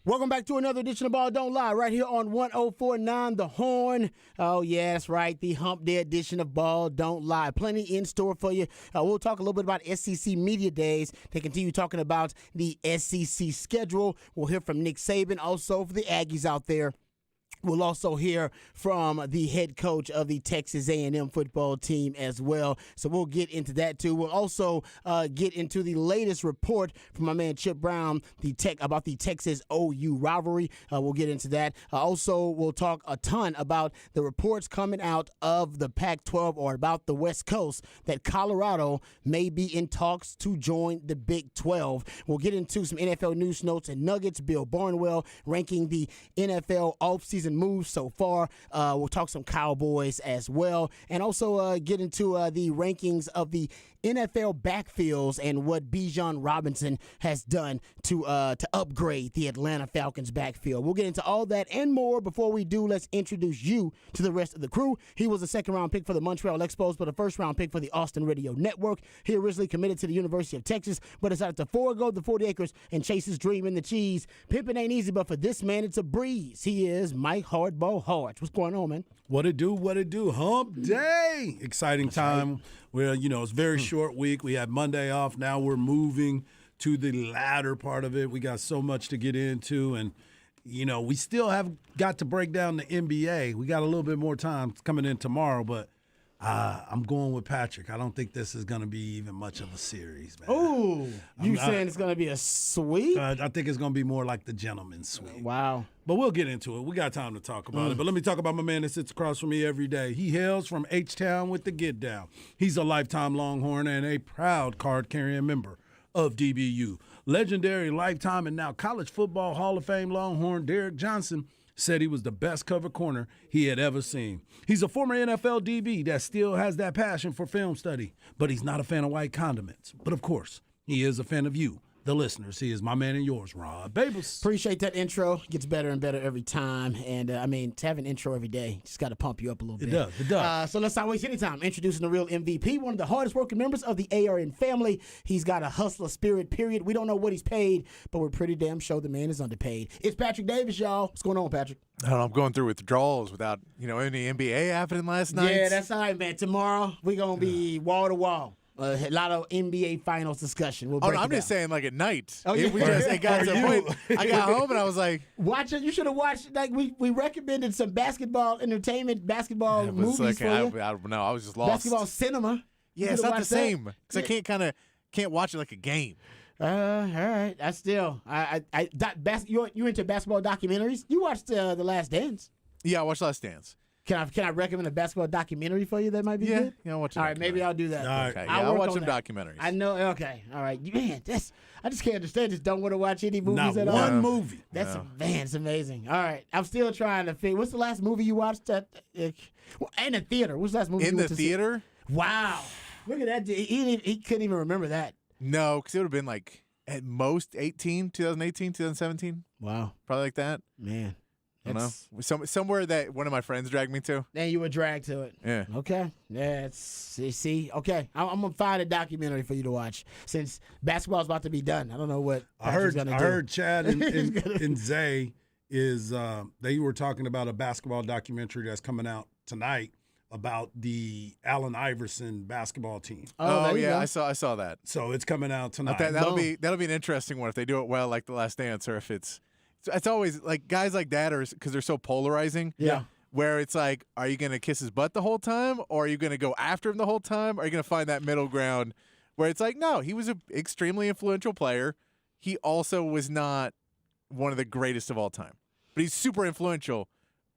Welcome back to another edition of Ball Don't Lie right here on 104.9 The Horn. Oh, yeah, that's right. The Hump Day edition of Ball Don't Lie. Plenty in store for you. We'll talk a little bit about SEC Media Days. They continue talking about the SEC schedule. We'll hear from Nick Saban, also for the Aggies out there. We'll also hear from the head coach of the Texas A&M football team as well. So we'll get into that too. We'll also get into the latest report from my man Chip Brown about the Texas OU rivalry. We'll get into that. Also, we'll talk a ton about the reports coming out of the Pac-12 or about the West Coast that Colorado may be in talks to join the Big 12. We'll get into some NFL news notes and nuggets. Bill Barnwell ranking the NFL offseason moves so far. We'll talk some Cowboys as well, and also get into the rankings of the NFL backfields and what Bijan Robinson has done to upgrade the Atlanta Falcons backfield. We'll get into all that and more. Before we do, let's introduce you to the rest of the crew. He was a second-round pick for the Montreal Expos, but a first-round pick for the Austin Radio Network. He originally committed to the University of Texas, but decided to forego the 40 acres and chase his dream in the cheese. Pimping ain't easy, but for this man, it's a breeze. He is Mike Hardball Harge. What's going on, man? What it do? Hump Day. Exciting time. Well, it's very short week. We had Monday off. Now we're moving to the latter part of it. We got so much to get into, and we still have got to break down the NBA. We got a little bit more time coming in tomorrow, but I'm going with Patrick. I don't think this is going to be even much of a series, man. Oh, saying it's going to be a sweep? I think it's going to be more like the gentleman's sweep. Wow. But we'll get into it. We got time to talk about it. But let me talk about my man that sits across from me every day. He hails from H-Town with the Get Down. He's a lifetime Longhorn and a proud card-carrying member of DBU. Legendary lifetime and now College Football Hall of Fame Longhorn Derek Johnson said he was the best cover corner he had ever seen. He's a former NFL DB that still has that passion for film study, but he's not a fan of white condiments. But of course, he is a fan of you, the listeners. He is my man and yours, Rob Babels. Appreciate that intro. Gets better and better every time. And, to have an intro every day, just got to pump you up a little bit. It does. So let's not waste any time. Introducing the real MVP, one of the hardest working members of the ARN family. He's got a hustler spirit, period. We don't know what he's paid, but we're pretty damn sure the man is underpaid. It's Patrick Davis, y'all. What's going on, Patrick? I don't know, I'm going through withdrawals without, any NBA happening last night. Yeah, that's all right, man. Tomorrow, we're going to be wall to wall. A lot of NBA Finals discussion. I'm just saying, like, at night. Oh, yeah. It got to a point. I got home and I was like, watch it. You should have watched. Like we recommended some basketball entertainment, basketball movies for you. I don't know. I was just lost. Basketball cinema. Yeah, it's not the same because I can't watch it like a game. All right. You into basketball documentaries? You watched The Last Dance? Yeah, I watched Last Dance. Can I recommend a basketball documentary for you that might be good? Yeah, I'll watch it. All right, maybe I'll do that. All right. Okay, I'll watch some documentaries. I know. Okay. All right. Man, I just can't understand. Just don't want to watch any movies at all. Not one movie. It's amazing. All right. I'm still trying to figure. What's the last movie you watched in the theater? What's the last movie in you went the to see? theater? Wow. Look at that. He couldn't even remember that. No, because it would have been like at most 2018, 2017. Wow. Probably like that. Man. I don't know. Somewhere that one of my friends dragged me to. Then you were dragged to it. Yeah. Okay. Yeah. See. Okay. I'm gonna find a documentary for you to watch since basketball's about to be done. I don't know what I heard Chad and Zay is they were talking about a basketball documentary that's coming out tonight about the Allen Iverson basketball team. Oh yeah, I saw that. So it's coming out tonight. That'll be an interesting one if they do it well, like The Last Dance, or if it's always like guys like that, or because they're so polarizing. Yeah. Where it's like, are you gonna kiss his butt the whole time, or are you gonna go after him the whole time? Or are you gonna find that middle ground where it's like, no, he was an extremely influential player. He also was not one of the greatest of all time, but he's super influential.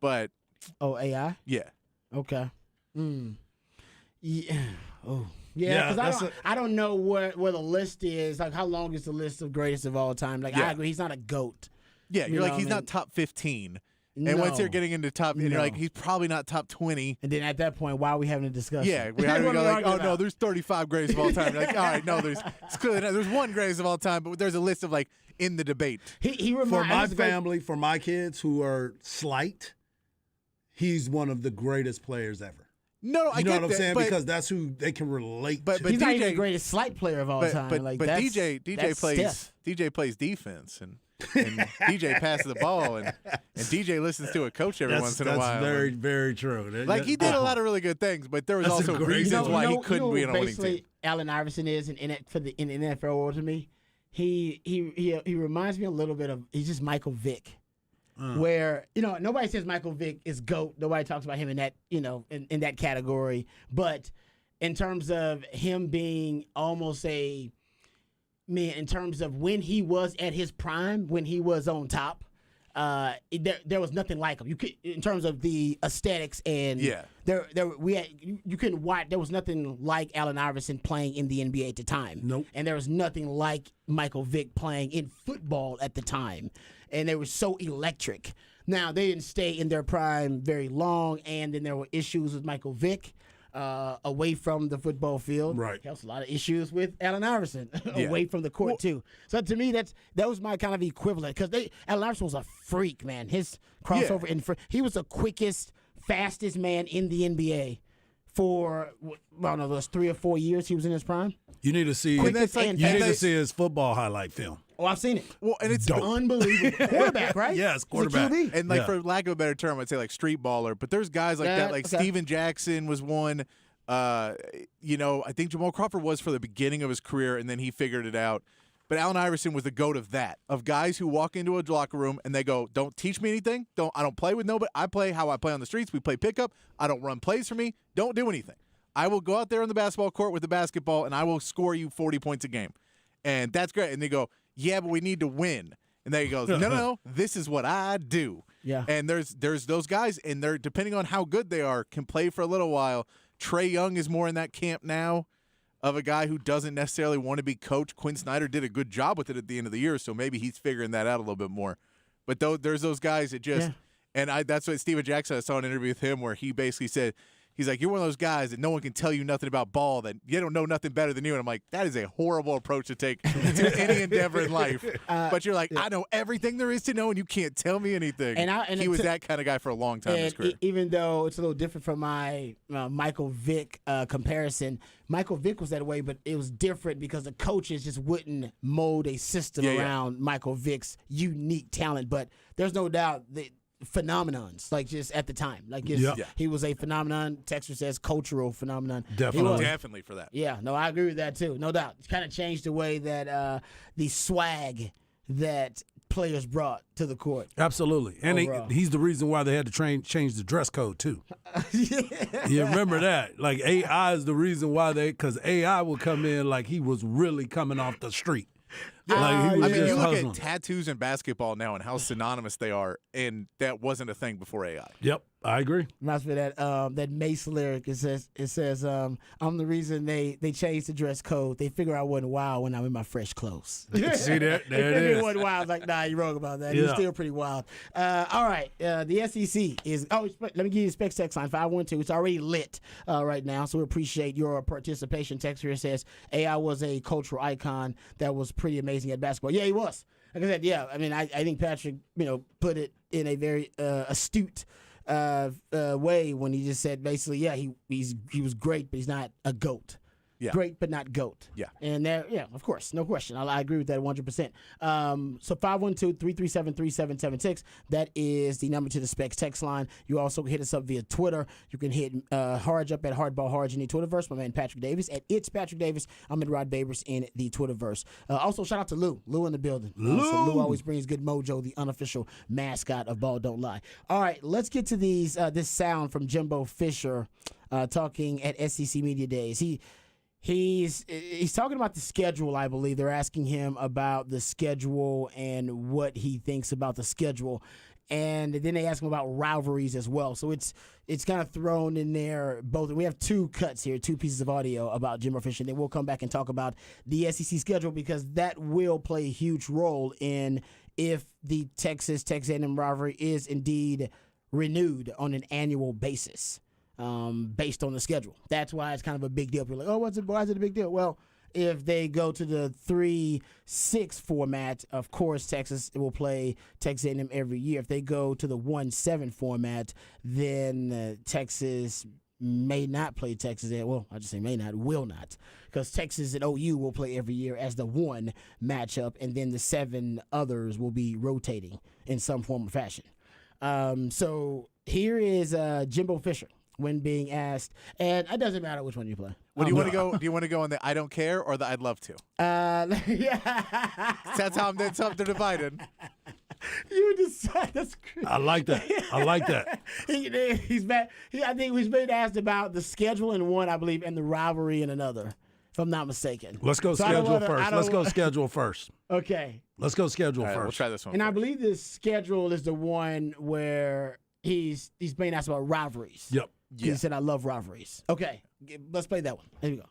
But AI. Yeah. Okay. Yeah. Oh. Yeah, because I don't know where the list is. Like, how long is the list of greatest of all time? Like, I agree, he's not a GOAT. Yeah, you're like, he's not top 15. And once you're getting into top, and you're like, he's probably not top 20. And then at that point, why are we having a discussion? Yeah, we go like, oh no, there's 35 greatest of all time. You're like, all right, no, there's one greatest of all time, but there's a list of like in the debate. For my family, for my kids who are slight, he's one of the greatest players ever. No, I You know get what I'm that, saying? but, Because that's who they can relate but to. He's not even DJ the greatest slight player of all time. Like, but that's, DJ that's plays stiff. DJ plays defense and DJ passes the ball and DJ listens to a coach every once in a while. That's very, very true. Like he did a lot of really good things, but there was That's a also great- reasons why he couldn't be in on a winning team. Allen Iverson is in the NFL world to me. He reminds me a little bit of he's just Michael Vick. Where nobody says Michael Vick is GOAT. Nobody talks about him in that in that category. But in terms of him being almost in terms of when he was at his prime, when he was on top, there was nothing like him. You could, in terms of the aesthetics and you couldn't watch. There was nothing like Allen Iverson playing in the NBA at the time. Nope. And there was nothing like Michael Vick playing in football at the time. And they were so electric. Now, they didn't stay in their prime very long, and then there were issues with Michael Vick away from the football field. Right. There was a lot of issues with Allen Iverson away from the court, too. So, to me, that was my kind of equivalent, because Allen Iverson was a freak, man. His crossover, he was the quickest, fastest man in the NBA for, I don't know, those 3 or 4 years he was in his prime. You need to see. Quickest and You need to fastest. see his football highlight film. Oh, I've seen it. Well, and it's Unbelievable. Quarterback, right? Yes, He's a quarterback. QB. And like Yeah. for lack of a better term, I'd say like street baller. But there's guys like that, like okay. Steven Jackson was one. I think Jamal Crawford was for the beginning of his career, and then he figured it out. But Allen Iverson was the GOAT of that, of guys who walk into a locker room and they go, "Don't teach me anything. I don't play with nobody. I play how I play on the streets. We play pickup. I don't run plays for me. Don't do anything. I will go out there on the basketball court with the basketball, and I will score you 40 points a game." And that's great. And they go, "Yeah, but we need to win." And then he goes, no, this is what I do. Yeah. And there's those guys, and they're, depending on how good they are, can play for a little while. Trae Young is more in that camp now of a guy who doesn't necessarily want to be coached. Quinn Snyder did a good job with it at the end of the year, so maybe he's figuring that out a little bit more. But there's those guys that just and that's what Steven Jackson, I saw an interview with him where he basically said, he's like, "You're one of those guys that no one can tell you nothing about ball, that you don't know nothing better than you." And I'm like, that is a horrible approach to take to any endeavor in life. But you're like, I know everything there is to know, and you can't tell me anything. And he was that kind of guy for a long time in his career. Even though it's a little different from my Michael Vick comparison, Michael Vick was that way, but it was different because the coaches just wouldn't mold a system around Michael Vick's unique talent. But there's no doubt that phenomenons, like just at the time, like he was a phenomenon. Texter says cultural phenomenon. Definitely for that. Yeah, no, I agree with that too. No doubt, it's kind of changed the way that the swag that players brought to the court. Absolutely, and he's the reason why they had to change the dress code too. You remember that? Like AI is the reason why because AI would come in like he was really coming off the street. Like he was you just look hustling. at tattoos in basketball now and how synonymous they are, and that wasn't a thing before AI. Yep, I agree. Reminds me of that Mace lyric. It says I'm the reason they changed the dress code. They figure I wasn't wild when I'm in my fresh clothes. See there it It is. wasn't wild. I was like, nah, you're wrong about that. Yeah. He's still pretty wild. All right, the SEC is. Oh, let me give you the specs text line 512. It's already lit right now, so we appreciate your participation. Text here says AI was a cultural icon that was pretty amazing at basketball. Yeah, he was. Like I said, yeah. I mean, I think Patrick, put it in a very astute way when he just said basically, yeah, he was great, but he's not a GOAT. Yeah. Great, but not GOAT. Yeah. And of course, no question. I agree with that 100%. So 512-337-3776. That is the number to the Specs text line. You also can hit us up via Twitter. You can hit Harge up at Hardball Harge in the Twitterverse. My man Patrick Davis at It's Patrick Davis. I'm at Rod Babers in the Twitterverse. Also, shout out to Lou. Lou in the building. So Lou always brings good mojo, the unofficial mascot of Ball Don't Lie. All right, let's get to this sound from Jimbo Fisher talking at SEC Media Days. He's talking about the schedule, I believe. They're asking him about the schedule and what he thinks about the schedule. And then they ask him about rivalries as well. So it's kind of thrown in there both. We have two cuts here, two pieces of audio about Jimbo Fisher. Then we'll come back and talk about the SEC schedule because that will play a huge role in if the Texas A&M rivalry is indeed renewed on an annual basis. Based on the schedule. That's why it's kind of a big deal. People are like, why is it a big deal? Well, if they go to the 3-6 format, of course, Texas will play Texas A&M every year. If they go to the 1-7 format, then Texas may not play Texas. Well, I just say may not, will not, because Texas and OU will play every year as the one matchup, and then the 7 others will be rotating in some form or fashion. So here is Jimbo Fisher when being asked, and it doesn't matter which one you play. What do you want to go? Do you want to go on the I don't care or the I'd love to? Yeah. That's how they're divided. You decide. That's crazy. I like that. I like that. He's back. I think he's been asked about the schedule in one, I believe, and the rivalry in another, if I'm not mistaken. Let's go schedule first. Let's go schedule first. Okay. Let's go schedule All right, first. we'll try this one. And I first. believe this schedule is the one where he's being asked about rivalries. Yep. He said, I love rivalries. Okay. Let's play that one. There you go.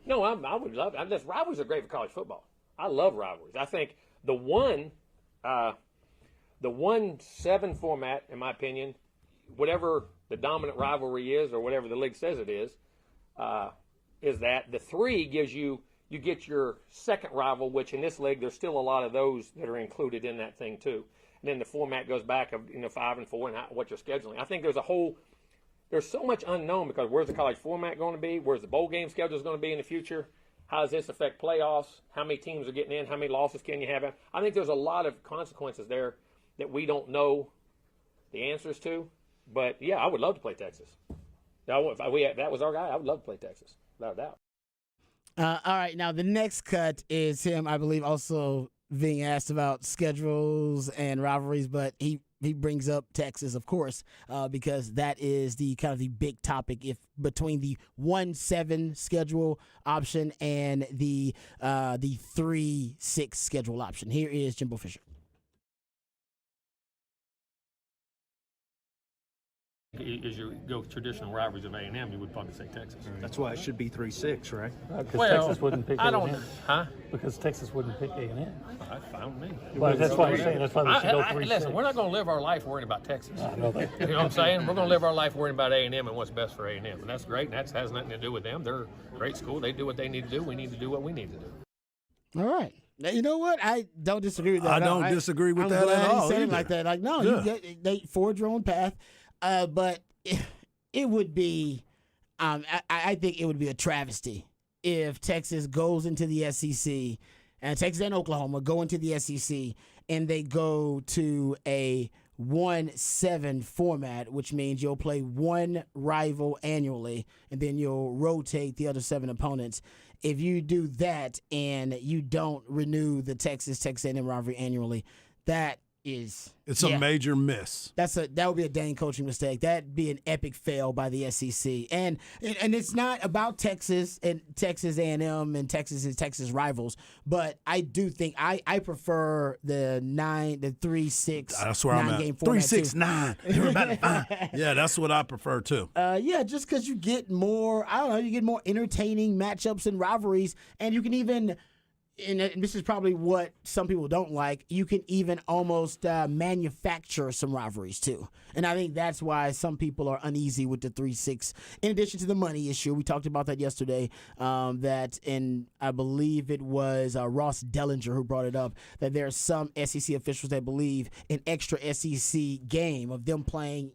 No, I would love it. Rivalries are great for college football. I love rivalries. I think the 1-7 format, in my opinion, whatever the dominant rivalry is or whatever the league says it is that the 3 gives you get your second rival, which in this league there's still a lot of those that are included in that thing too. And then the format goes back of 5 and 4 and what you're scheduling. I think there's so much unknown because where's the college format going to be? Where's the bowl game schedule going to be in the future? How does this affect playoffs? How many teams are getting in? How many losses can you have? I think there's a lot of consequences there that we don't know the answers to. But, yeah, I would love to play Texas. If that was our guy, I would love to play Texas, without a doubt. All right. Now, the next cut is him, I believe, also being asked about schedules and rivalries, but he brings up Texas, of course, because that is the kind of the big topic between the 1-7 schedule option and the 3-6 schedule option. Here is Jimbo Fisher. As you go traditional rivalries of A&M, you would probably say Texas. That's why it should be 3-6, right? Because Texas wouldn't pick I don't, A&M. huh? Because Texas wouldn't pick A&M. That's fine with me. Well, that's why I'm saying that's why we should go 3-6. Listen, we're not going to live our life worrying about Texas. I know that. You know what I'm saying? We're going to live our life worrying about A&M and what's best for A&M. And that's great, and that has nothing to do with them. They're a great school. They do what they need to do. We need to do what we need to do. All right. Now, you know what? I don't disagree with that. I don't disagree with I'm that glad at all he said it either. like that. Like, no, Yeah. they forge your own path. But it would be, I think it would be a travesty if Texas goes into the SEC, and Texas and Oklahoma go into the SEC, and they go to a 1-7 format, which means you'll play one rival annually, and then you'll rotate the other 7 opponents. If you do that and you don't renew the Texas A&M rivalry annually, it's a major miss. That would be a dang coaching mistake. That'd be an epic fail by the SEC. And it's not about Texas and Texas A&M and Texas rivals, but I do think I prefer the 3-6. That's where I'm at. 3-6-9. Everybody fine. Yeah, that's what I prefer too. Yeah, just because you get more, you get more entertaining matchups and rivalries, and you can even. And this is probably what some people don't like, you can even almost manufacture some rivalries too. And I think that's why some people are uneasy with the 3-6. In addition to the money issue, we talked about that yesterday, and I believe it was Ross Dellinger who brought it up, that there are some SEC officials that believe an extra SEC game of them playing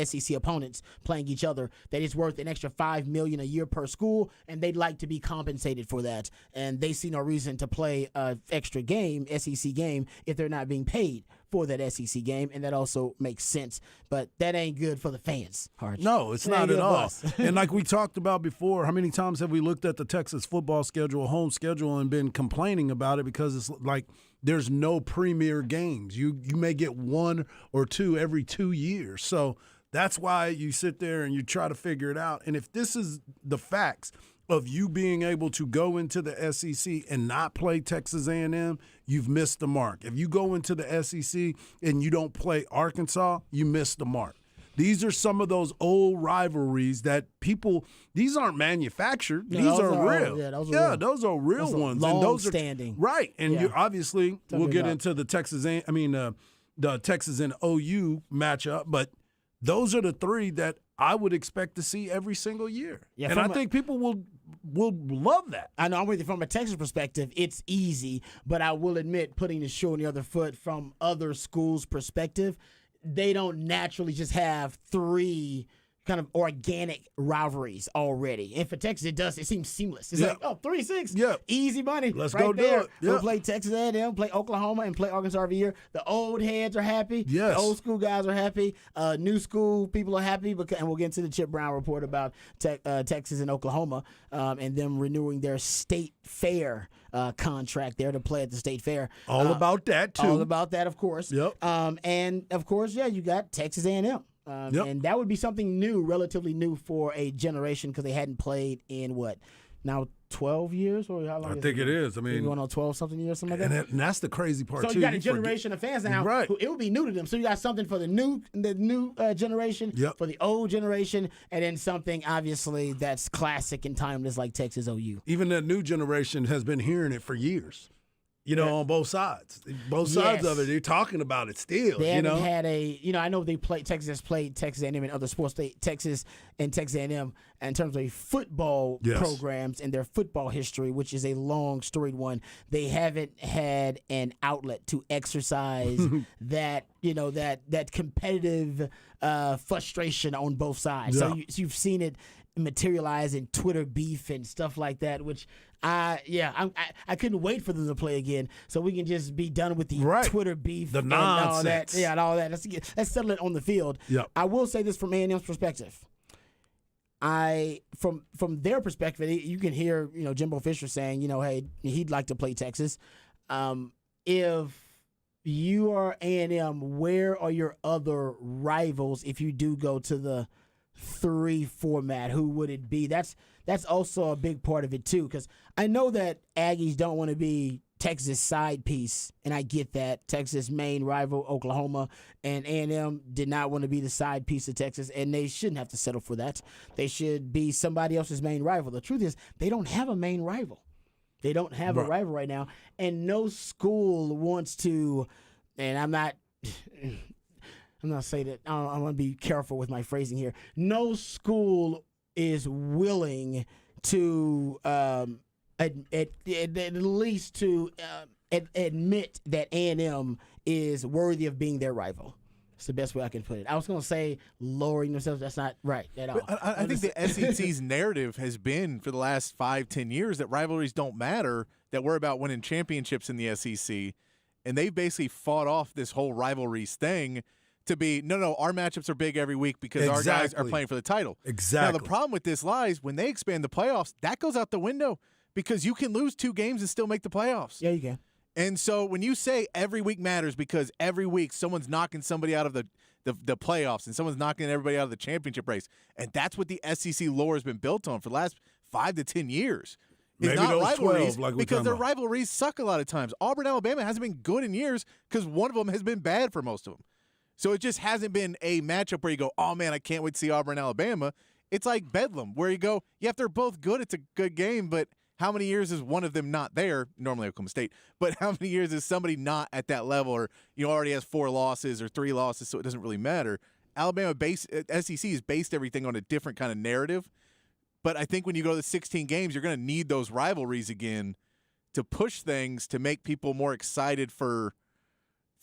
SEC opponents playing each other, that it's worth an extra $5 million a year per school, and they'd like to be compensated for that. And they see no reason to play an extra game, SEC game, if they're not being paid for that SEC game, and that also makes sense. But that ain't good for the fans, Harge. No, it's That ain't not at good for all. us. And like we talked about before, how many times have we looked at the Texas football schedule, home schedule, and been complaining about it because it's like there's no premier games. You may get 1 or 2 every 2 years. So that's why you sit there and you try to figure it out. And if this is the facts of you being able to go into the SEC and not play Texas A&M, you've missed the mark. If you go into the SEC and you don't play Arkansas, you missed the mark. These are some of those old rivalries that these aren't manufactured. No, These those are are real. all- yeah, those are real. Those are real Those are ones. long and those standing. are right. And Yeah. you obviously we'll me get about- into the the Texas and OU matchup, but those are the 3 that I would expect to see every single year. Yeah, and I from a- think people will love that. I know I'm with you from a Texas perspective. It's easy, but I will admit, putting the shoe on the other foot from other schools' perspective, they don't naturally just have 3 kind of organic rivalries already. And for Texas, it seems seamless. It's Yeah. like, oh, 3-6. Yeah. Easy money. Let's right go do there. it. We'll Yeah. play Texas A&M, play Oklahoma, and play Arkansas every year. The old heads are happy. Yes. The old school guys are happy. New school people are happy. And we'll get into the Chip Brown report about Texas and Oklahoma and them renewing their state fair contract there to play at the state fair. All about that, too. All about that, of course. Yep. And, of course, yeah, you got Texas A&M. Yep. And that would be something new, relatively new for a generation because they hadn't played in what? Now 12 years? Or how long I think it is. I Maybe mean, going on 12-something years, something like that? and that's the crazy part, So too. you got a forget- generation of fans now. Right. Who, it would be new to them. So you got something for the new generation, Yep. for the old generation, and then something obviously that's classic and timeless like Texas OU. Even that new generation has been hearing it for years. On both sides. Both sides Yes. of it, they're talking about it still. They you haven't know, had I know Texas has played Texas A&M in other sports. Texas and Texas A&M in terms of football Yes. programs and their football history, which is a long storied one. They haven't had an outlet to exercise that competitive frustration on both sides. Yeah. So you've seen it materialize in Twitter beef and stuff like that, which I couldn't wait for them to play again, so we can just be done with the Right. Twitter beef, The and all that. nonsense. Yeah, and all that. Let's settle it on the field. Yep. I will say this from A&M's perspective. From their perspective, you can hear Jimbo Fisher saying hey, he'd like to play Texas. If you are A&M, where are your other rivals if you do go to the 3 format? Who would it be? That's also a big part of it too, because I know that Aggies don't want to be Texas side piece, and I get that. Texas main rival Oklahoma, and A&M did not want to be the side piece of Texas, and they shouldn't have to settle for that. They should be somebody else's main rival. The truth is, they don't have a main rival. They don't have a rival right now, and no school wants to. And I'm not saying that. I want to be careful with my phrasing here. No school is willing to at least to admit that A&M is worthy of being their rival. It's the best way I can put it. I was going to say lowering themselves. That's not right at all. I think the SEC's narrative has been for the last 5-10 years that rivalries don't matter, that we're about winning championships in the SEC. And they've basically fought off this whole rivalries thing to be, no, our matchups are big every week because our guys are playing for the title. Exactly. Now, the problem with this lies, when they expand the playoffs, that goes out the window because you can lose 2 games and still make the playoffs. Yeah, you can. And so when you say every week matters because every week someone's knocking somebody out of the playoffs and someone's knocking everybody out of the championship race, and that's what the SEC lore has been built on for the last 5 to 10 years. It's Maybe not those rivalries 12, like we're because talking their about. rivalries suck a lot of times. Auburn, Alabama hasn't been good in years because one of them has been bad for most of them. So it just hasn't been a matchup where you go, oh, man, I can't wait to see Auburn, Alabama. It's like Bedlam where you go, yeah, if they're both good, it's a good game, but how many years is one of them not there? Normally Oklahoma State. But how many years is somebody not at that level or already has 4 losses or 3 losses, so it doesn't really matter. SEC is based everything on a different kind of narrative. But I think when you go to the 16 games, you're going to need those rivalries again to push things to make people more excited for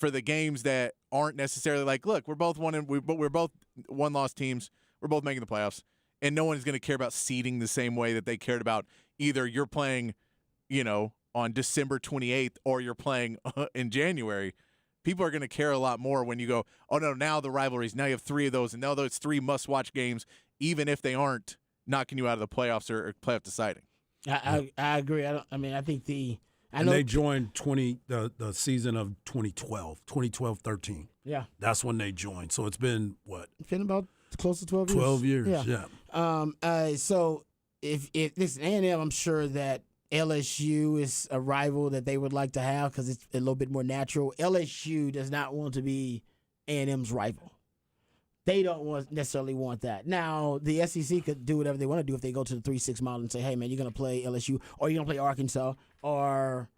the games that aren't necessarily like, look, we're both one-loss teams. We're both making the playoffs. And no one is going to care about seeding the same way that they cared about either you're playing, on December 28th or you're playing in January. People are going to care a lot more when you go, oh, no, now the rivalries, now you have 3 of those, and now those 3 must-watch games, even if they aren't knocking you out of the playoffs or playoff deciding. I agree. I think And they joined the season of 2012-13. Yeah. That's when they joined. So it's been, what? It's been about close to 12 years. 12 years, yeah. So if this A&M, I'm sure that LSU is a rival that they would like to have because it's a little bit more natural. LSU does not want to be A&M's rival. They don't necessarily want that. Now, the SEC could do whatever they want to do if they go to the 3-6 model and say, hey, man, you're going to play LSU or you're going to play Arkansas or,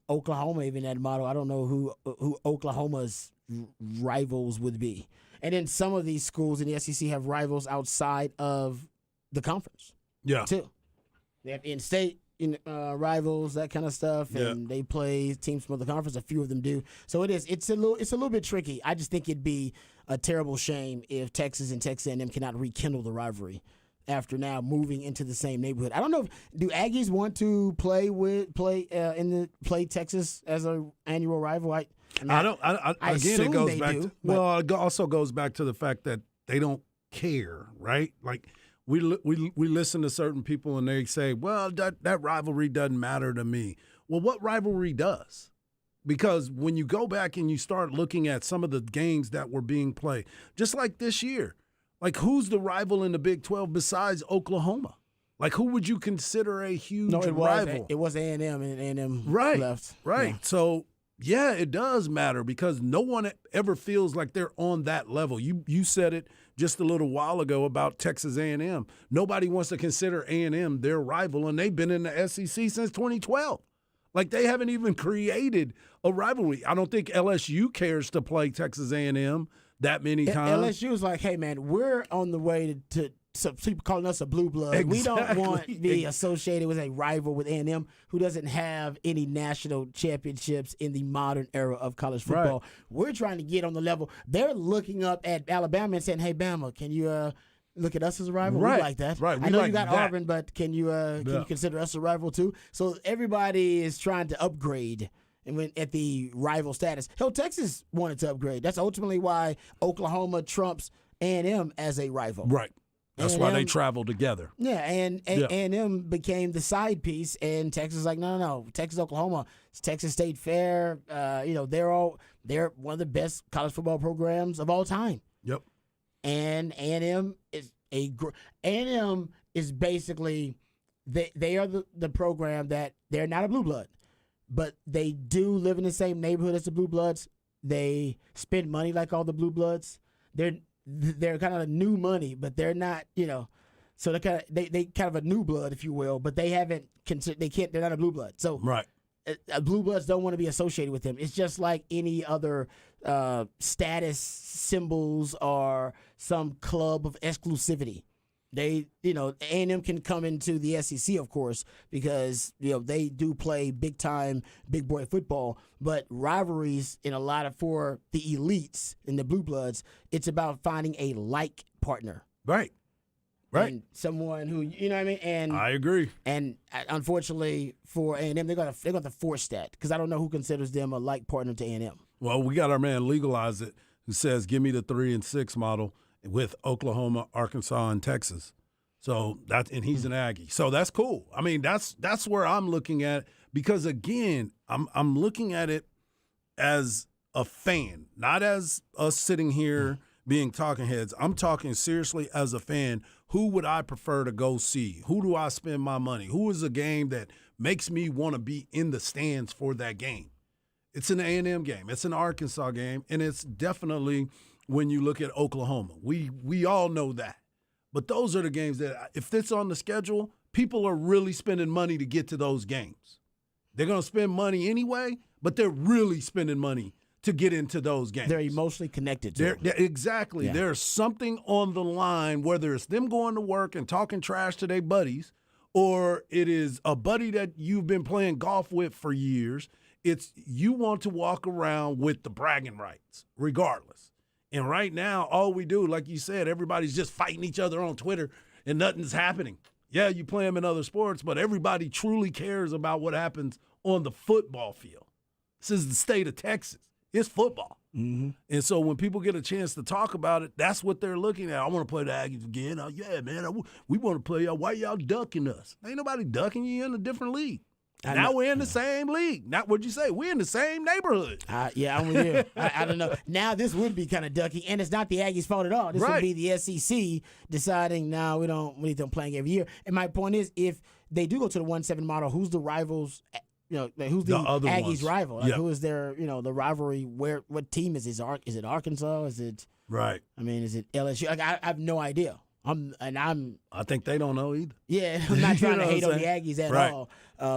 Oklahoma even that model. I don't know who Oklahoma's rivals would be. And then some of these schools in the SEC have rivals outside of the conference. Yeah. Too. They have in-state rivals, that kind of stuff, and they play teams from other conference. A few of them do. So it's a little bit tricky. I just think it'd be a terrible shame if Texas and Texas A&M cannot rekindle the rivalry after now moving into the same neighborhood. I don't know. Do Aggies want to play Texas as an annual rival? I don't. Again, it goes back. It also goes back to the fact that they don't care, right? Like we listen to certain people and they say, "Well, that rivalry doesn't matter to me." Well, what rivalry does? Because when you go back and you start looking at some of the games that were being played, just like this year, like who's the rival in the Big 12 besides Oklahoma? Like who would you consider a huge rival? It was A&M, and A&M left. Right. Yeah. So, yeah, it does matter because no one ever feels like they're on that level. You said it just a little while ago about Texas A&M. Nobody wants to consider A&M their rival, and they've been in the SEC since 2012. Like they haven't even created a rivalry. I don't think LSU cares to play Texas A&M that many times. LSU is like, hey, man, we're on the way to some people calling us a blue blood. Exactly. We don't want to be associated with a rival with A&M who doesn't have any national championships in the modern era of college football. Right. We're trying to get on the level. They're looking up at Alabama and saying, hey, Bama, can you look at us as a rival? Right. We like that. Right. I know like you got that. Auburn, but can you consider us a rival too? So everybody is trying to upgrade. And when at the rival status, hell, Texas wanted to upgrade. That's ultimately why Oklahoma trumps A&M as a rival. Right. That's why they travel together. Yeah, and A&M became the side piece, and Texas is like, no. Texas, Oklahoma, it's Texas State Fair. They're one of the best college football programs of all time. Yep. And A&M is basically they are the program that they're not a blue blood, but they do live in the same neighborhood as the blue bloods. They spend money like all the blue bloods. They're kind of new money, but they're not, so they kind of a new blood, if you will, but they haven't they're not a blue blood. So right. Blue bloods don't want to be associated with them. It's just like any other status symbols or some club of exclusivity. They, A&M can come into the SEC, of course, because, they do play big time, big boy football. But rivalries for the elites and the blue bloods, it's about finding a like partner. Right. Right. And someone who, you know what I mean? And I agree. And unfortunately for A&M, they're going to force that because I don't know who considers them a like partner to A&M. Well, we got our man Legalize It who says, give me the 3 and 6 model with Oklahoma, Arkansas, and Texas. So and he's an Aggie. So that's cool. I mean, that's where I'm looking at it because again, I'm looking at it as a fan, not as us sitting here being talking heads. I'm talking seriously as a fan. Who would I prefer to go see? Who do I spend my money? Who is a game that makes me want to be in the stands for that game? It's an A&M game. It's an Arkansas game, and it's definitely when you look at Oklahoma. We all know that. But those are the games that, if it's on the schedule, people are really spending money to get to those games. They're going to spend money anyway, but they're really spending money to get into those games. They're emotionally connected to it. Exactly. Yeah. There's something on the line, whether it's them going to work and talking trash to their buddies, or it is a buddy that you've been playing golf with for years. It's you want to walk around with the bragging rights, regardless. And right now, all we do, like you said, everybody's just fighting each other on Twitter and nothing's happening. Yeah, you play them in other sports, but everybody truly cares about what happens on the football field. This is the state of Texas. It's football. Mm-hmm. And so when people get a chance to talk about it, that's what they're looking at. I want to play the Aggies again. Oh, yeah, man, we want to play y'all. Why y'all ducking us? Ain't nobody ducking you in a different league. Now we're in the same league. Not what'd you say? We're in the same neighborhood. Yeah, I'm with you. I don't know. Now this would be kind of ducky, and it's not the Aggies' fault at all. This would be the SEC deciding, no, we need them playing every year. And my point is, if they do go to the 1-7 model, who's the rivals? Who's the Aggies' ones. rival? Like, who is their, the rivalry? What team is it? Is it Arkansas? Is it right? I mean, is it LSU? Like, I have no idea. I think they don't know either. Yeah, I'm not trying to hate on the Aggies at all.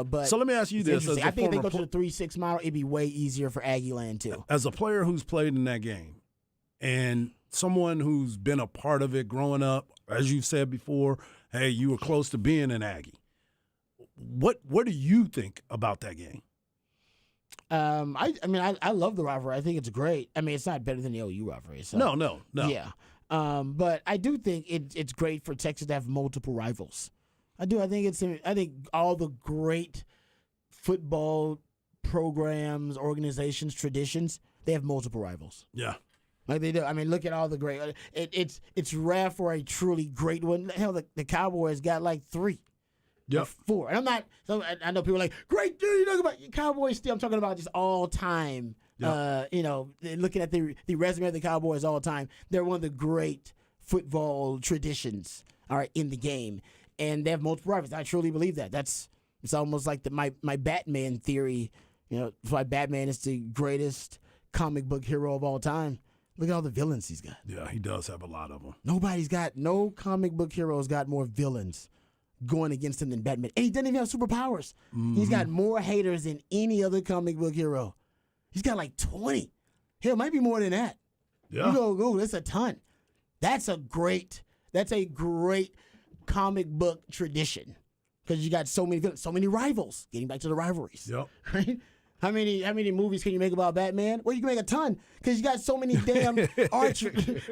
But so let me ask you this: I think if they go to the 3-6 model, it'd be way easier for Aggie Land too. As a player who's played in that game, and someone who's been a part of it growing up, as you've said before, hey, you were close to being an Aggie. What do you think about that game? I love the rivalry. I think it's great. I mean, it's not better than the OU rivalry. So. No. Yeah. But I do think it's great for Texas to have multiple rivals. I do. I think all the great football programs, organizations, traditions, they have multiple rivals. Yeah. Like they do. I mean, look at all the great. It's rare for a truly great one. Hell, the Cowboys got like 3. Yep. Or 4. And I'm not. So I know people are like, great dude. You talking about Cowboys? Still, I'm talking about just all time. Yep. Looking at the resume of the Cowboys all time, they're one of the great football traditions. All right, in the game, and they have multiple rivals. I truly believe that. It's almost like my Batman theory. That's why Batman is the greatest comic book hero of all time. Look at all the villains he's got. Yeah, he does have a lot of them. No comic book hero's got more villains going against him than Batman. And he doesn't even have superpowers. Mm-hmm. He's got more haters than any other comic book hero. He's got like 20. Hell, might be more than that. Yeah. You go, that's a ton. That's a great comic book tradition. Because you got so many villains, so many rivals. Getting back to the rivalries. Yep. Right? How many movies can you make about Batman? Well, you can make a ton because you got so many damn arch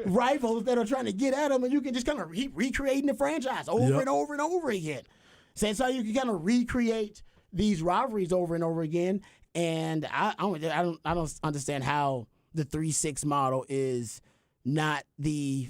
rivals that are trying to get at him, and you can just kind of recreating the franchise over and over and over again. So that's how you can kind of recreate these rivalries over and over again. And I don't understand how the 3-6 model is not the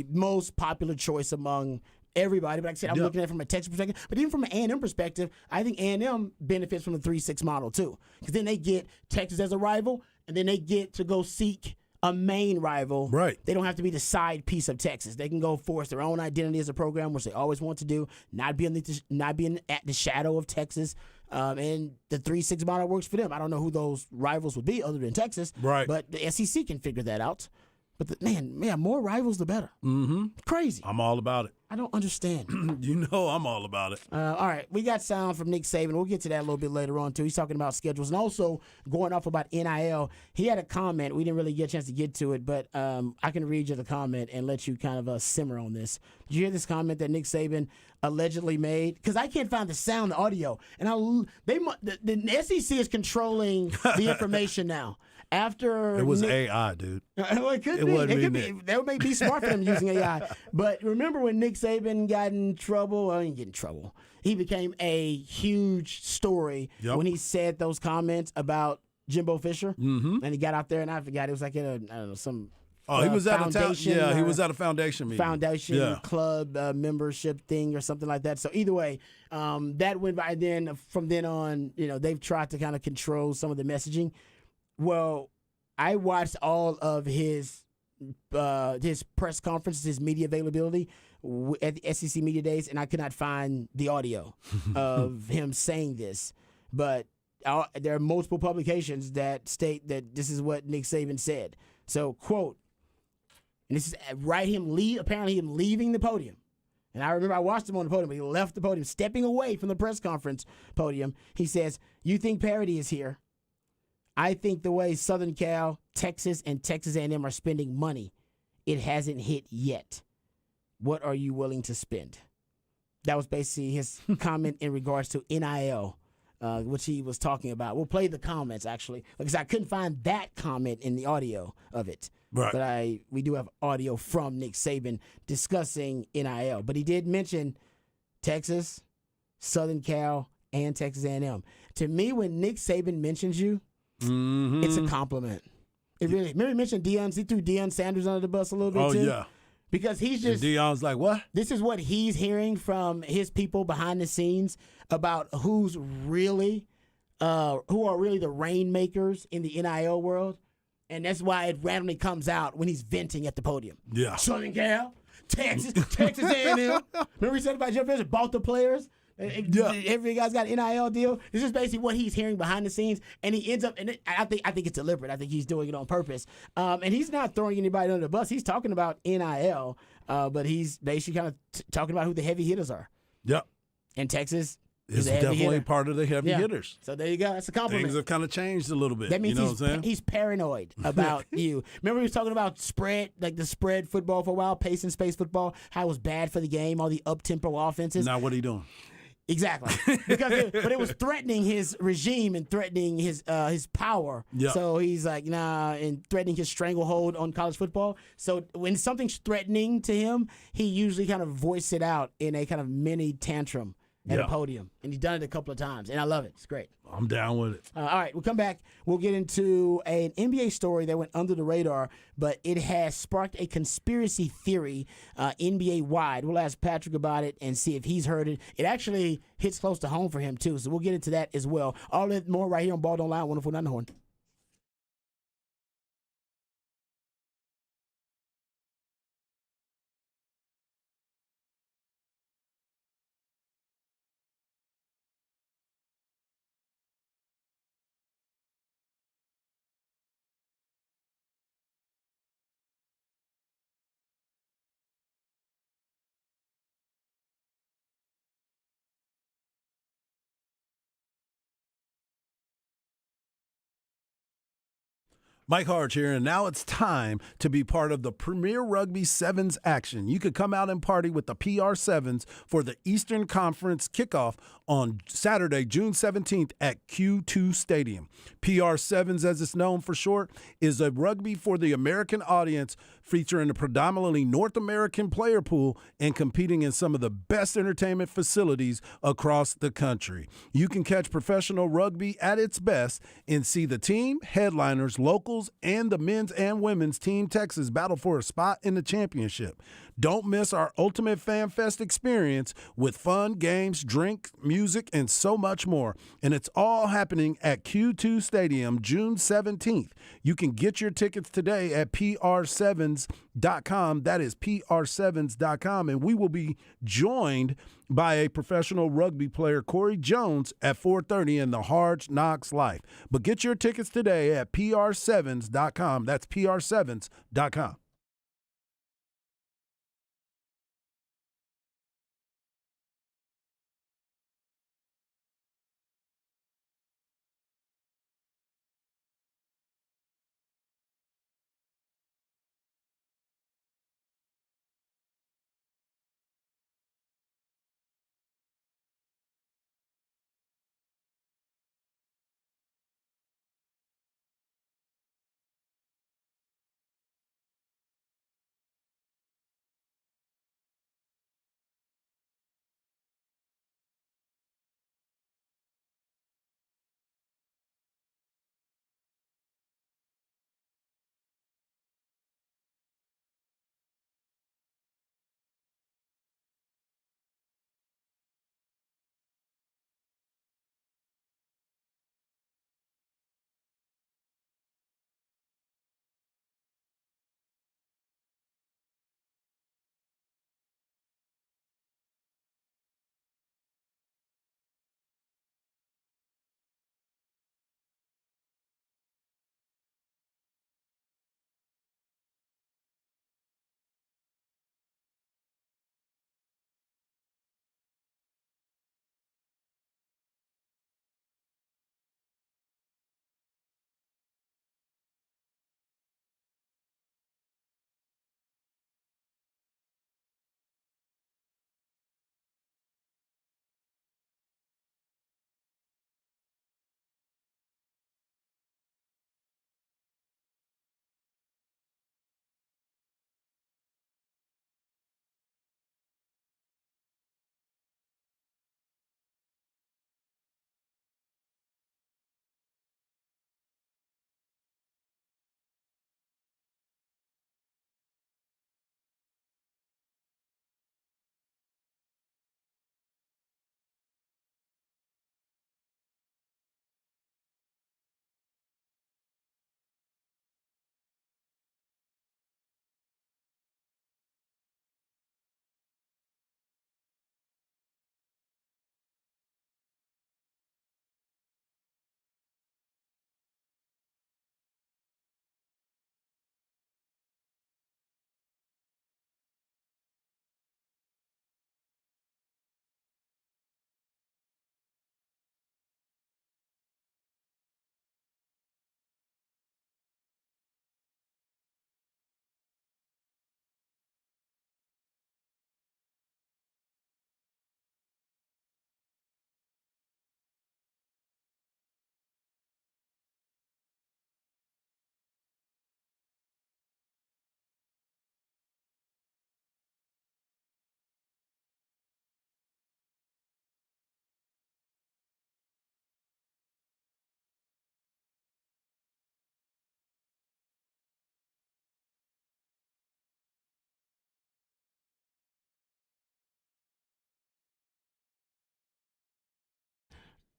most popular choice among everybody. But like I said, I'm looking at it from a Texas perspective. But even from an A&M perspective, I think A&M benefits from the 3-6 model too. Because then they get Texas as a rival, and then they get to go seek a main rival. Right. They don't have to be the side piece of Texas. They can go force their own identity as a program, which they always want to do, not be at the shadow of Texas. And the 3-6 model works for them. I don't know who those rivals would be other than Texas. Right. But the SEC can figure that out. But more rivals the better. Mm-hmm. Crazy. I'm all about it. I don't understand. You know I'm all about it. All right, we got sound from Nick Saban. We'll get to that a little bit later on, too. He's talking about schedules and also going off about NIL. He had a comment. We didn't really get a chance to get to it, but I can read you the comment and let you kind of simmer on this. Did you hear this comment that Nick Saban allegedly made? Because I can't find the sound, the audio. And the SEC is controlling the information now. After it was AI, dude. Well, it could it be. Wasn't it me, could Nick. be. That may be smart for them using AI. But remember when Nick Saban got in trouble? Well, he didn't get in trouble. He became a huge story when he said those comments about Jimbo Fisher. Mm-hmm. And he got out there, and I forgot. It was like in some. He was at a town. Yeah, he was at a foundation meeting. Foundation club membership thing or something like that. So either way, that went by. Then from then on, they've tried to kind of control some of the messaging. Well, I watched all of his press conferences, his media availability at the SEC Media Days, and I could not find the audio of him saying this. But there are multiple publications that state that this is what Nick Saban said. So, quote, and this is apparently him leaving the podium. And I remember I watched him on the podium, but he left the podium, stepping away from the press conference podium. He says, "You think parity is here? I think the way Southern Cal, Texas, and Texas A&M are spending money, it hasn't hit yet. What are you willing to spend?" That was basically his comment in regards to NIL, which he was talking about. We'll play the comments, actually, because I couldn't find that comment in the audio of it. Right. But we do have audio from Nick Saban discussing NIL. But he did mention Texas, Southern Cal, and Texas A&M. To me, when Nick Saban mentions you, it's a compliment. It really. Remember he mentioned he threw Deion Sanders under the bus a little bit too? Oh, yeah. Because he's just. And Deion's like, what? This is what he's hearing from his people behind the scenes about who are really the rainmakers in the NIL world. And that's why it randomly comes out when he's venting at the podium. Yeah. Southern Cal, Texas A&M. Remember he said about Jeff Fisher bought the players? Yeah. Every guy's got an NIL deal. This is basically what he's hearing behind the scenes, and he ends up. And I think it's deliberate. I think he's doing it on purpose. And he's not throwing anybody under the bus. He's talking about NIL, but he's basically kind of talking about who the heavy hitters are. Yep. And Texas is definitely part of the heavy hitters. So there you go. That's a compliment. Things have kind of changed a little bit. That means what I'm saying? He's paranoid about you. Remember he was talking about the spread football for a while, pace and space football, how it was bad for the game, all the up-tempo offenses. Now what are you doing? Exactly, but it was threatening his regime and threatening his power. Yeah. So he's like, nah, and threatening his stranglehold on college football. So when something's threatening to him, he usually kind of voices it out in a kind of mini tantrum at a podium, and he's done it a couple of times, and I love it. It's great. I'm down with it. All right, we'll come back. We'll get into an NBA story that went under the radar, but it has sparked a conspiracy theory NBA wide. We'll ask Patrick about it and see if he's heard it. It actually hits close to home for him, too, so we'll get into that as well. All that more right here on Ball Don't Lie, 104.9 The Horn. Mike Harge here, and now it's time to be part of the Premier Rugby Sevens action. You could come out and party with the PR Sevens for the Eastern Conference kickoff on Saturday, June 17th at Q2 Stadium. PR Sevens, as it's known for short, is a rugby for the American audience featuring a predominantly North American player pool and competing in some of the best entertainment facilities across the country. You can catch professional rugby at its best and see the team, headliners, locals, and the men's and women's Team Texas battle for a spot in the championship. Don't miss our ultimate fan fest experience with fun, games, drink, music, and so much more. And it's all happening at Q2 Stadium, June 17th. You can get your tickets today at pr7s.com. That is pr7s.com. And we will be joined by a professional rugby player, Corey Jones, at 4:30 in the Hard Knocks Life. But get your tickets today at pr7s.com. That's pr7s.com.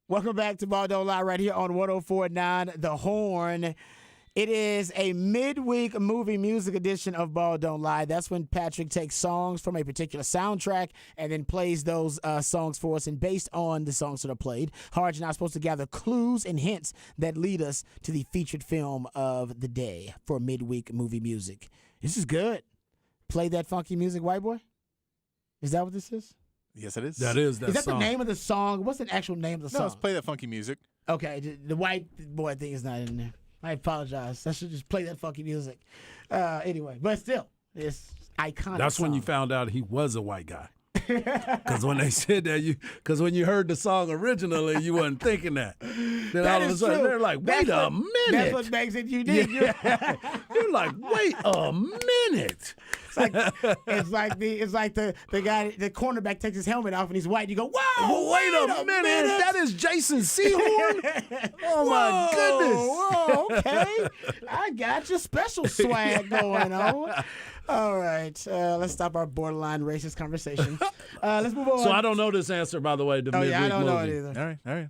Welcome back to Ball Don't Lie right here on 104.9 The Horn. It is a midweek movie music edition of Ball Don't Lie. That's when Patrick takes songs from a particular soundtrack and then plays those songs for us. And based on the songs that are played, Harge and I are supposed to gather clues and hints that lead us to the featured film of the day for midweek movie music. This is good. Play that funky music, white boy? Is that what this is? Yes, it is. That is that Is that song. the name of the song? What's the actual name of the No, song? let's play that funky music. Okay, the white boy thing is not in there. I apologize. I should just play that funky music. Anyway, but still, it's iconic. That's when you song. found out he was a white guy. Because when they said that, because when you heard the song originally, you wasn't thinking that. Then That all of a is sudden, true. they're like, That's wait a what- minute. That's what makes it unique. Yeah. You're like, wait a minute. It's like the guy, the cornerback takes his helmet off and he's white. You go, whoa, Wait a minute. That is Jason Sehorn? Oh, my goodness. Whoa, okay. I got your special swag going on. All right. Let's stop our borderline racist conversation. Let's move on. So I don't know this answer, by the way, to Oh, midweek yeah, I don't know it movie. either. All right, all right.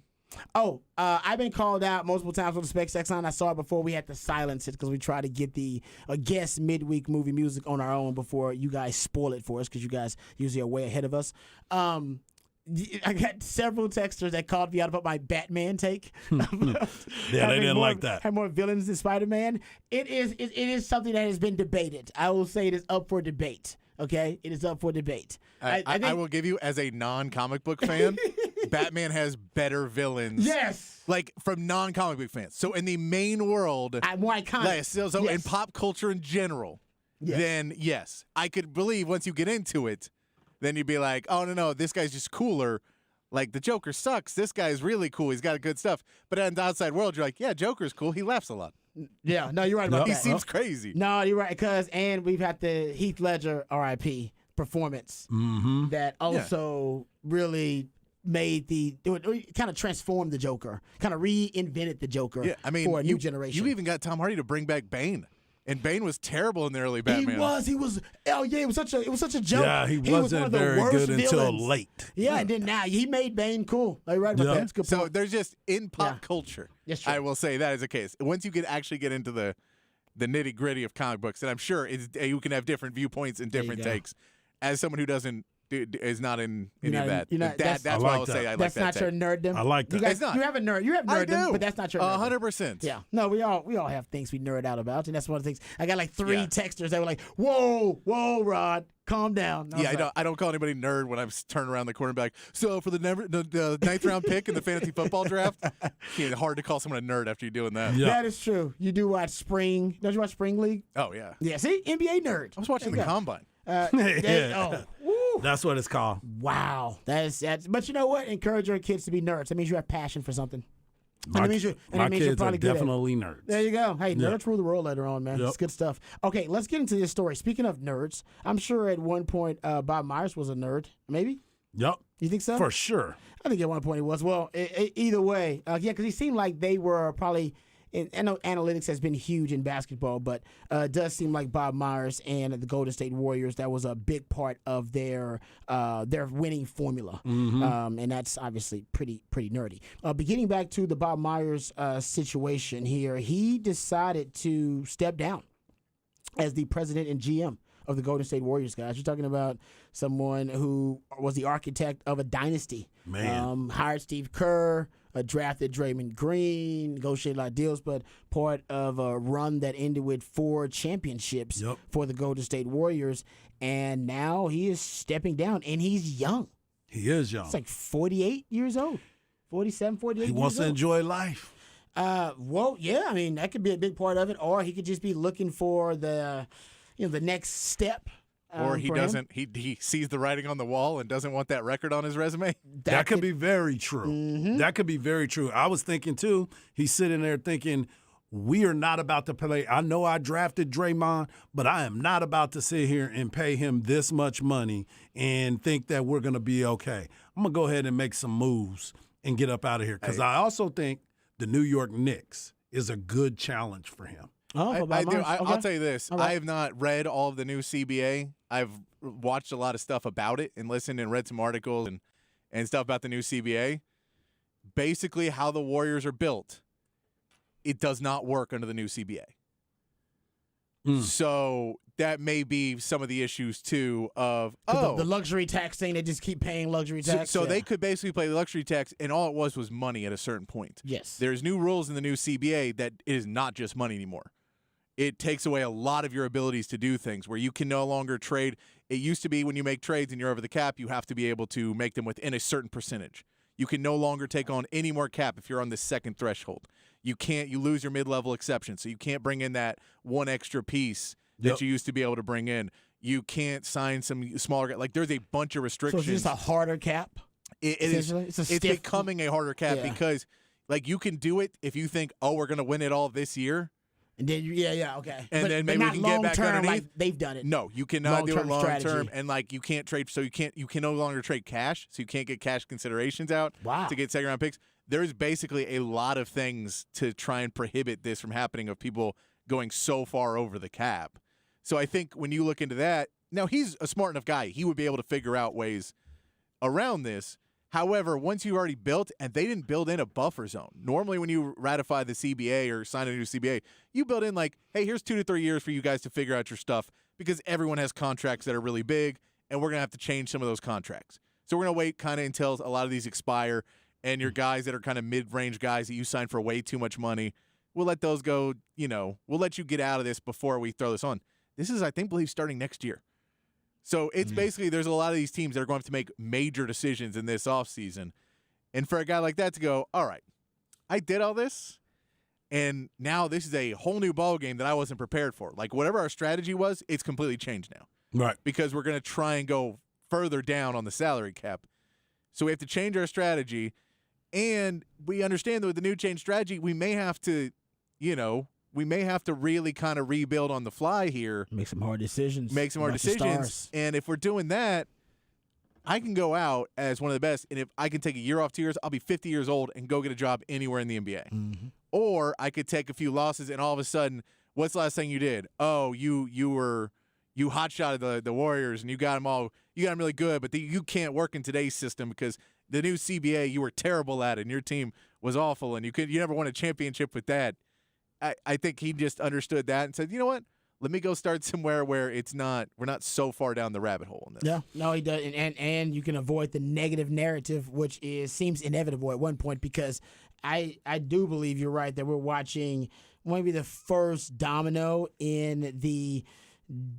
Oh, I've been called out multiple times on the SpecSex line. I saw it before. We had to silence it because we tried to get the guest midweek movie music on our own before you guys spoil it for us because you guys usually are way ahead of us. I got several texters that called me out about my Batman take. Yeah, they didn't like that. Have more villains than Spider-Man. It is something that has been debated. I will say it is up for debate. Okay, it is up for debate. I think, will give you, as a non-comic book fan, Batman has better villains. yes. Like, from non-comic book fans. So in the main world, More iconic. like, so in Yes. pop culture in general, Yes. then yes. I could believe once you get into it, then you'd be like, oh, no, this guy's just cooler. Like, the Joker sucks. This guy's really cool. He's got good stuff. But in the outside world, you're like, yeah, Joker's cool. He laughs a lot. Yeah, no, you're right about He that. seems crazy. No, you're right. And we've had the Heath Ledger R.I.P. performance that also really made kind of transformed the Joker, kind of reinvented the Joker Yeah, I mean, for a new generation. You even got Tom Hardy to bring back Bane. And Bane was terrible in the early Batman. He was. Oh yeah, it was such a joke. Yeah, he was one wasn't of the very worst good until villains. late. Yeah, and then now he made Bane cool. Are you right about Yeah. that? That's a good So point. there's just in pop Yeah. culture. Yes, true. I will say that is the case. Once you actually get into the nitty gritty of comic books, and I'm sure you can have different viewpoints and you different go. takes. As someone who is not in any You're of not in- that, you're not- that's I why like I will that. say I like That's that not take. your nerddom. I like You that. guys, It's not. you have a nerd. You have I nerddom, do. but that's not your nerddom. 100%. Yeah, no, we all have things we nerd out about, and that's one of the things. I got like 3 Yeah. texters that were like, "Whoa, Rod, calm down." I was Yeah, like, I don't call anybody nerd when I'm turning around the corner and be like, so for the ninth round pick in the fantasy football draft, it's hard to call someone a nerd after you're doing that. Yeah. That is true. You do watch Spring? Don't you watch Spring League? Oh, yeah. Yeah. See, NBA nerd. I was watching the There you go. Combine. Oh, woo. That's what it's called. Wow. That's. But you know what? Encourage your kids to be nerds. That means you have passion for something. My, that means you're kids are probably good at it. definitely nerds. There you go. Hey, Yeah. nerds rule the world later on, man. Yep. It's good stuff. Okay, let's get into this story. Speaking of nerds, I'm sure at one point Bob Myers was a nerd. Maybe? Yep, You think so? for sure. I think at one point he was. Well, either way, yeah, because he seemed like they were probably. I know analytics has been huge in basketball, but it does seem like Bob Myers and the Golden State Warriors, that was a big part of their winning formula, and that's obviously pretty nerdy. Beginning back to the Bob Myers situation here, he decided to step down as the president and GM of the Golden State Warriors, guys. You're talking about someone who was the architect of a dynasty. Man. Hired Steve Kerr, drafted Draymond Green, negotiated a lot of deals, but part of a run that ended with 4 championships Yep. for the Golden State Warriors. And now he is stepping down, and he's young. He is young. He's like 48 years old, 47, 48 He years wants to old. enjoy life. Well, yeah, I mean, that could be a big part of it, or he could just be looking for the next step. Or he for him. doesn't. He sees the writing on the wall and doesn't want that record on his resume. That could be very true. That could be very true. I was thinking, too, he's sitting there thinking, we are not about to play. I know I drafted Draymond, but I am not about to sit here and pay him this much money and think that we're going to be okay. I'm going to go ahead and make some moves and get up out of here because I also think the New York Knicks is a good challenge for him. Oh, I Bob do. Myers. I'll Okay. tell you this. All right. I have not read all of the new CBA. I've watched a lot of stuff about it and listened and read some articles and stuff about the new CBA. basically how the Warriors are built, it does not work under the new CBA. So that may be some of the issues too of the luxury tax thing. They just keep paying luxury tax. So they could basically play the luxury tax, and all it was money at a certain point. Yes. There's new rules in the new CBA that it is not just money anymore. It takes away a lot of your abilities to do things where you can no longer trade. It used to be when you make trades and you're over the cap, you have to be able to make them within a certain percentage. You can no longer take on any more cap if you're on the second threshold. You lose your mid-level exception, so you can't bring in that one extra piece that you used to be able to bring in. You can't sign some smaller, like there's a bunch of restrictions. So it's just a harder cap? It is. It's becoming a harder cap because like you can do it if you think, oh, we're going to win it all this year. And then, okay. And then maybe we can get back underneath. Like they've done it. No, you cannot do it long strategy. term, and like you can't trade. So you can no longer trade cash. So you can't get cash considerations out to get second round picks. There's basically a lot of things to try and prohibit this from happening of people going so far over the cap. So I think when you look into that, now he's a smart enough guy. He would be able to figure out ways around this. However, once you already built, and they didn't build in a buffer zone. Normally when you ratify the CBA or sign a new CBA, you build in like, hey, here's 2 to 3 years for you guys to figure out your stuff because everyone has contracts that are really big, and we're going to have to change some of those contracts. So we're going to wait kind of until a lot of these expire, and your guys that are kind of mid-range guys that you sign for way too much money, we'll let those go, we'll let you get out of this before we throw this on. This is, I believe, starting next year. So it's basically there's a lot of these teams that are going to have to make major decisions in this offseason. And for a guy like that to go, all right, I did all this, and now this is a whole new ball game that I wasn't prepared for. Like whatever our strategy was, it's completely changed now. Right. Because we're going to try and go further down on the salary cap. So we have to change our strategy. And we understand that with the new change strategy, we may have to, really kind of rebuild on the fly here. Make some hard decisions. And if we're doing that, I can go out as one of the best. And if I can take a year off, 2 years, I'll be 50 years old and go get a job anywhere in the NBA. Mm-hmm. Or I could take a few losses and all of a sudden, what's the last thing you did? Oh, you hot-shotted the Warriors and you got them really good, but you can't work in today's system because the new CBA, you were terrible at it, and your team was awful, and you never won a championship with that. I think he just understood that and said, you know what? Let me go start somewhere where we're not so far down the rabbit hole in this. Yeah, no, he does, and you can avoid the negative narrative, which seems inevitable at one point, because I do believe you're right that we're watching maybe the first domino in the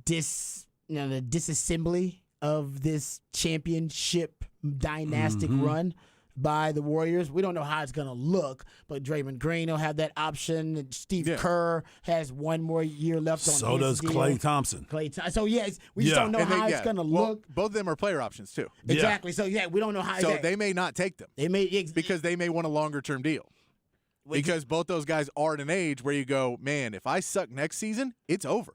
disassembly of this championship dynastic run by the Warriors. We don't know how it's going to look, but Draymond Green will have that option. Steve Kerr has one more year left on his deal. So does Klay Thompson. So, we just don't know how it's going to look. Both of them are player options, too. Exactly. So, we don't know how. So they may not take them. Because they may want a longer-term deal. Because both those guys are at an age where you go, man, if I suck next season, it's over.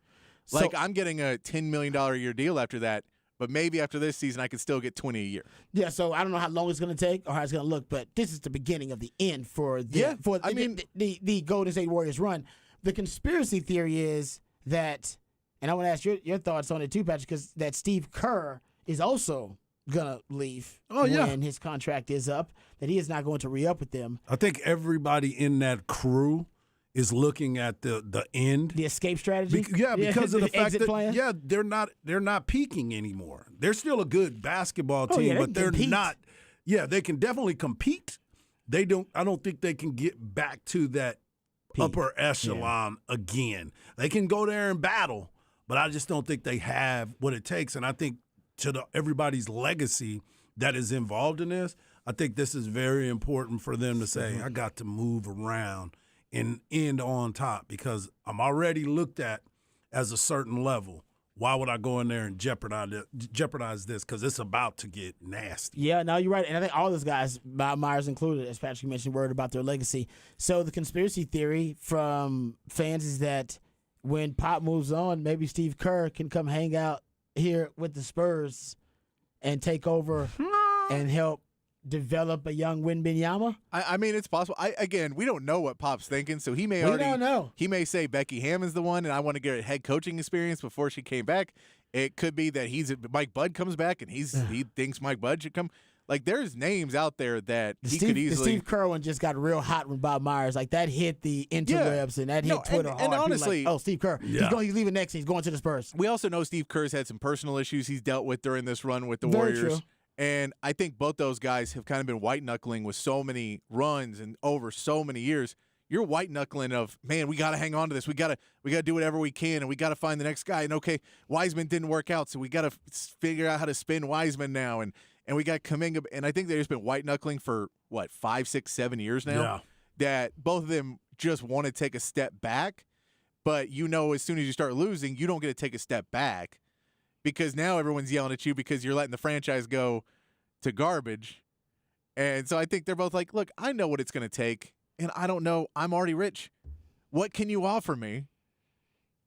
I'm getting a $10 million a year deal after that. But maybe after this season, I could still get 20 a year. Yeah, so I don't know how long it's going to take or how it's going to look, but this is the beginning of the end for the Golden State Warriors run. The conspiracy theory is that, and I want to ask your thoughts on it too, Patrick, because that Steve Kerr is also going to leave when his contract is up, that he is not going to re-up with them. I think everybody in that crew is looking at the end, the escape strategy. Because of the fact that plan. they're not peaking anymore. They're still a good basketball team, but they're not. Yeah, they can definitely compete. I don't think they can get back to that upper echelon again. They can go there and battle, but I just don't think they have what it takes. And I think everybody's legacy that is involved in this, I think this is very important for them to say, I got to move around and end on top because I'm already looked at as a certain level. Why would I go in there and jeopardize this? Because it's about to get nasty. Yeah, no, you're right. And I think all those guys, Bob Myers included, as Patrick mentioned, worried about their legacy. So the conspiracy theory from fans is that when Pop moves on, maybe Steve Kerr can come hang out here with the Spurs and take over and help develop a young Wembanyama? I mean, it's possible. We don't know what Pop's thinking, so he may don't know. He may say Becky Hammond's the one, and I want to get a head coaching experience before she came back. It could be that Mike Bud comes back, and he thinks Mike Bud should come. Like there's names out there that he could The easily. Steve Kerr one just got real hot when Bob Myers. Like that hit the interwebs and that hit No, Twitter and hard. People honestly- like, oh, Steve Kerr, Yeah. he's leaving next. And he's going to the Spurs. We also know Steve Kerr's had some personal issues he's dealt with during this run with the Very Warriors. true. And I think both those guys have kind of been white knuckling with so many runs and over so many years. You're white knuckling of, man, we got to hang on to this. We got to do whatever we can, and we got to find the next guy. And okay, Wiseman didn't work out, so we got to figure out how to spin Wiseman now. And we got Kuminga, and I think they've just been white knuckling for 5, 6, 7 years now. Yeah. That both of them just want to take a step back, but as soon as you start losing, you don't get to take a step back because now everyone's yelling at you because you're letting the franchise go to garbage. And so I think they're both like, look, I know what it's going to take. And I don't know. I'm already rich. What can you offer me?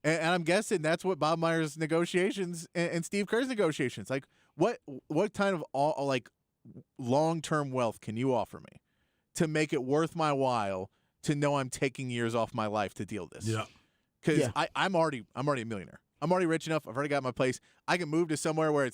And I'm guessing that's what Bob Myers' negotiations and Steve Kerr's negotiations. Like, what kind of long-term wealth can you offer me to make it worth my while to know I'm taking years off my life to deal this? Yeah. Because Yeah. I'm already a millionaire. I'm already rich enough. I've already got my place. I can move to somewhere where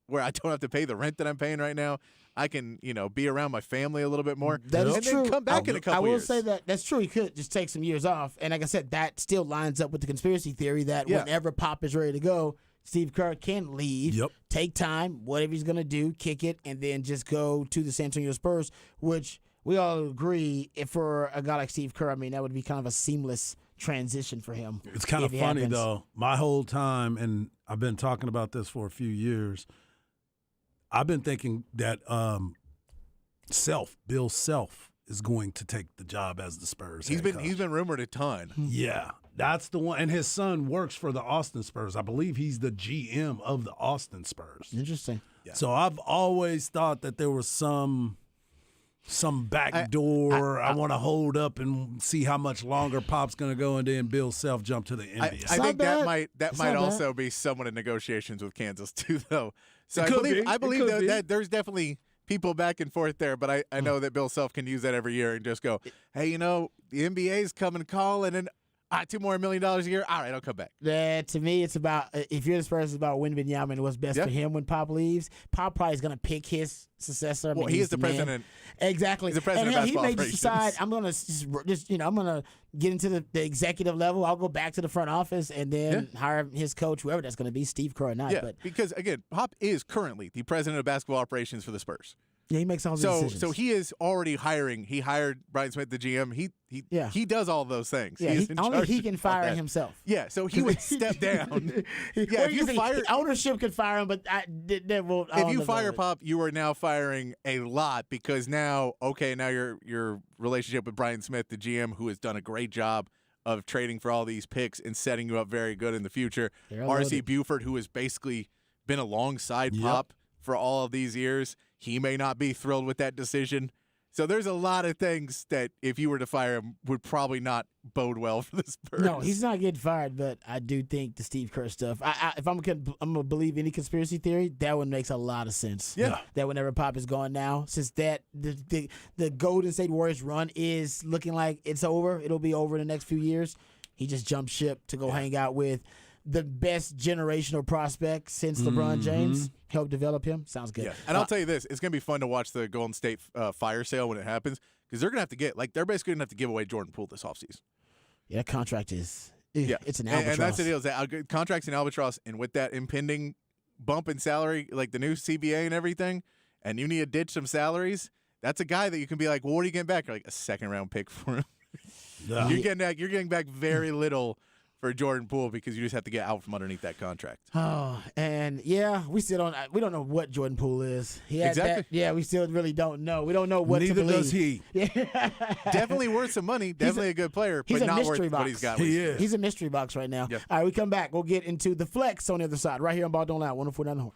where I don't have to pay the rent that I'm paying right now. I can, be around my family a little bit more. That is and true. then come back in a couple I will years. say that's true. He could just take some years off. And like I said, that still lines up with the conspiracy theory that Yeah. whenever Pop is ready to go, Steve Kerr can leave, Yep. take time, whatever he's going to do, kick it, and then just go to the San Antonio Spurs, which we all agree, if for a guy like Steve Kerr, I mean, that would be kind of a seamless transition for him. It's kind of if it funny, happens. though. My whole time, and I've been talking about this for a few years, I've been thinking that Bill Self, is going to take the job as the Spurs He's head been coach. he's been rumored a ton. Yeah, that's the one. And his son works for the Austin Spurs. I believe he's the GM of the Austin Spurs. Interesting. So I've always thought that there was some back door I want to hold up and see how much longer Pop's going to go, and then Bill Self jump to the I NBA. not think bad. that It's might not also be somewhat in negotiations with Kansas too, though. So It I could believe be. It believe could though, be. that there's definitely people back and forth there, but I know that Bill Self can use that every year and just go, hey, the NBA's coming calling, and $2 more million a year. All right, I'll come back. To me, it's about if you're the Spurs, it's about Wembanyama and what's best Yeah. for him when Pop leaves. Pop probably is going to pick his successor. I Well, mean, he he's is the man. president. Exactly. He's the president and of he basketball may just decide operations. I'm going to just I'm going to get into the executive level. I'll go back to the front office and then hire his coach, whoever that's going to be, Steve Kerr or not. Yeah, But because again, Pop is currently the president of basketball operations for the Spurs. yeah, he makes all the So decisions. he is already hiring. He hired Brian Smith, the GM. He does all those things. yeah, He is in only charge he of can all fire that. himself. Yeah, so he would step down. Yeah, if you fire ownership could fire him, but if you fire Pop, you are now firing a lot because now your relationship with Brian Smith, the GM, who has done a great job of trading for all these picks and setting you up very good in the future. They're R.C. loaded. Buford, who has basically been alongside Pop for all of these years, he may not be thrilled with that decision. So there's a lot of things that if you were to fire him would probably not bode well for the Spurs. No, he's not getting fired, but I do think the Steve Kerr stuff. If I'm gonna believe any conspiracy theory, that one makes a lot of sense. Yeah. That whenever Pop is gone now, since that the Golden State Warriors run is looking like it's over, it'll be over in the next few years. He just jumped ship to go hang out with the best generational prospect since LeBron James. Help develop him. Sounds good. Yeah, and I'll tell you this: it's going to be fun to watch the Golden State fire sale when it happens because they're going to have to they're basically going to have to give away Jordan Poole this offseason. Yeah, that contract is. Yeah, It's an and albatross. that's the deal: is that contracts in albatross, and with that impending bump in salary, like the new CBA and everything, and you need to ditch some salaries. That's a guy that you can be like, well, what are you getting back? You're like a second-round pick for him. Yeah. You're getting back very little for Jordan Poole because you just have to get out from underneath that contract. Oh, and yeah, we don't know what Jordan Poole is. He had Exactly. that. Yeah, we still really don't know. We don't know what Neither to believe. does he. Definitely worth some money. Definitely a good player, he's but a not worth mystery what box. he's got. He is. He's a mystery box right now. Yep. All right, we come back. We'll get into the flex on the other side right here on Ball Don't Lie, 104.9 The Horn.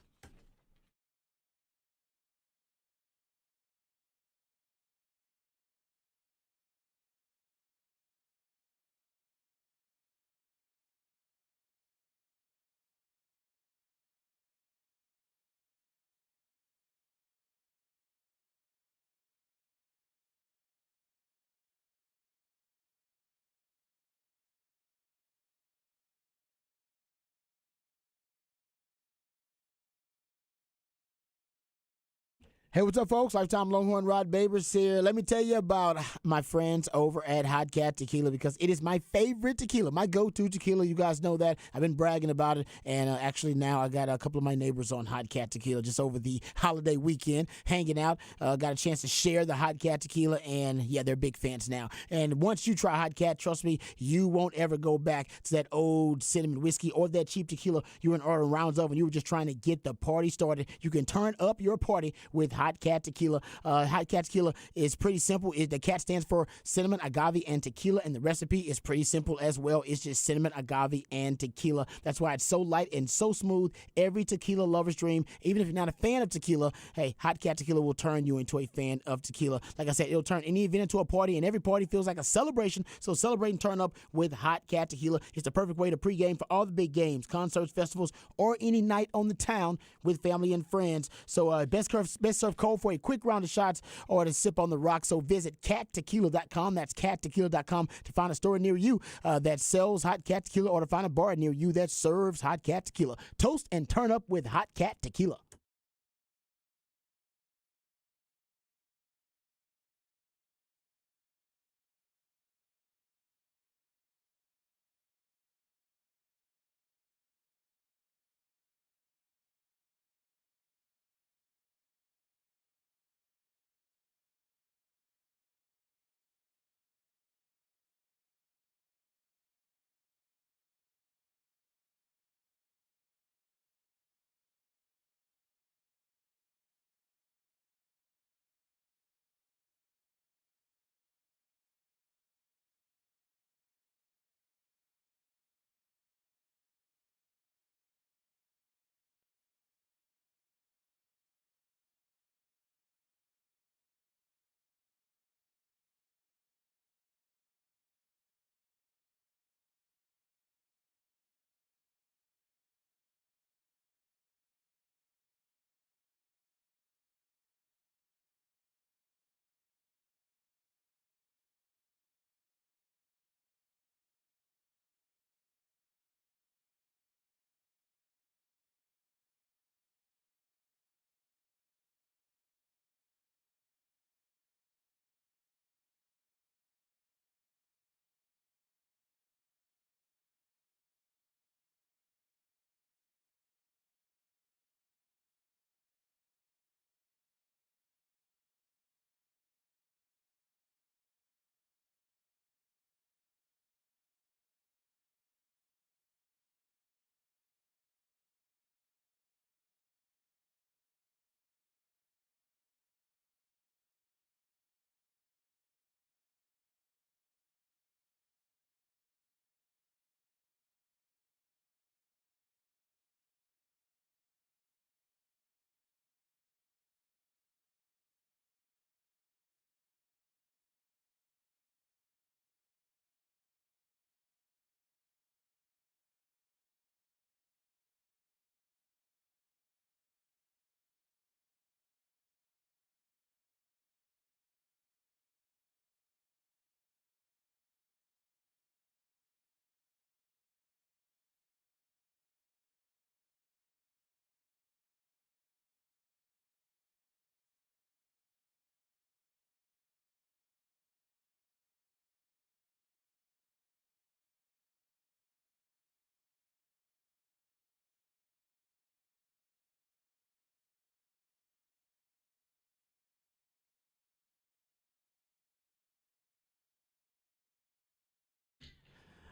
Hey, what's up, folks? Lifetime Longhorn Rod Babers here. Let me tell you about my friends over at Hot Cat Tequila because it is my favorite tequila, my go-to tequila. You guys know that. I've been bragging about it, and actually now I got a couple of my neighbors on Hot Cat Tequila just over the holiday weekend, hanging out. Got a chance to share the Hot Cat Tequila, and yeah, they're big fans now. And once you try Hot Cat, trust me, you won't ever go back to that old cinnamon whiskey or that cheap tequila you were in ordering rounds of when you were just trying to get the party started. You can turn up your party with Hot Cat Tequila. Hot Cat Tequila is pretty simple. The cat stands for cinnamon, agave, and tequila, and the recipe is pretty simple as well. It's just cinnamon, agave, and tequila. That's why it's so light and so smooth. Every tequila lover's dream. Even if you're not a fan of tequila, hey, Hot Cat Tequila will turn you into a fan of tequila. Like I said, it'll turn any event into a party, and every party feels like a celebration. So celebrate and turn up with Hot Cat Tequila. It's the perfect way to pregame for all the big games, concerts, festivals, or any night on the town with family and friends. So best serve cold for a quick round of shots or to sip on the rocks. So visit cattequila.com. That's cattequila.com to find a store near you that sells Hot Cat Tequila or to find a bar near you that serves Hot Cat Tequila. Toast and turn up with Hot Cat Tequila.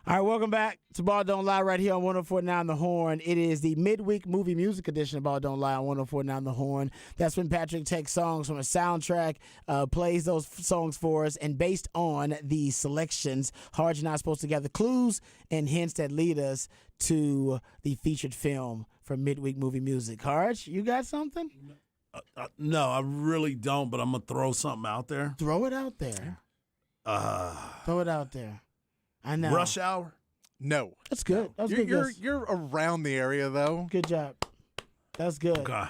All right, welcome back to Ball Don't Lie right here on 104.9 The Horn. It is the midweek movie music edition of Ball Don't Lie on 104.9 The Horn. That's when Patrick takes songs from a soundtrack, plays those songs for us, and based on the selections, Harge and I are supposed to gather clues and hints that lead us to the featured film from midweek movie music. Harge, you got something? No, I really don't, but I'm going to throw something out there. Throw it out there. Throw it out there. I know. Rush Hour? No. That's good. That's good. You're around the area though. Good job. That's good. Okay.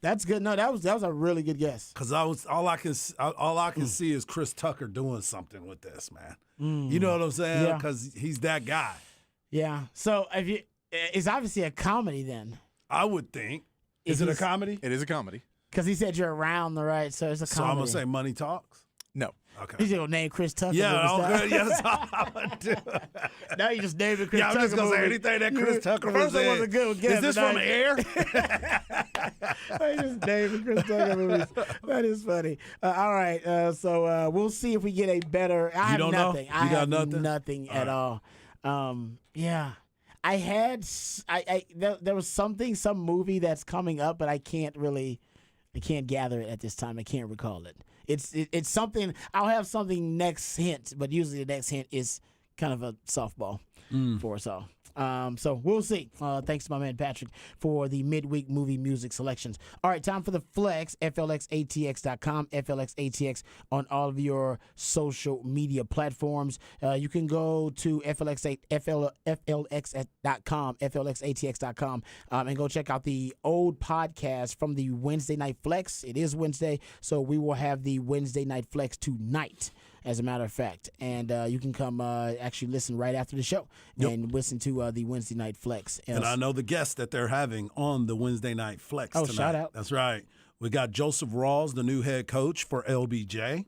That's good. No, that was a really good guess. Because all I can see is Chris Tucker doing something with this, man. You know what I'm saying? Yeah. Because he's that guy. Yeah. So it's obviously a comedy then. I would think. Is it a comedy? It is a comedy. Because he said you're around the right, so it's a So I'm comedy. gonna say money talks. No. Okay. He's gonna name Chris Tucker. Yeah, movie okay, star. yes, I would do. Now you just named it Chris Yeah, I'm Tucker. just gonna say movie. anything that Chris Tucker was First one in. was a good guess. Is this but from now Air? I just named it Chris Tucker movies. That is funny. All right, so we'll see if we get a better. I have don't know? nothing. You I got have nothing? nothing at all. Yeah. I had there was some movie that's coming up, but I can't gather it at this time. I can't recall it. It's something. I'll have something next hint, but usually the next hint is kind of a softball for us all. So we'll see. Thanks to my man Patrick for the midweek movie music selections. All right, time for the flex. FLXATX.com, FLXATX on all of your social media platforms. You can go to FLXATX.com, FLXATX.com, and go check out the old podcast from the Wednesday Night Flex. It is Wednesday, so we will have the Wednesday Night Flex tonight, as a matter of fact. And you can come actually listen right after the show and listen to the Wednesday Night Flex. And I know the guests that they're having on the Wednesday Night Flex tonight. Shout out. That's right. We got Joseph Rawls, the new head coach for LBJ,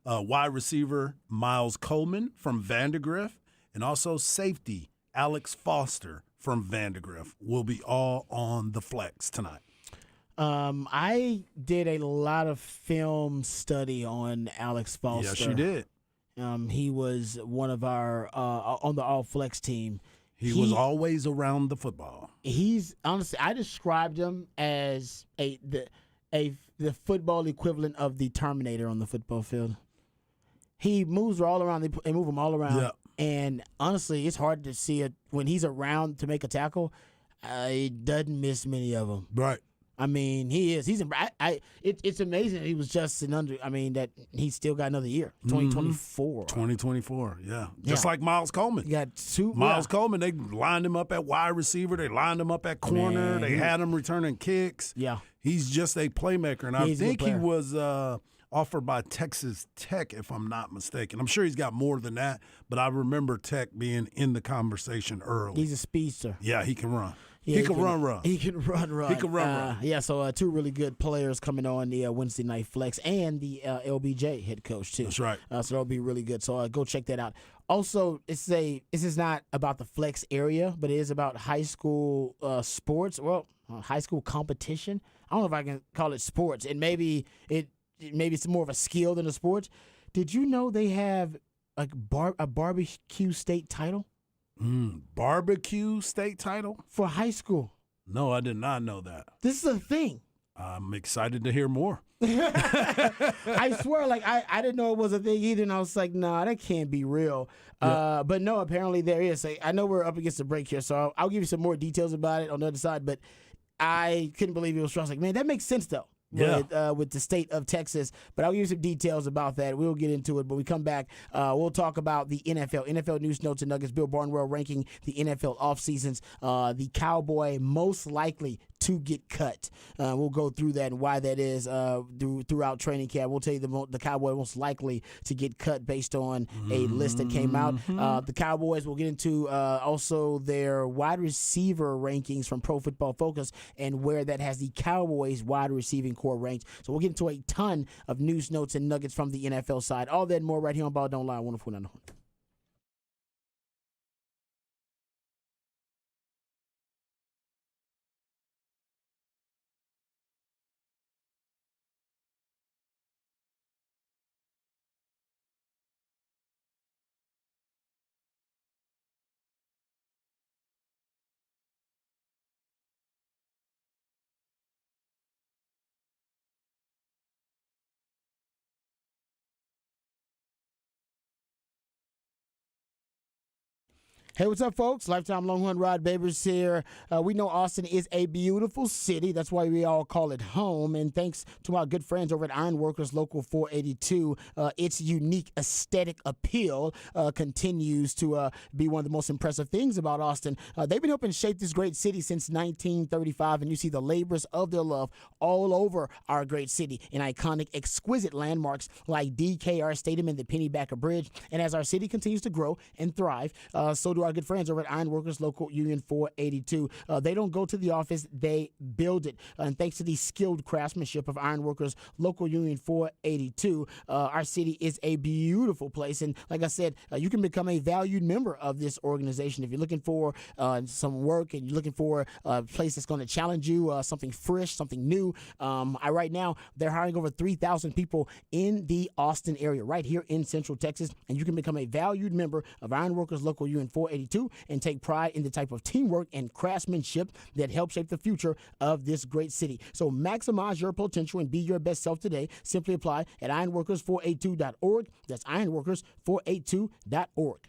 wide receiver Miles Coleman from Vandegrift, and also safety Alex Foster from Vandegrift will be all on the Flex tonight. I did a lot of film study on Alex Foster. Yes, you did. He was one of our on the All Flex team. He was always around the football. He's honestly, I described him as the football equivalent of the Terminator on the football field. He moves all around. They move him all around. Yeah. And honestly, it's hard to see it when he's around to make a tackle. He doesn't miss many of them. Right. I mean, he is. It's amazing that he was just that he still got another year, 2024. 2024, yeah. Just Yeah. like Miles Coleman. He got two. Miles Coleman, they lined him up at wide receiver. They lined him up at corner. Man, they had him returning kicks. Yeah. He's just a playmaker. And I He's a good think he player. was offered by Texas Tech, if I'm not mistaken. I'm sure he's got more than that, but I remember Tech being in the conversation early. He's a speedster. Yeah, he can run. Yeah, he can run. He can run. He can run. Yeah, so two really good players coming on the Wednesday Night Flex and the LBJ head coach, too. That's right. So that'll be really good. So go check that out. Also, this is not about the Flex area, but it is about high school sports. Well, high school competition. I don't know if I can call it sports. And maybe it's more of a skill than a sport. Did you know they have a barbecue state title? Barbecue state title? For high school. No, I did not know that. This is a thing. I'm excited to hear more. I swear, I didn't know it was a thing either, and I was like, nah, that can't be real. But no, apparently there is. I know we're up against the break here, so I'll give you some more details about it on the other side, but I couldn't believe it was true. I was like, man, that makes sense, though. With the state of Texas. But I'll give you some details about that. We'll get into it. But we come back, we'll talk about the NFL news, notes, and nuggets. Bill Barnwell ranking the NFL off seasons. The Cowboy most likely to get cut. We'll go through that and why that is throughout training camp. We'll tell you the Cowboy most likely to get cut based on a list that came out. The Cowboys, we'll get into also their wide receiver rankings from Pro Football Focus and where that has the Cowboys wide receiving core ranked. So we'll get into a ton of news, notes, and nuggets from the NFL side. All that and more right here on Ball Don't Lie. 104.9 The Horn. Hey, what's up, folks? Lifetime Longhorn Rod Babers here. We know Austin is a beautiful city. That's why we all call it home. And thanks to our good friends over at Ironworkers Local 482, its unique aesthetic appeal continues to be one of the most impressive things about Austin. They've been helping shape this great city since 1935, and you see the labors of their love all over our great city in iconic, exquisite landmarks like DKR Stadium and the Pennybacker Bridge. And as our city continues to grow and thrive, so do to our good friends over at Ironworkers Local Union 482. They don't go to the office, they build it. And thanks to the skilled craftsmanship of Ironworkers Local Union 482, our city is a beautiful place. And like I said, you can become a valued member of this organization. If you're looking for some work and you're looking for a place that's going to challenge you, something fresh, something new, right now they're hiring over 3,000 people in the Austin area, right here in Central Texas. And you can become a valued member of Ironworkers Local Union 482 and take pride in the type of teamwork and craftsmanship that help shape the future of this great city. So maximize your potential and be your best self today. Simply apply at ironworkers482.org. That's ironworkers482.org.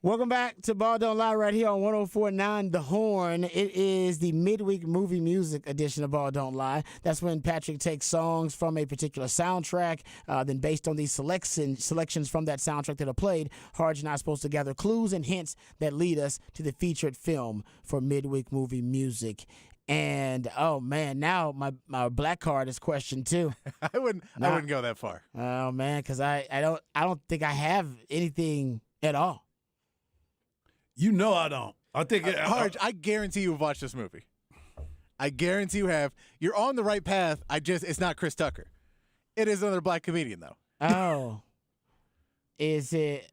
Welcome back to Ball Don't Lie right here on 104.9 The Horn. It is the midweek movie music edition of Ball Don't Lie. That's when Patrick takes songs from a particular soundtrack. Then based on these selections from that soundtrack that are played, Harge and I are supposed to gather clues and hints that lead us to the featured film for midweek movie music. And oh man, now my black card is questioned too. I wouldn't go that far. Oh man, because I don't think I have anything at all. You know I don't. I think Harge, I guarantee you've watched this movie. I guarantee you have. You're on the right path. It's not Chris Tucker. It is another black comedian though. Oh. Is it?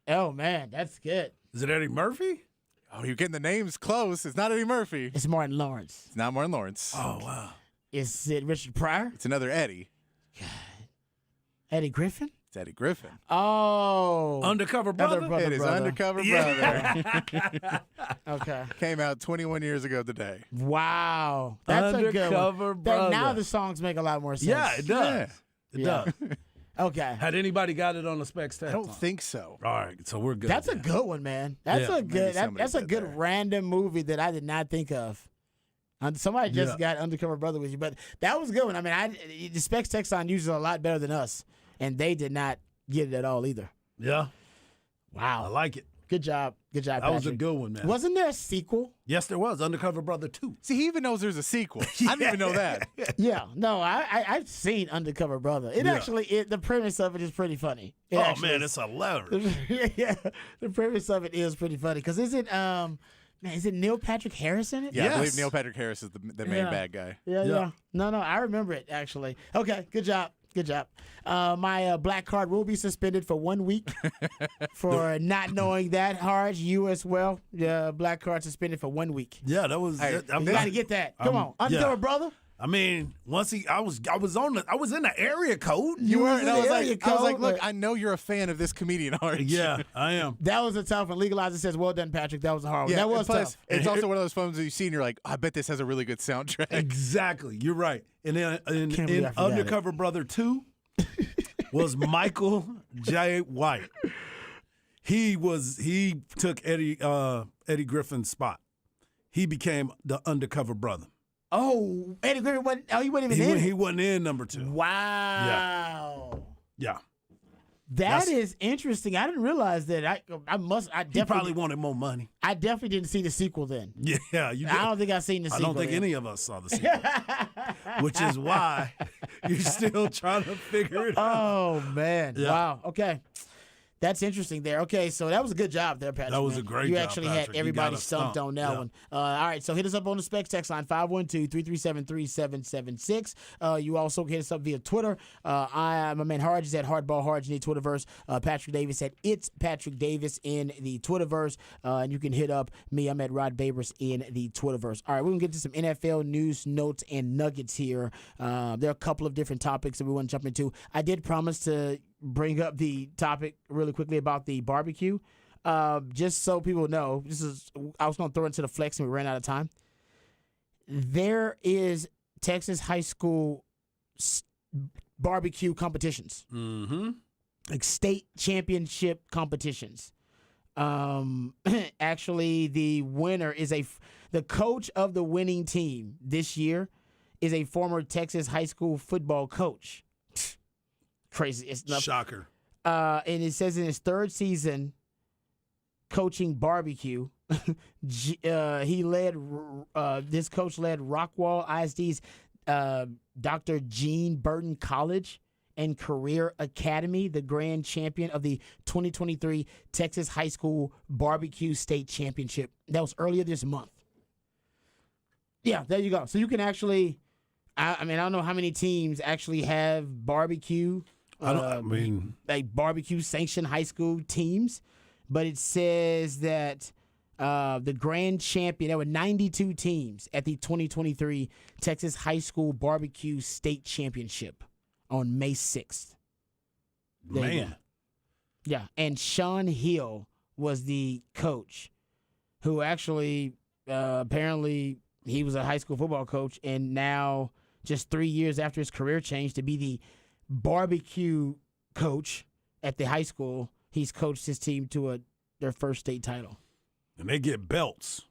Oh, man, that's good. Is it Eddie Murphy? Oh, you're getting the names close. It's not Eddie Murphy. It's Martin Lawrence. It's not Martin Lawrence. Oh, wow. Is it Richard Pryor? It's another Eddie. Eddie Griffin? It's Eddie Griffin. Oh. Undercover Brother? Brother. It is Undercover Brother. Okay. Came out 21 years ago today. Wow. That's a good Undercover one. Brother. Now the songs make a lot more sense. Yeah, it does. It Yeah. does. Okay. Had anybody got it on the Specs I test? don't think so. All right, so we're good. That's a good one, man. That's Yeah. a good. somebody That's a did good there. random movie that I did not think of. Somebody just Yeah. got Undercover Brother with you, but that was a good one. I mean, the Specs Texon uses a lot better than us, and they did not get it at all either. Yeah, I Wow. like it. Good job. Good job. That was a Patrick. good one, man. Wasn't there a sequel? Yes, there was. Undercover Brother 2. See, he even knows there's a sequel. I didn't even know that. Yeah. No, I've seen Undercover Brother. It Yeah. actually, the premise of it is pretty funny. It Oh, actually man, is. it's hilarious. Yeah, the premise of it is pretty funny because is it Neil Patrick Harris in it? Yeah, I believe Yes. Neil Patrick Harris is the main Yeah. bad guy. Yeah. No, I remember it actually. Okay, good job. Good job. My black card will be suspended for 1 week for not knowing that. Harge, you as well. Black card suspended for 1 week. Yeah, that was. Hey, that- You got to get that. Come on, Undercover yeah. Brother. I mean, once I was in the area code. You were, was and in I was the like, area look, code, I know you're a fan of this comedian, Harge. Yeah, I am. That was a tough one. Legalizer says, "Well done, Patrick. That was a hard one. Yeah, That was and plus, tough." it's also one of those films that you see and you're like, I bet this has a really good soundtrack. Exactly. You're right. And then Can't believe in I forgot Undercover Brother 2 was Michael J. White. He took Eddie Griffin's spot. He became the Undercover Brother. Oh, Eddie Griffin wasn't. Oh, he wasn't even in. He wasn't in number 2. Wow. Yeah. That is interesting. I didn't realize that. I He definitely probably wanted more money. I definitely didn't see the sequel then. Yeah, you did. I don't think I seen the I sequel. don't think then. any of us saw the sequel, which is why you're still trying to figure it out. Oh man! Yeah. Wow. Okay, that's interesting there. Okay, so that was a good job there, Patrick. That was man. a great You job, actually Patrick. had You everybody got us stumped on that Yeah. one. All right, so hit us up on the Specs text line 512-337-3776. You also hit us up via Twitter. My man Harge is at Hardball Harge in the Twitterverse. Patrick Davis at It's Patrick Davis in the Twitterverse. And you can hit up me. I'm at Rod Babers in the Twitterverse. All right, we're going to get to some NFL news, notes, and nuggets here. There are a couple of different topics that we want to jump into. I did promise to bring up the topic really quickly about the barbecue. Just so people know, I was going to throw it into the flex and we ran out of time. There is Texas high school barbecue competitions, Mm-hmm. like state championship competitions. Actually, the winner is the coach of the winning team this year is a former Texas high school football coach. Crazy. It's not. Shocker. And it says in his third season coaching barbecue, this coach led Rockwall ISD's Dr. Gene Burton College and Career Academy, the grand champion of the 2023 Texas High School Barbecue State Championship. That was earlier this month. Yeah, there you go. So you can actually, I don't know how many teams actually have barbecue. I mean, Like barbecue sanctioned high school teams, but it says that the grand champion, there were 92 teams at the 2023 Texas High School Barbecue State Championship on May 6th. There you go. man. Yeah, and Sean Hill was the coach who actually apparently he was a high school football coach, and now just 3 years after his career changed to be the barbecue coach at the high school, he's coached his team to their first state title. And they get belts.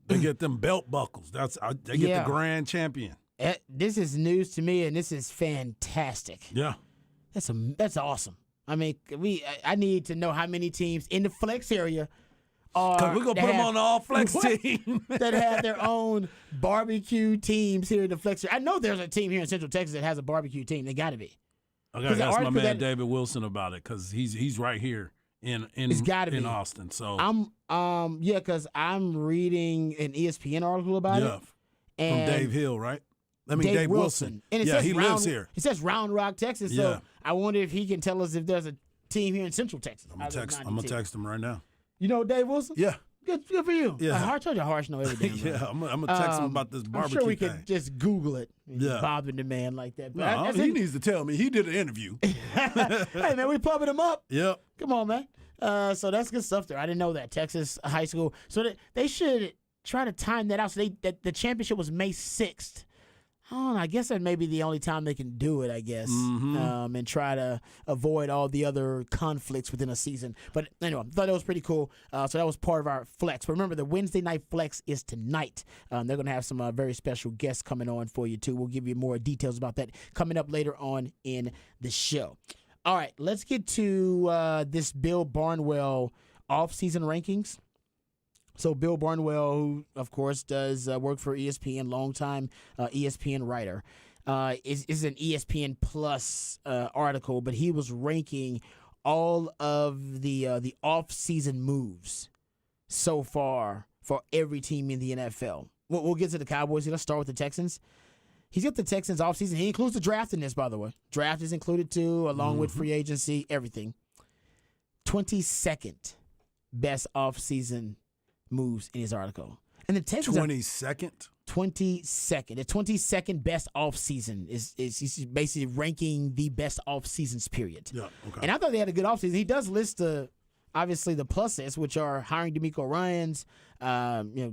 They get them belt buckles. They get Yeah. the grand champion. This is news to me, and this is fantastic. Yeah. That's awesome. I mean, I need to know how many teams in the flex area are Because we're going to put them on the all flex What? team. that have their own barbecue teams here in the flex area. I know there's a team here in Central Texas that has a barbecue team. They got to be. I got to 'Cause ask my because man that- David Wilson about it because he's right here It's gotta in be. Austin. So Because I'm reading an ESPN article about yeah, it. from And Dave Hill, right? I mean Dave Wilson. And it yeah, says he lives here. It says Round Rock, Texas. Yeah. So I wonder if he can tell us if there's a team here in Central Texas. I'm gonna text him right now. You know Dave Wilson? Yeah. Good for you. Yeah. I told you Harsh know everything. Yeah, I'm gonna text him about this I'm barbecue sure we thing. could just Google it. Yeah. Bothering the man like that. But No, he needs to tell me. He did an interview. Hey man, we pumping him up. Yep. Come on, man. So that's good stuff there. I didn't know that. Texas high school. So they should try to time that out. So that the championship was May 6th. I don't know. I guess that may be the only time they can do it, I guess, and try to avoid all the other conflicts within a season. But anyway, I thought that was pretty cool. So that was part of our flex. But remember, the Wednesday night flex is tonight. They're going to have some very special guests coming on for you, too. We'll give you more details about that coming up later on in the show. All right, let's get to this Bill Barnwell off-season rankings. So Bill Barnwell, who, of course, does work for ESPN, longtime ESPN writer, is an ESPN Plus article, but he was ranking all of the off-season moves so far for every team in the NFL. We'll get to the Cowboys. Let's start with the Texans. He's got the Texans offseason. He includes the draft in this, by the way. Draft is included, too, along with free agency, everything. 22nd best offseason moves in his article. And the Texans 22nd? 22nd. The 22nd best offseason is he's basically ranking the best off-seasons period. Yeah, okay. And I thought they had a good offseason. He does list obviously the pluses, which are hiring DeMeco Ryans,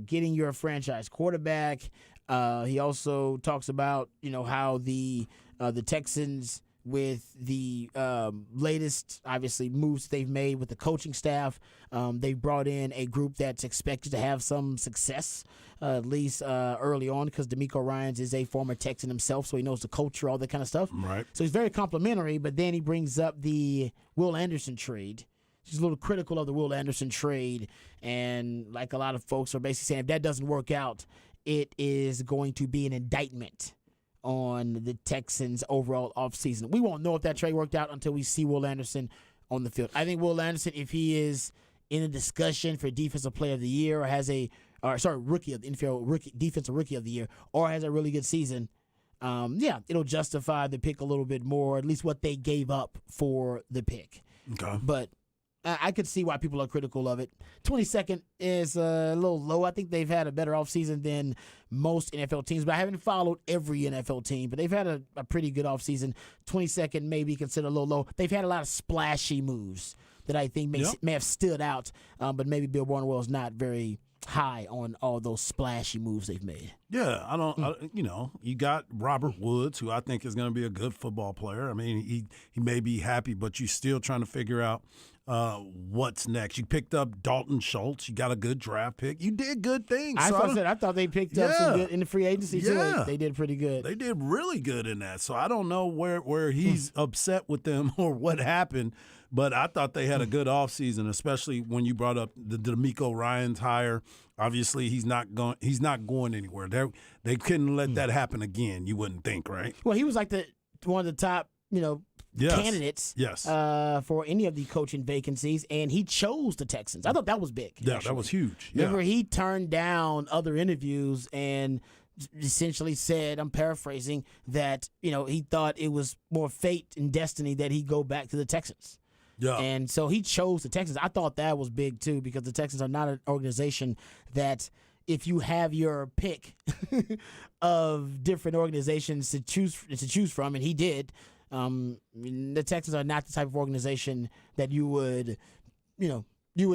getting your franchise quarterback. He also talks about, how the Texans, with the latest, obviously, moves they've made with the coaching staff, they've brought in a group that's expected to have some success, at least early on, because DeMeco Ryans is a former Texan himself, so he knows the culture, all that kind of stuff. Right. So he's very complimentary, but then he brings up the Will Anderson trade. He's a little critical of the Will Anderson trade, and like a lot of folks are basically saying, if that doesn't work out, it is going to be an indictment on the Texans' overall offseason. We won't know if that trade worked out until we see Will Anderson on the field. I think Will Anderson, if he is in a discussion for Defensive Player of the Year or has Rookie of the NFL, Defensive Rookie of the Year, or has a really good season, it'll justify the pick a little bit more, at least what they gave up for the pick. Okay. But I could see why people are critical of it. 22nd is a little low. I think they've had a better offseason than most NFL teams, but I haven't followed every NFL team. But they've had a pretty good offseason. 22nd may be considered a little low. They've had a lot of splashy moves that I think may have stood out, but maybe Bill Barnwell is not very high on all those splashy moves they've made. Yeah, you got Robert Woods, who I think is going to be a good football player. I mean, he may be happy, but you're still trying to figure out what's next. You picked up Dalton Schultz. You got a good draft pick. You did good things. I thought they picked up some good in the free agency too. Yeah. They did pretty good. They did really good in that. So I don't know where he's upset with them or what happened, but I thought they had a good offseason, especially when you brought up the DeMeco Ryans hire. Obviously, he's not going anywhere. They couldn't let that happen again. You wouldn't think, right? Well, he was like one of the top, candidates for any of the coaching vacancies, and he chose the Texans. I thought that was big. Yeah, actually. that was huge. Remember, he turned down other interviews and essentially said, I'm paraphrasing, that he thought it was more fate and destiny that he go back to the Texans. Yeah. And so he chose the Texans. I thought that was big, too, because the Texans are not an organization that if you have your pick of different organizations to choose from, and he did, the Texans are not the type of organization that you would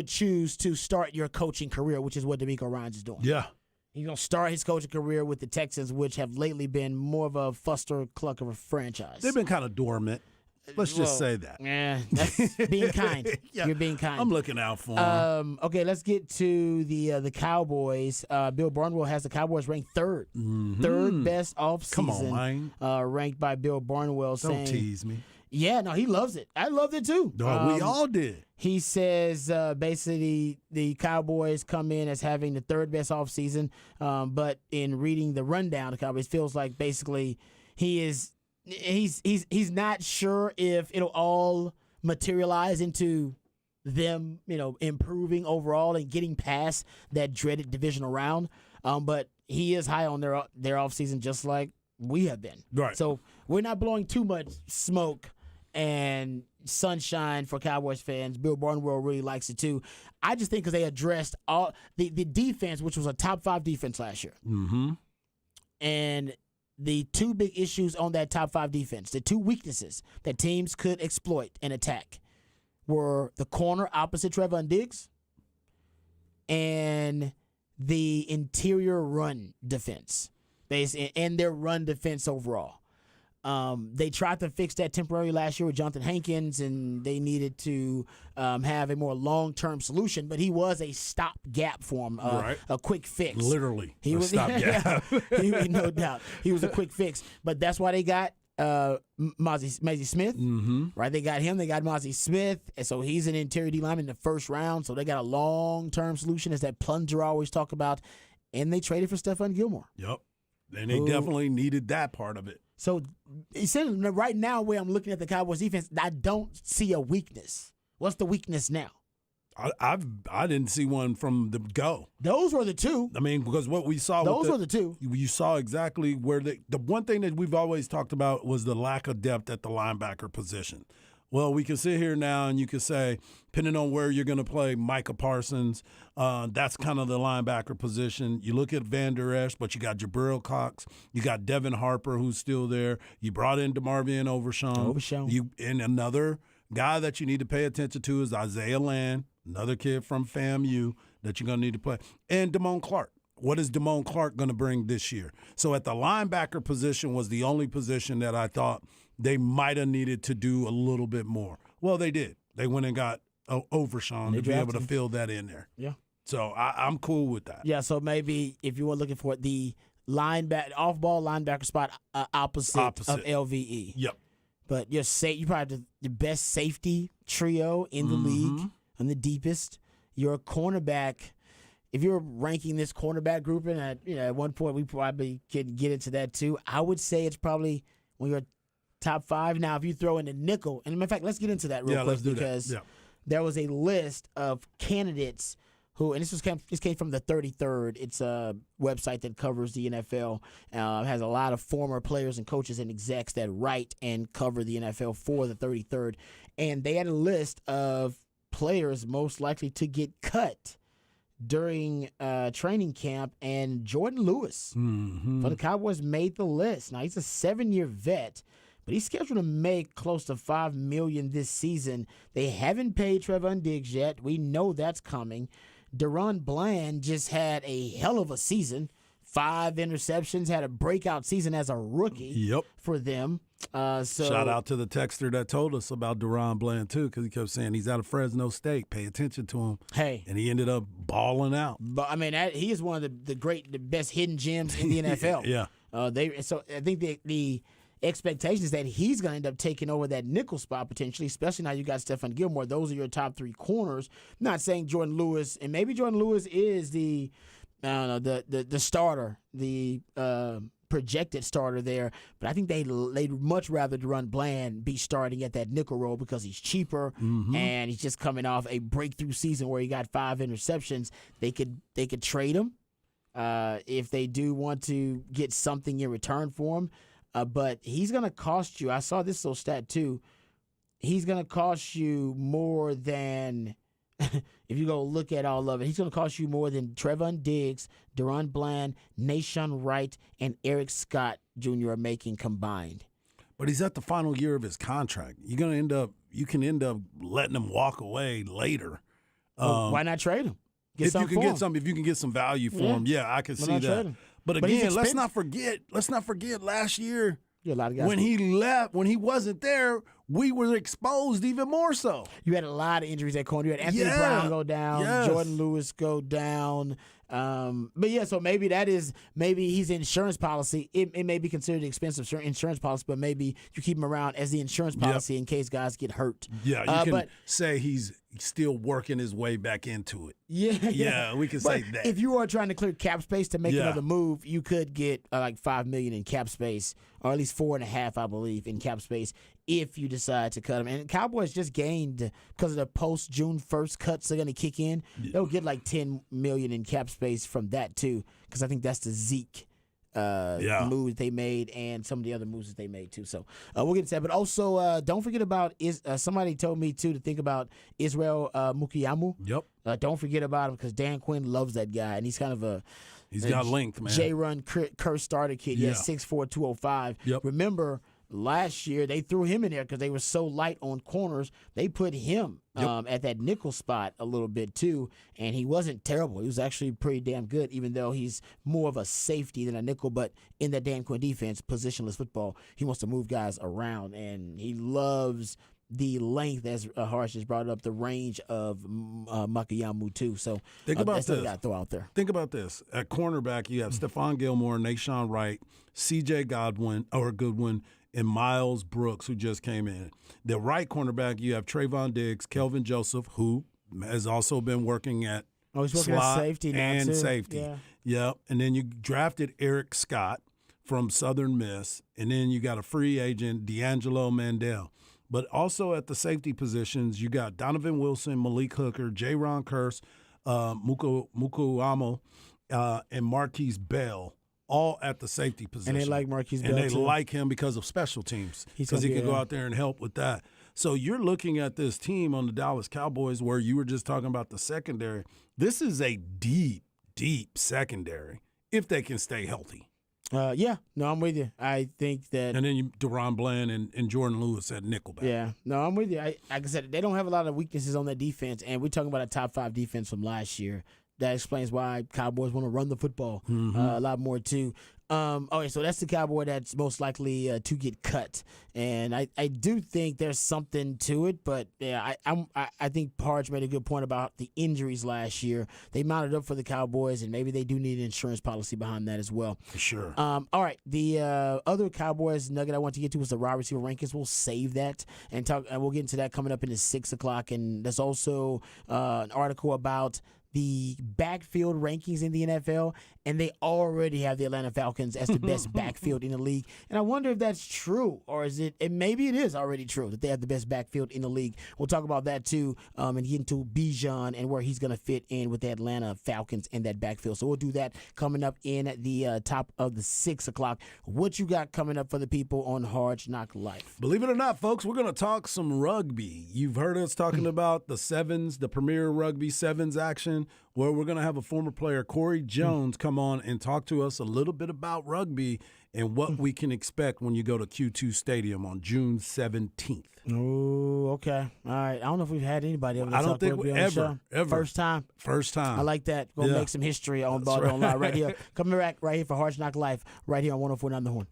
choose to start your coaching career, which is what DeMeco Ryans is doing. Yeah. He's going to start his coaching career with the Texans, which have lately been more of a fuster cluck of a franchise. They've been kind of dormant. Let's just say that. Yeah, that's being kind. Yeah, You're being kind. I'm looking out for them. Okay, let's get to the Cowboys. Bill Barnwell has the Cowboys ranked third. Mm-hmm. Third best offseason. Come on, man. Ranked by Bill Barnwell. Don't tease me. Yeah, no, he loves it. I loved it too. No, we all did. He says basically the Cowboys come in as having the third best offseason, but in reading the rundown, the Cowboys feels like basically he's not sure if it'll all materialize into them, improving overall and getting past that dreaded divisional round. But he is high on their offseason, just like we have been. Right. So we're not blowing too much smoke and sunshine for Cowboys fans. Bill Barnwell really likes it too. I just think because they addressed all the defense, which was a top 5 defense last year. Mm-hmm. And the 2 big issues on that top 5 defense, the 2 weaknesses that teams could exploit and attack, were the corner opposite Trevon Diggs and the interior run defense, and their run defense overall. They tried to fix that temporarily last year with Jonathan Hankins, and they needed to have a more long-term solution. But he was a stopgap for him, Right. a quick fix. Literally. He a was stopgap. no doubt. He was a quick fix. But that's why they got Mozzie Smith. Mm-hmm. Right? They got him. They got Mozzie Smith. And so he's an interior D lineman in the first round. So they got a long-term solution, as that plunger always talk about. And they traded for Stephon Gilmore. Yep. And they Who- definitely needed that part of it. So essentially, right now, where I'm looking at the Cowboys defense, I don't see a weakness. What's the weakness now? I didn't see one from the go. Those were the 2. I mean, because what we saw Those were the 2. you saw exactly where the one thing that we've always talked about was the lack of depth at the linebacker position. Well, we can sit here now and you can say, depending on where you're going to play Micah Parsons, that's kind of the linebacker position. You look at Van Der Esch, but you got Jabril Cox. You got Devin Harper, who's still there. You brought in DeMarvion Overshown. And another guy that you need to pay attention to is Isaiah Land, another kid from FAMU that you're going to need to play. And Damone Clark. What is Damone Clark going to bring this year? So at the linebacker position was the only position that I thought they might have needed to do a little bit more. Well, they did. They went and got Overshown to be able to fill that in there. Yeah. So I'm cool with that. Yeah, so maybe if you were looking for the off-ball linebacker spot opposite of LVE. Yep. But you probably have the best safety trio in the league and the deepest. Your cornerback, if you're ranking this cornerback grouping, at one point we probably could get into that too. I would say it's probably when you're top 5. Now, if you throw in the nickel, and in fact, let's get into that real quick let's do because that. Yeah. there was a list of candidates who, and this came from the 33rd. It's a website that covers the NFL. Has a lot of former players and coaches and execs that write and cover the NFL for the 33rd. And they had a list of players most likely to get cut during training camp, and Jordan Lewis for the Cowboys made the list. Now, he's a 7-year vet, but he's scheduled to make close to $5 million this season. They haven't paid Trevon Diggs yet. We know that's coming. Deron Bland just had a hell of a season. 5 interceptions, had a breakout season as a rookie for them. So shout out to the texter that told us about Deron Bland, too, because he kept saying he's out of Fresno State. Pay attention to him. Hey. And he ended up balling out. But, I mean, he is one of the best hidden gems in the NFL. Yeah. So I think the expectation is that he's going to end up taking over that nickel spot potentially, especially now you got Stephon Gilmore. Those are your top 3 corners. Not saying Jordan Lewis, and maybe Jordan Lewis is the starter, the projected starter there, but I think they'd much rather Deron Bland be starting at that nickel role because he's cheaper and he's just coming off a breakthrough season where he got 5 interceptions. They could trade him if they do want to get something in return for him. But he's going to cost you. I saw this little stat too. He's going to cost you more than, if you go look at all of it, he's going to cost you more than Trevon Diggs, Deron Bland, Nahshon Wright, and Eric Scott Jr. are making combined. But he's at the final year of his contract. You can end up letting him walk away later. Well, why not trade him? If you can get some value for him, I can see that. But again, let's not forget last year a lot of guys when he left, when he wasn't there, we were exposed even more so. You had a lot of injuries at corner. You had Anthony Brown go down, Jordan Lewis go down. But so maybe he's insurance policy. It may be considered expensive insurance policy, but maybe you keep him around as the insurance policy in case guys get hurt. Yeah, you can say he's still working his way back into it. Yeah, Yeah, we can say But that. if you are trying to clear cap space to make Yeah. another move, you could get like $5 million in cap space, or at least 4.5, I believe, in cap space if you decide to cut him. And Cowboys just gained because of the post June 1st cuts they're going to kick in. They'll get like $10 million in cap space from that too, because I think that's the Zeke moves they made and some of the other moves that they made too. So we'll get to that. But also, don't forget about somebody told me too to think about Israel Mukiamu. Yep. Don't forget about him because Dan Quinn loves that guy, and he's kind of He's got length, man. J-Run curse starter kid. Yeah. Yeah, 6'4", 205. Yep. Remember, last year they threw him in there because they were so light on corners. They put him at that nickel spot a little bit too, and he wasn't terrible. He was actually pretty damn good, even though he's more of a safety than a nickel. But in that Dan Quinn defense, positionless football, he wants to move guys around, and he loves the length, as Harsh just brought up, the range of Makayamu too. So Think about that's what this. we got to throw out there. Think about this. At cornerback, you have Stephon Gilmore, Nashawn Wright, C.J. Goodwin, and Miles Brooks, who just came in. The right cornerback, you have Trayvon Diggs, Kelvin Joseph, who has also been working at he's working slot at safety now and too. safety. Yeah. Yep. And then you drafted Eric Scott from Southern Miss, and then you got a free agent, D'Angelo Mandel. But also at the safety positions, you got Donovan Wilson, Malik Hooker, J-Ron Curse, Mukuamo, and Marquise Bell, all at the safety position. And they like Marquise Bell, And they too. like him because of special teams, He's because he gonna can be, go out there and help with that. So you're looking at this team on the Dallas Cowboys where you were just talking about the secondary. This is a deep, deep secondary if they can stay healthy. I'm with you. I think that. And then Deron Bland and Jordan Lewis at nickelback. Yeah, no, I'm with you. Like I said, they don't have a lot of weaknesses on their defense, and we're talking about a top 5 defense from last year. That explains why Cowboys want to run the football a lot more too. Okay, so that's the Cowboy that's most likely to get cut, and I do think there's something to it. But yeah, I think Parge made a good point about the injuries last year. They mounted up for the Cowboys, and maybe they do need an insurance policy behind that as well. For sure. All right, the other Cowboys nugget I want to get to was the wide receiver rankings. We'll save that and talk. And we'll get into that coming up in the 6 o'clock. And there's also an article about the backfield rankings in the NFL, and they already have the Atlanta Falcons as the best backfield in the league. And I wonder if that's true, or is it? And maybe it is already true that they have the best backfield in the league. We'll talk about that too, and get into Bijan and where he's going to fit in with the Atlanta Falcons in that backfield. So we'll do that coming up in the top of the 6 o'clock. What you got coming up for the people on Hard Knock Life? Believe it or not, folks, we're going to talk some rugby. You've heard us talking about the sevens, the Premier Rugby Sevens action, where we're going to have a former player, Corey Jones, come on and talk to us a little bit about rugby and what we can expect when you go to Q2 Stadium on June 17th. Oh, okay. All right. I don't know if we've had anybody ever I don't talk think rugby on the show. ever. First time. First time. I like that. Gonna Yeah. make some history on Ball That's Don't Lie right here. Coming back right here for Hard Knock Life, right here on 104.9 The Horn.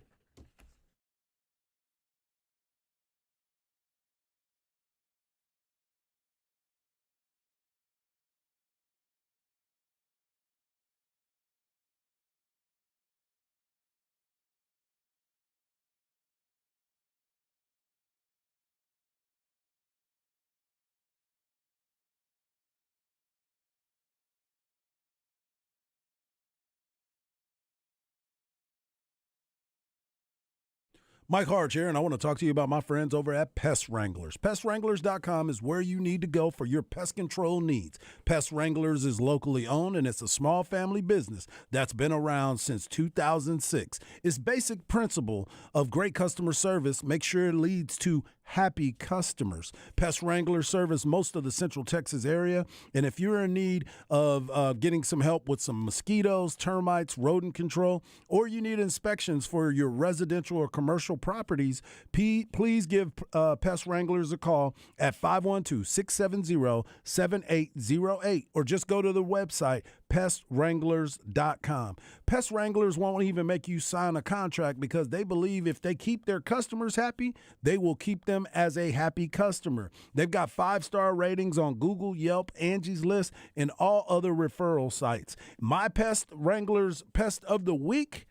Mike Harge here, and I want to talk to you about my friends over at Pest Wranglers. PestWranglers.com is where you need to go for your pest control needs. Pest Wranglers is locally owned, and it's a small family business that's been around since 2006. Its basic principle of great customer service makes sure it leads to happy customers. Pest Wranglers service most of the Central Texas area, and if you're in need of getting some help with some mosquitoes, termites, rodent control, or you need inspections for your residential or commercial properties, please give Pest Wranglers a call at 512-670-7808, or just go to the website PestWranglers.com. Pest Wranglers won't even make you sign a contract because they believe if they keep their customers happy, they will keep them as a happy customer. They've got 5-star ratings on Google, Yelp, Angie's List, and all other referral sites. My Pest Wranglers Pest of the Week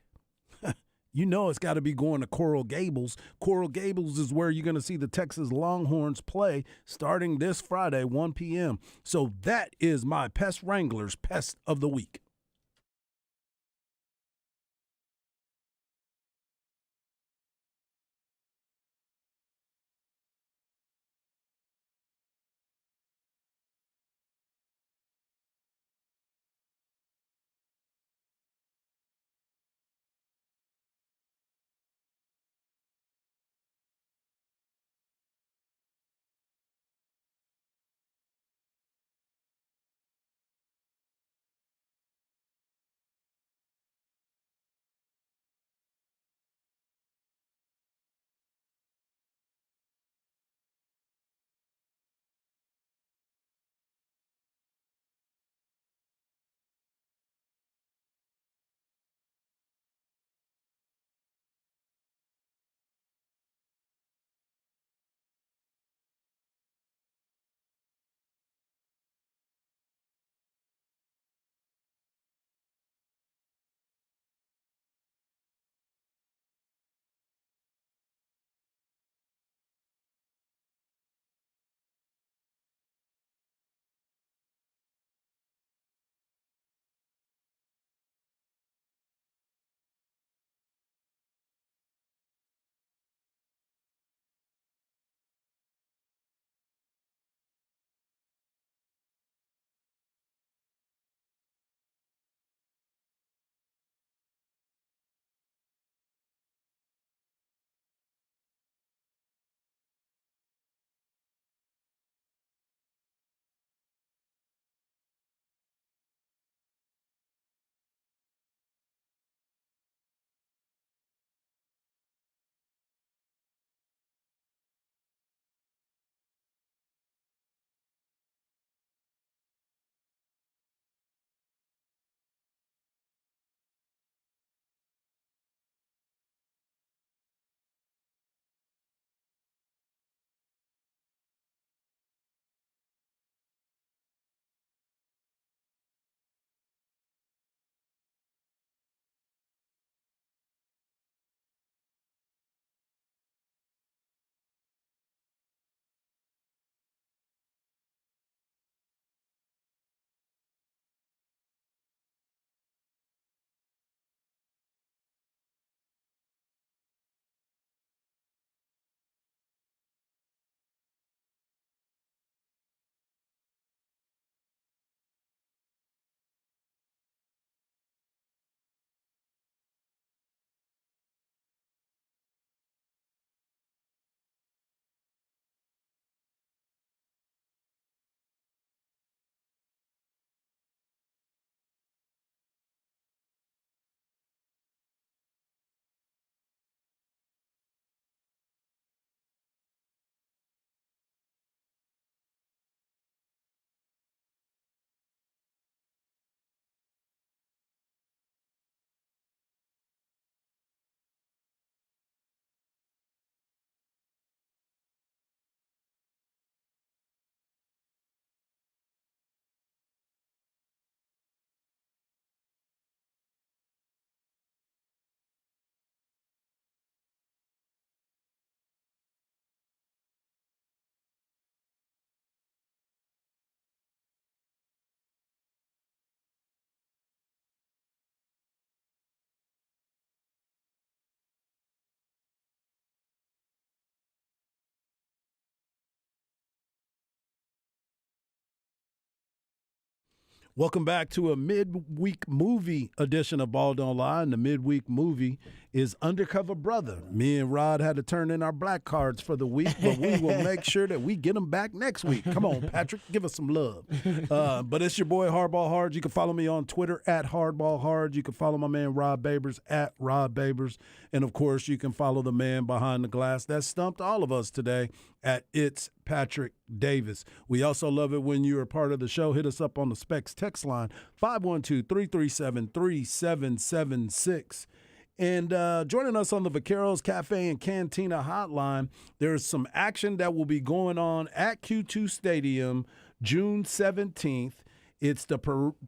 you know it's got to be going to Coral Gables. Coral Gables is where you're going to see the Texas Longhorns play starting this Friday, 1 p.m. So that is my Pest Wranglers Pest of the Week. Welcome back to a midweek movie edition of Ball Don't Lie. And the midweek movie is Undercover Brother. Me and Rod had to turn in our black cards for the week, but we will make sure that we get them back next week. Come on, Patrick, give us some love. But it's your boy Hardball Hard. You can follow me on Twitter at Hardball Hard. You can follow my man Rod Babers at Rod Babers. And, of course, you can follow the man behind the glass that stumped all of us today at It's Patrick Davis. We also love it when you're a part of the show. Hit us up on the Specs text line, 512-337-3776. And joining us on the Vaqueros Cafe and Cantina hotline, there's some action that will be going on at Q2 Stadium June 17th. It's the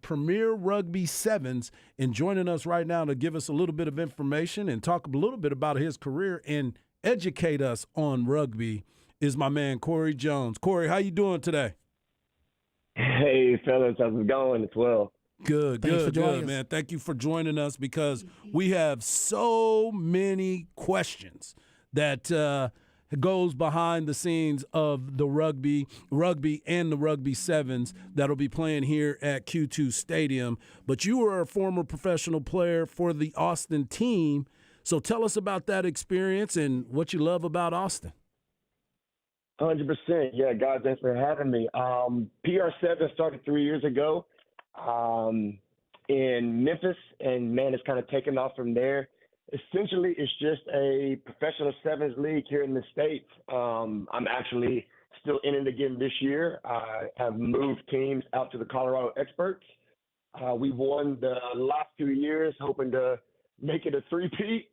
Premier Rugby Sevens. And joining us right now to give us a little bit of information and talk a little bit about his career and educate us on rugby is my man, Corey Jones. Corey, how you doing today? Hey, fellas, how's it going? It's well. Good, Thanks for good, joining good, us. man. Thank you for joining us because we have so many questions that goes behind the scenes of the rugby and the Rugby Sevens that'll be playing here at Q2 Stadium. But you were a former professional player for the Austin team. So tell us about that experience and what you love about Austin. 100%. Yeah, guys, thanks for having me. PR7 started 3 years ago in Memphis, and, man, it's kind of taken off from there. Essentially, it's just a professional sevens league here in the States. I'm actually still in it again this year. I have moved teams out to the Colorado Experts. We won the last 2 years, hoping to make it a three-peat.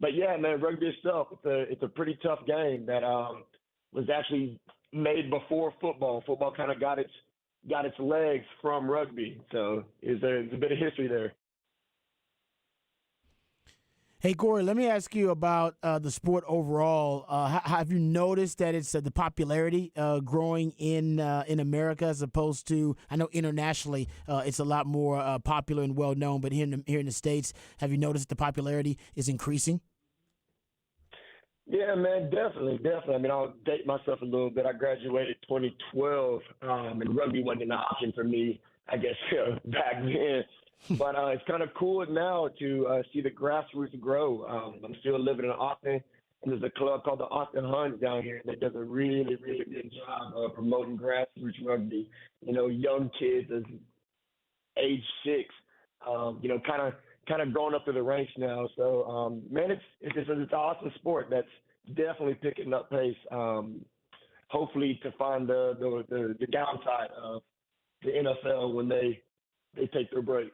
But yeah, man, rugby itself, it's a pretty tough game that was actually made before football. Football kind of got its legs from rugby, so there's a bit of history there. Hey, Corey, let me ask you about the sport overall. Have you noticed that it's the popularity growing in America as opposed to, I know internationally it's a lot more popular and well known, but here in the States, have you noticed the popularity is increasing? Yeah, man, definitely. I mean, I'll date myself a little bit. I graduated 2012, and rugby wasn't an option for me, I guess, back then. But it's kind of cool now to see the grassroots grow. I'm still living in Austin, and there's a club called the Austin Huns down here that does a really, really good job of promoting grassroots rugby. You know, young kids as age 6, kind of going up to the ranks now. So, man, it's an awesome sport that's definitely picking up pace. Hopefully, to find the downside of the NFL when they take their break.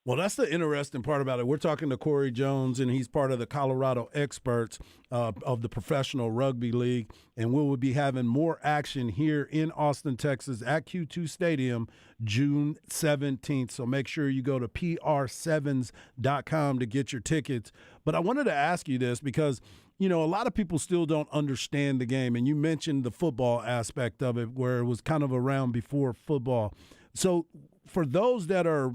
Well, that's the interesting part about it. We're talking to Corey Jones, and he's part of the Colorado Experts of the Professional Rugby League. And we will be having more action here in Austin, Texas at Q2 Stadium June 17th. So make sure you go to pr7s.com to get your tickets. But I wanted to ask you this because, you know, a lot of people still don't understand the game. And you mentioned the football aspect of it where it was kind of around before football. So for those that are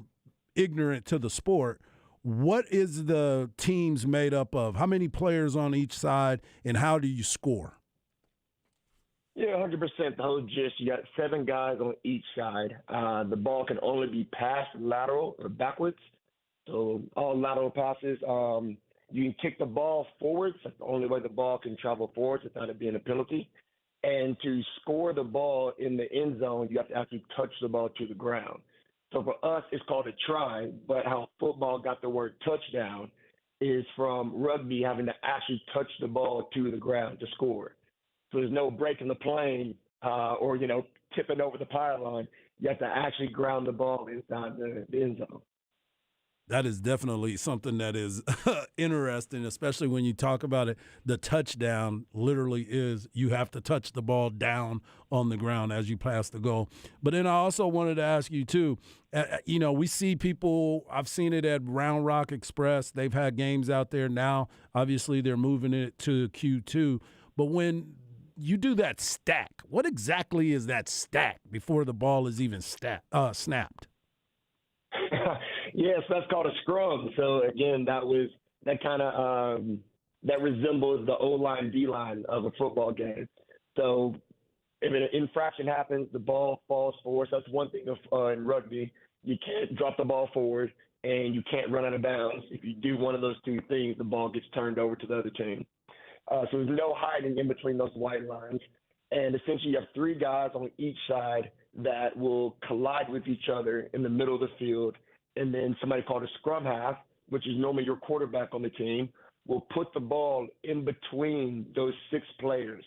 ignorant to the sport, what is the teams made up of? How many players on each side, and how do you score? Yeah, 100%. The whole gist, you got 7 guys on each side. The ball can only be passed lateral or backwards. So all lateral passes. You can kick the ball forwards. That's the only way the ball can travel forwards without it being a penalty. And to score the ball in the end zone, you have to actually touch the ball to the ground. So for us, it's called a try, but how football got the word touchdown is from rugby having to actually touch the ball to the ground to score. So there's no breaking the plane or, tipping over the pylon. You have to actually ground the ball inside the end zone. That is definitely something that is interesting, especially when you talk about it. The touchdown literally is you have to touch the ball down on the ground as you pass the goal. But then I also wanted to ask you, too, we see people, I've seen it at Round Rock Express. They've had games out there now. Obviously, they're moving it to Q2. But when you do that stack, what exactly is that stack before the ball is even snapped? Yes, that's called a scrum. So again, that resembles the O-line, D-line of a football game. So if an infraction happens, the ball falls forward. So that's one thing in rugby. You can't drop the ball forward and you can't run out of bounds. If you do one of those two things, the ball gets turned over to the other team. So there's no hiding in between those white lines. And essentially you have 3 guys on each side that will collide with each other in the middle of the field. And then somebody called a scrum half, which is normally your quarterback on the team, will put the ball in between those 6 players.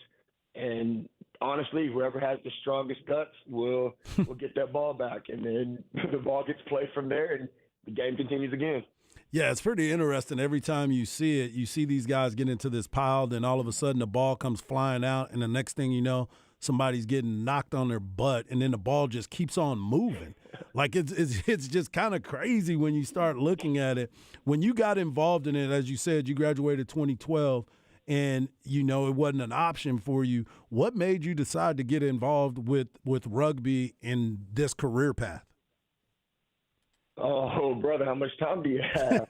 And honestly, whoever has the strongest guts will get that ball back. And then the ball gets played from there and the game continues again. Yeah, it's pretty interesting. Every time you see it, you see these guys get into this pile, then all of a sudden the ball comes flying out, and the next thing you know, somebody's getting knocked on their butt and then the ball just keeps on moving. Like it's just kind of crazy when you start looking at it. When you got involved in it, as you said, you graduated 2012 and, you know, it wasn't an option for you. What made you decide to get involved with rugby in this career path? Oh, brother, how much time do you have?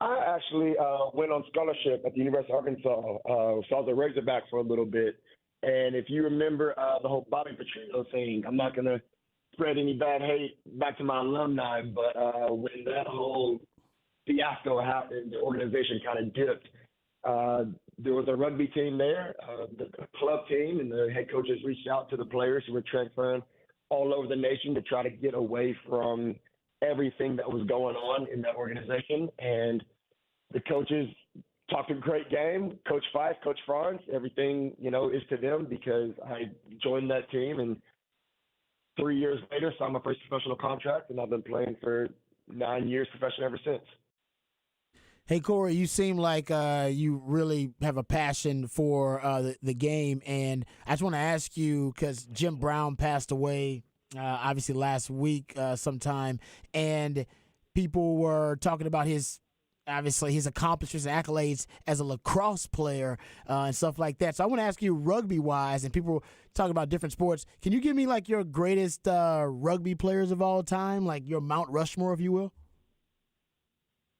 I actually went on scholarship at the University of Arkansas, so I was a Razorback for a little bit. And if you remember the whole Bobby Petrino thing, I'm not going to spread any bad hate back to my alumni, but when that whole fiasco happened, the organization kind of dipped. There was a rugby team there, the club team, and the head coaches reached out to the players who were transferring all over the nation to try to get away from everything that was going on in that organization. And the coaches talked a great game. Coach Fife, Coach Franz, everything, you know, is to them because I joined that team. And 3 years later, signed my first professional contract, and I've been playing for 9 years professional ever since. Hey, Corey, you seem like you really have a passion for the game. And I just want to ask you, because Jim Brown passed away, obviously, last week sometime, and people were talking about his accomplishments and accolades as a lacrosse player and stuff like that. So I want to ask you rugby-wise, and people talking about different sports. Can you give me, like, your greatest rugby players of all time, like your Mount Rushmore, if you will?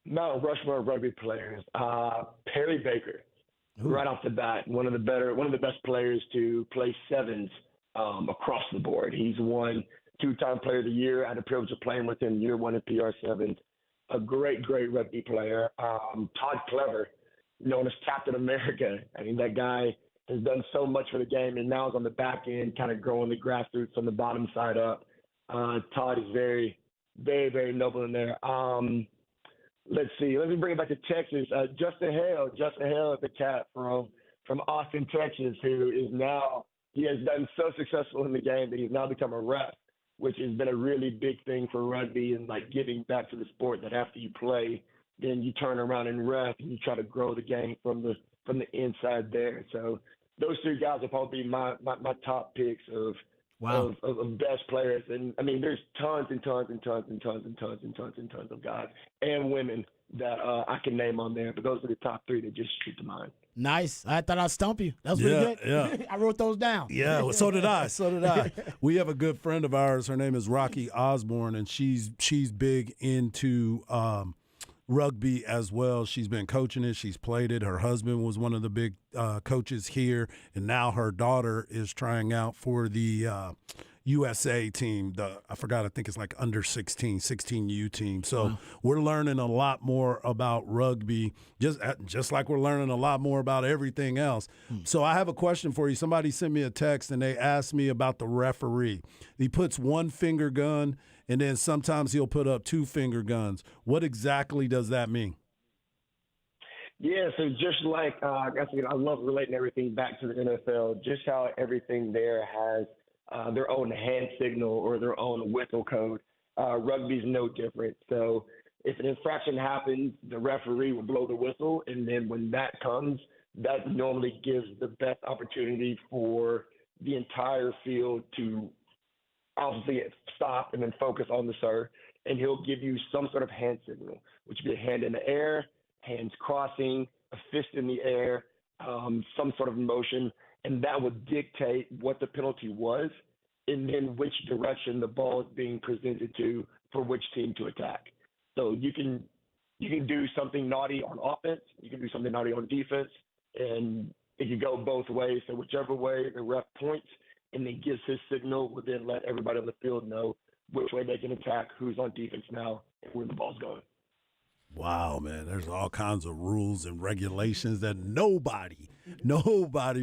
Mount Rushmore rugby players. Perry Baker, right off the bat, one of the best players to play sevens across the board. He's won 2-time Player of the Year. I had the privilege of playing with him year one at PR sevens. A great rugby player. Todd Clever, known as Captain America. I mean, that guy has done so much for the game, and now is on the back end, kind of growing the grassroots from the bottom side up. Todd is very, very, very noble in there. Let's see. Let me bring it back to Texas. Justin Hale is the cat from Austin, Texas, who is now – he has done so successful in the game that he's now become a ref, which has been a really big thing for rugby and, like, giving back to the sport that after you play, then you turn around and ref and you try to grow the game from the inside there. So those two guys will probably be my top picks of best players. And I mean, there's tons and tons and tons and tons and tons and tons and tons of guys and women that I can name on there, but those are the top three that just shoot to mind. Nice. I thought I'd stump you. That was pretty good. Yeah. I wrote those down. Yeah, well, so did I. We have a good friend of ours. Her name is Rocky Osborne, and she's big into rugby as well. She's been coaching it. She's played it. Her husband was one of the big coaches here, and now her daughter is trying out for the USA team. I think it's like under 16U team. So we're learning a lot more about rugby, just like we're learning a lot more about everything else. So I have a question for you. Somebody sent me a text, and they asked me about the referee. He puts one finger gun, and then sometimes he'll put up 2 finger guns. What exactly does that mean? Yeah, so just like I love relating everything back to the NFL, just how everything there has their own hand signal or their own whistle code. Rugby's no different. So if an infraction happens, the referee will blow the whistle, and then when that comes, that normally gives the best opportunity for the entire field to obviously stop and then focus on the serve, and he'll give you some sort of hand signal, which would be a hand in the air, hands crossing, a fist in the air, some sort of motion, and that would dictate what the penalty was and then which direction the ball is being presented to for which team to attack. So you can do something naughty on offense, you can do something naughty on defense, and it can go both ways. So whichever way the ref points and then gives his signal will then let everybody on the field know which way they can attack, who's on defense now, and where the ball's going. Wow, man, there's all kinds of rules and regulations that nobody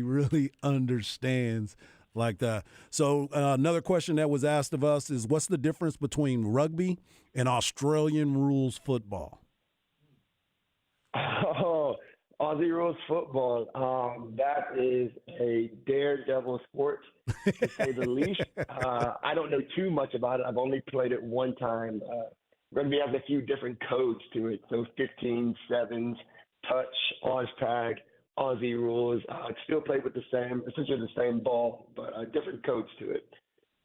really understands like that. So another question that was asked of us is, what's the difference between rugby and Australian rules football? Oh, Aussie rules football. That is a daredevil sport, to say the least. I don't know too much about it. I've only played it one time. Rugby has a few different codes to it. So 15, sevens, touch, oz tag, Aussie rules. Still played with essentially the same ball, but a different coach to it.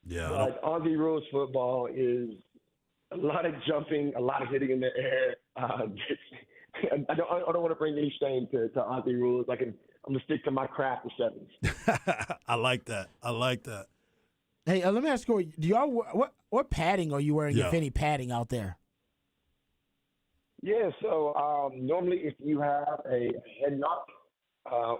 Yeah. But Aussie rules football is a lot of jumping, a lot of hitting in the air. I don't want to bring any shame to Aussie rules. I'm gonna stick to my craft of sevens. I like that. I like that. Hey, let me ask you, do y'all what padding are you wearing, Yeah. if any padding out there? Yeah, so normally if you have a head knock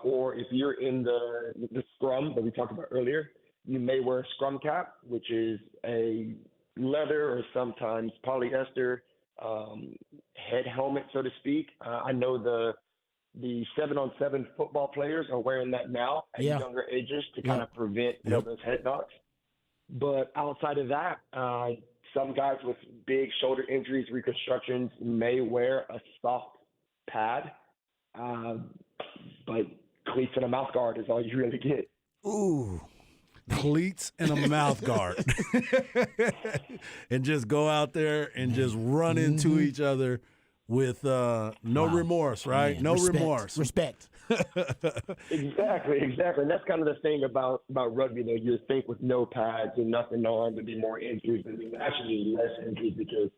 or if you're in the scrum that we talked about earlier, you may wear a scrum cap, which is a leather or sometimes polyester head helmet, so to speak. I know the 7-on-7 football players are wearing that now at Yeah. younger ages to kind of prevent those head knocks. But outside of that, some guys with big shoulder injuries, reconstructions may wear a soft pad, but cleats and a mouth guard is all you really get. Ooh. Cleats and a mouth guard. And just go out there and just run into each other with no remorse, right? Man, no respect. remorse. Respect. Exactly. And that's kind of the thing about rugby, though. You think with no pads and nothing on, there'd be more injuries, but there's actually less injuries because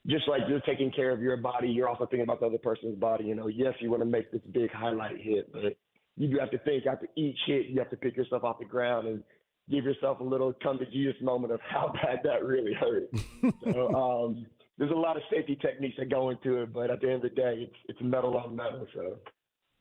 just like you're taking care of your body, you're also thinking about the other person's body. Yes, you want to make this big highlight hit, but you do have to think after each hit, you have to pick yourself off the ground and give yourself a little come to Jesus moment of how bad that really hurt. So there's a lot of safety techniques that go into it, but at the end of the day, it's metal on metal. So.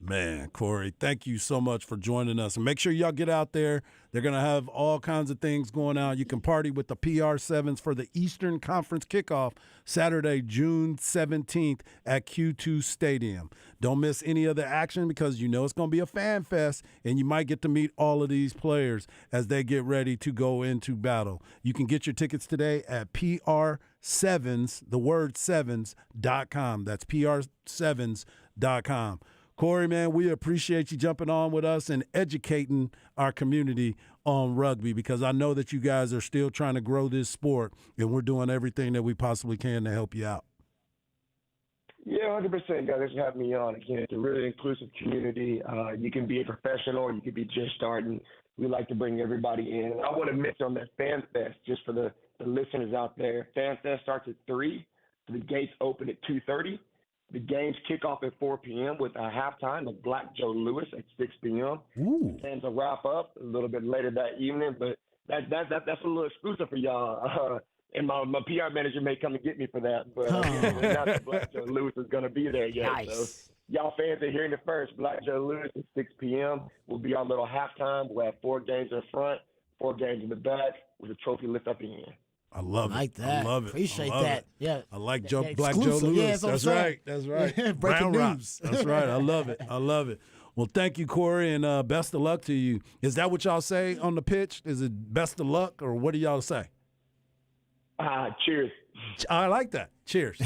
Man, Corey, thank you so much for joining us. And make sure y'all get out there. They're going to have all kinds of things going on. You can party with the PR7s for the Eastern Conference kickoff Saturday, June 17th at Q2 Stadium. Don't miss any of the action because you know it's going to be a fan fest, and you might get to meet all of these players as they get ready to go into battle. You can get your tickets today at PR7s, the word sevens.com. That's PR7s.com. Corey, man, we appreciate you jumping on with us and educating our community on rugby because I know that you guys are still trying to grow this sport, and we're doing everything that we possibly can to help you out. Yeah, 100%, guys. Thanks for having me on. Again, it's a really inclusive community. You can be a professional or you could be just starting. We like to bring everybody in. And I want to mention on that Fan Fest, just for the listeners out there, Fan Fest starts at 3. The gates open at 2:30. The games kick off at 4 p.m. with a halftime of Black Joe Lewis at 6 p.m. Ooh. Games will wrap up a little bit later that evening, but that's a little exclusive for y'all. And my PR manager may come and get me for that, but not that Black Joe Lewis is going to be there yet. Nice. So y'all fans are hearing it first. Black Joe Lewis at 6 p.m. will be our little halftime. We'll have 4 games in front, 4 games in the back with a trophy lift up in the end. I love Like it. that. I love it. Appreciate I love that. it. Yeah. I like That Black Joe exclusive. Lewis. Yeah, that's what I'm That's saying. right. That's right. Breaking Brown Rock. news. That's right. I love it. I love it. Well, thank you, Corey, and best of luck to you. Is that what y'all say on the pitch? Is it best of luck, or what do y'all say? Cheers. I like that. Cheers.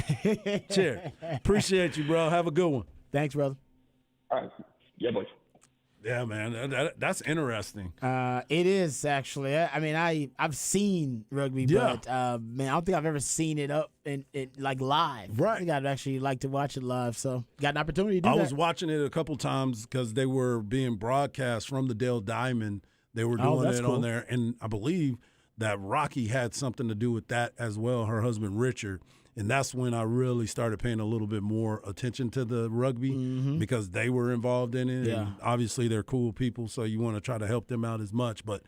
Cheers. Appreciate you, bro. Have a good one. Thanks, brother. All right. Yeah, boys. Yeah, man. That's interesting. It is actually. I mean, I've seen rugby, Yeah. but man, I don't think I've ever seen it up in like live. Right. I think I'd actually like to watch it live. So got an opportunity to do I that. was watching it a couple times because they were being broadcast from the Dale Diamond. They were doing that's it cool. on there, and I believe that Rocky had something to do with that as well, her husband Richard. And that's when I really started paying a little bit more attention to the rugby because they were involved in it. Yeah. And obviously they're cool people, so you want to try to help them out as much. But,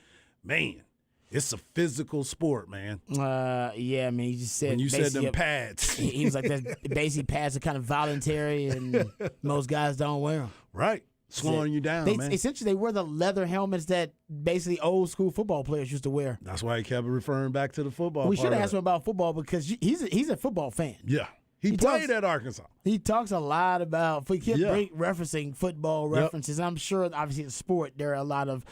man, it's a physical sport, man. Yeah, I mean, he just said When you said basically them pads. he was like, that basically pads are kind of voluntary, and most guys don't wear them. Right. Slowing you down, man. Essentially, they wear the leather helmets that basically old school football players used to wear. That's why he kept referring back to the football We part should have of asked it. him about football because he's a football fan. Yeah. He He played talks- at Arkansas. He talks a lot about. He kept Yeah. referencing football references. I'm sure, obviously, in sport there are a lot of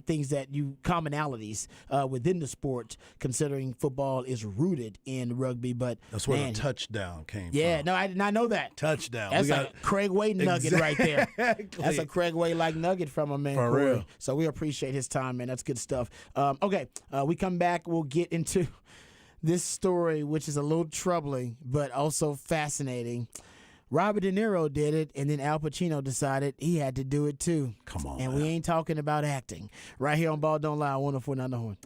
things commonalities within the sport, considering football is rooted in rugby. But That's where man, the touchdown came yeah, from. no, I did not know that. Touchdown. That's We a Craig Way nugget right there. Exactly. That's a Craig Way like nugget from a man, For Corey. real. So we appreciate his time, man. That's good stuff. Okay, we come back. We'll get into this story, which is a little troubling but also fascinating. Robert De Niro did it, and then Al Pacino decided he had to do it too. Come on, And man. we ain't talking about acting. Right here on Ball Don't Lie, 104.9 The Horn.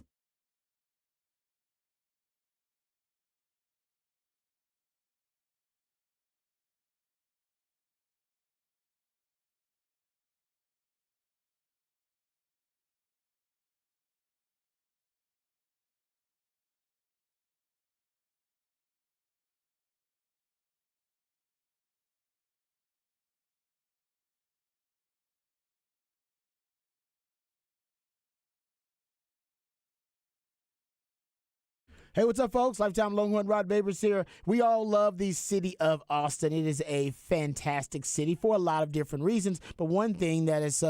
Hey, what's up, folks? Lifetime Longhorn Rod Babers here. We all love the city of Austin. It is a fantastic city for a lot of different reasons. But one thing that is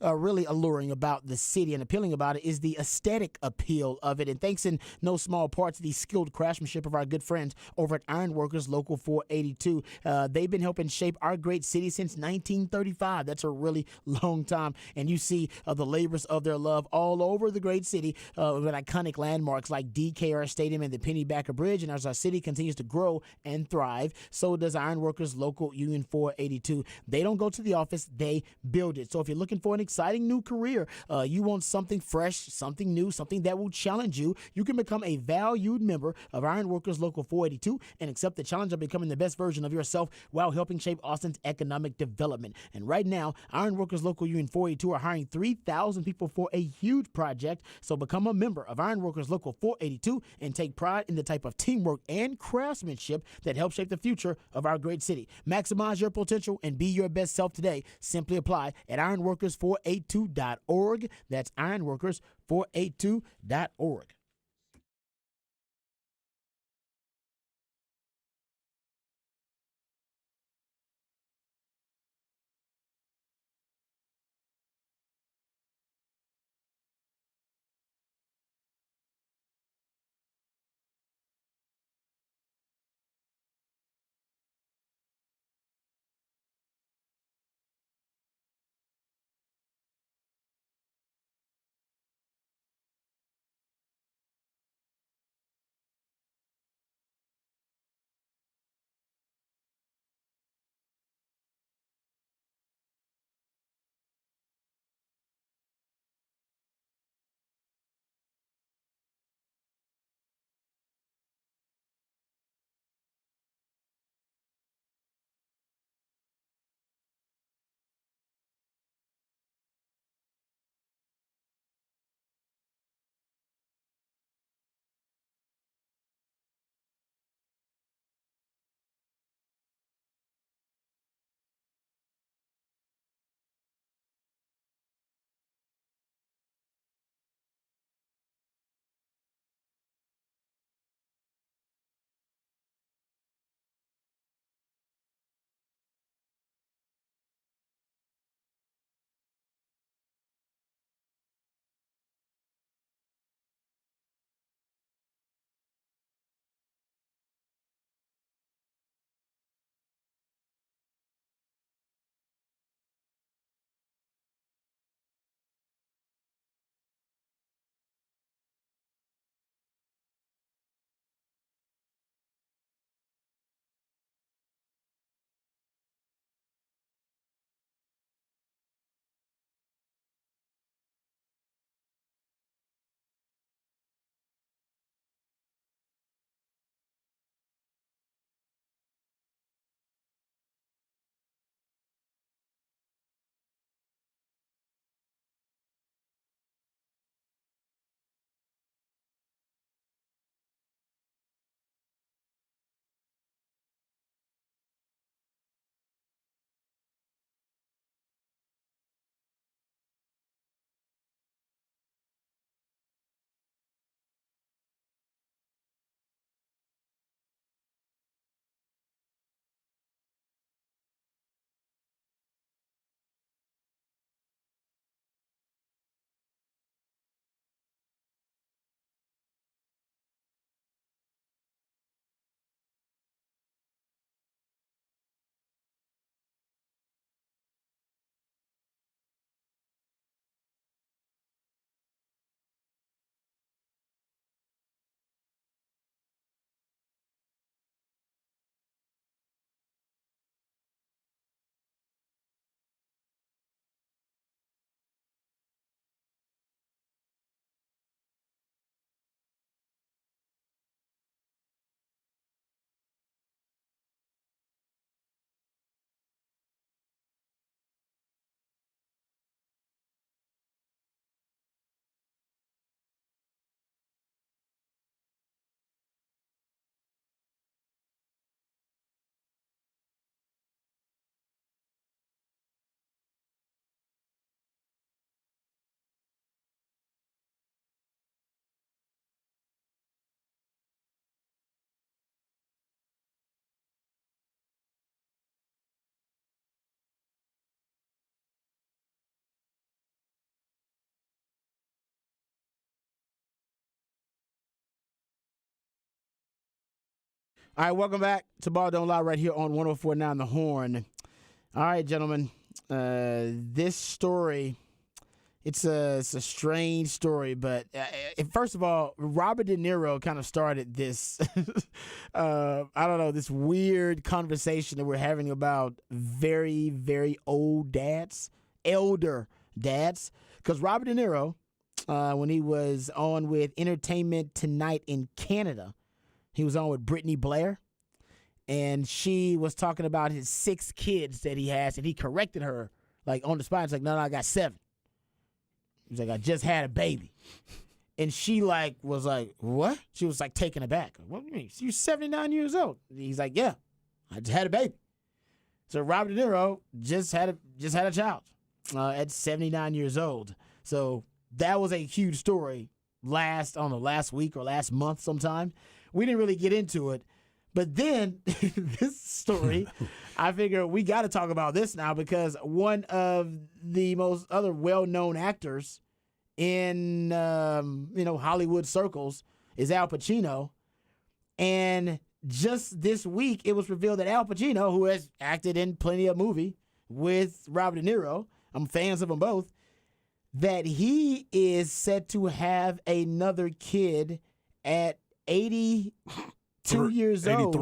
really alluring about the city and appealing about it is the aesthetic appeal of it. And thanks in no small part to the skilled craftsmanship of our good friends over at Ironworkers Local 482. They've been helping shape our great city since 1935. That's a really long time. And you see the labors of their love all over the great city with iconic landmarks like DKR Stadium and the Pennybacker Bridge. And as our city continues to grow and thrive, so does Ironworkers Local Union 482. They don't go to the office, they build it. So if you're looking for an exciting new career, you want something fresh, something new, something that will challenge you, you can become a valued member of Ironworkers Local 482 and accept the challenge of becoming the best version of yourself while helping shape Austin's economic development. And right now, Ironworkers Local Union 482 are hiring 3,000 people for a huge project. So become a member of Ironworkers Local 482 and take pride in the type of teamwork and craftsmanship that helps shape the future of our great city. Maximize your potential and be your best self today. Simply apply at ironworkers482.org. That's ironworkers482.org. All right, welcome back to Ball Don't Lie right here on 104.9 The Horn. All right, gentlemen, this story, it's a strange story, but first of all, Robert De Niro kind of started this, I don't know, this weird conversation that we're having about very, very elder dads, because Robert De Niro, when he was on with Entertainment Tonight in Canada, he was on with Brittany Blair, and she was talking about his 6 kids that he has, and he corrected her, like, on the spot. It's like, no, I got 7. He's like, I just had a baby. And she, like, was like, what? She was, like, taken aback. What do you mean? You're 79 years old. He's like, yeah, I just had a baby. So Robert De Niro just had a child at 79 years old. So that was a huge story last week or last month sometime. We didn't really get into it. But then this story, I figure we got to talk about this now because one of the most other well-known actors in Hollywood circles is Al Pacino. And just this week, it was revealed that Al Pacino, who has acted in plenty of movies with Robert De Niro, I'm fans of them both, that he is set to have another kid at 82 years old.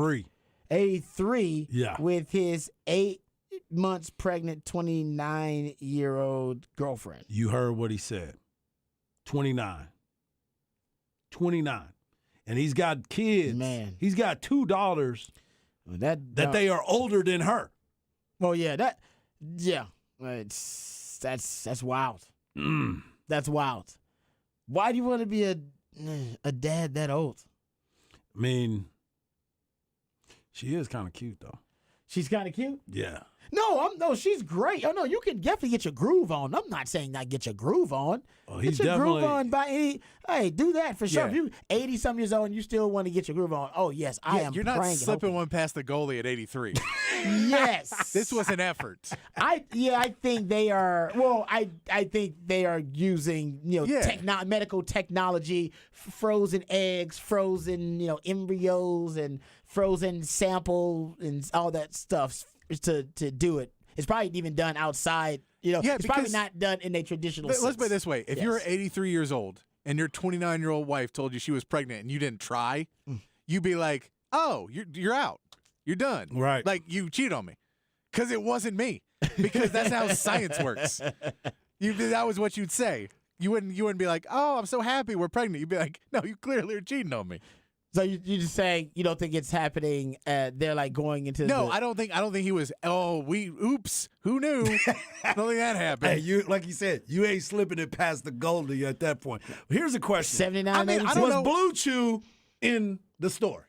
83. Yeah. With his 8 months pregnant 29-year-old girlfriend. You heard what he said. 29. And he's got kids. Man. He's got 2 daughters that they are older than her. Well, yeah, that's wild. That's wild. Why do you want to be a dad that old? I mean, she is kind of cute, though. She's kind of cute? Yeah. No, she's great. Oh, no, you can definitely get your groove on. I'm not saying not get your groove on. Oh, he's get your definitely groove on by any. Hey, do that for sure. Yeah. If you 80-some years old and you still want to get your groove on, oh, yes, I am You're not praying and slipping hoping. one past the goalie at 83. Yes. This was an effort. I think they are. Well, I think they are using Yeah. medical technology, frozen eggs, frozen embryos, and frozen sample and all that stuff to do it. It's probably even done outside. Yeah, it's probably because- not done in a traditional. Let's sense. put it this way: if Yes. you're 83 years old and your 29-year-old wife told you she was pregnant and you didn't try, you'd be like, "Oh, you're out. You're done. Right. Like you cheat on me because it wasn't me. Because that's how science works. That was what you'd say. You wouldn't be like, "Oh, I'm so happy we're pregnant." You'd be like, "No, you clearly are cheating on me." So you just saying you don't think it's happening? They're like going into No, the, I don't think he was. Oh, oops, who knew? I don't think that happened. Hey, you like you said, you ain't slipping it past the goalie at that point. Here's a question: 79. I mean, I 82? don't Was know. Blue Chew in the store?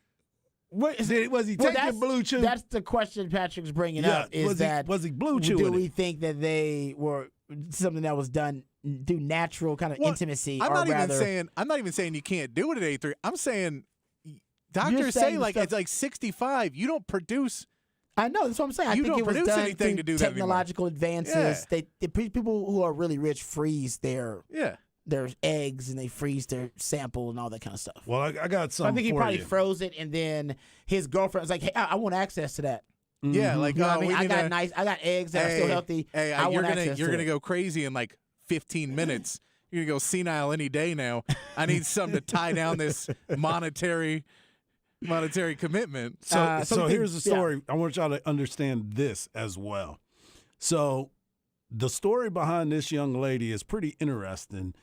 What is Was he Well, taking Blue Chew? That's the question Patrick's bringing Yeah, up. Is was he- that was he Blue Do Chewing we it? think that they were something that was done through natural kind of Well, intimacy? I'm or not rather, I'm not even saying you can't do it at 83. I'm saying You're doctors saying say the like stuff- it's like 65. You don't produce. I know that's what I'm saying. I You think don't it was produce done anything through to do that anymore. technological advances. Yeah. People who are really rich freeze their Yeah. eggs and they freeze their sample and all that kind of stuff. Well, I got So I something think he for probably you. froze it, and then his girlfriend was like, "Hey, I want access to that. Yeah, like You know what oh, I mean? we I need got to- I got eggs that are still healthy. Hey, I you're want access gonna to it." go crazy in like 15 minutes. You're gonna go senile any day now. I need something to tie down this monetary commitment. So something- here's the story. I want y'all to understand this as well. So the story behind this young lady is pretty interesting.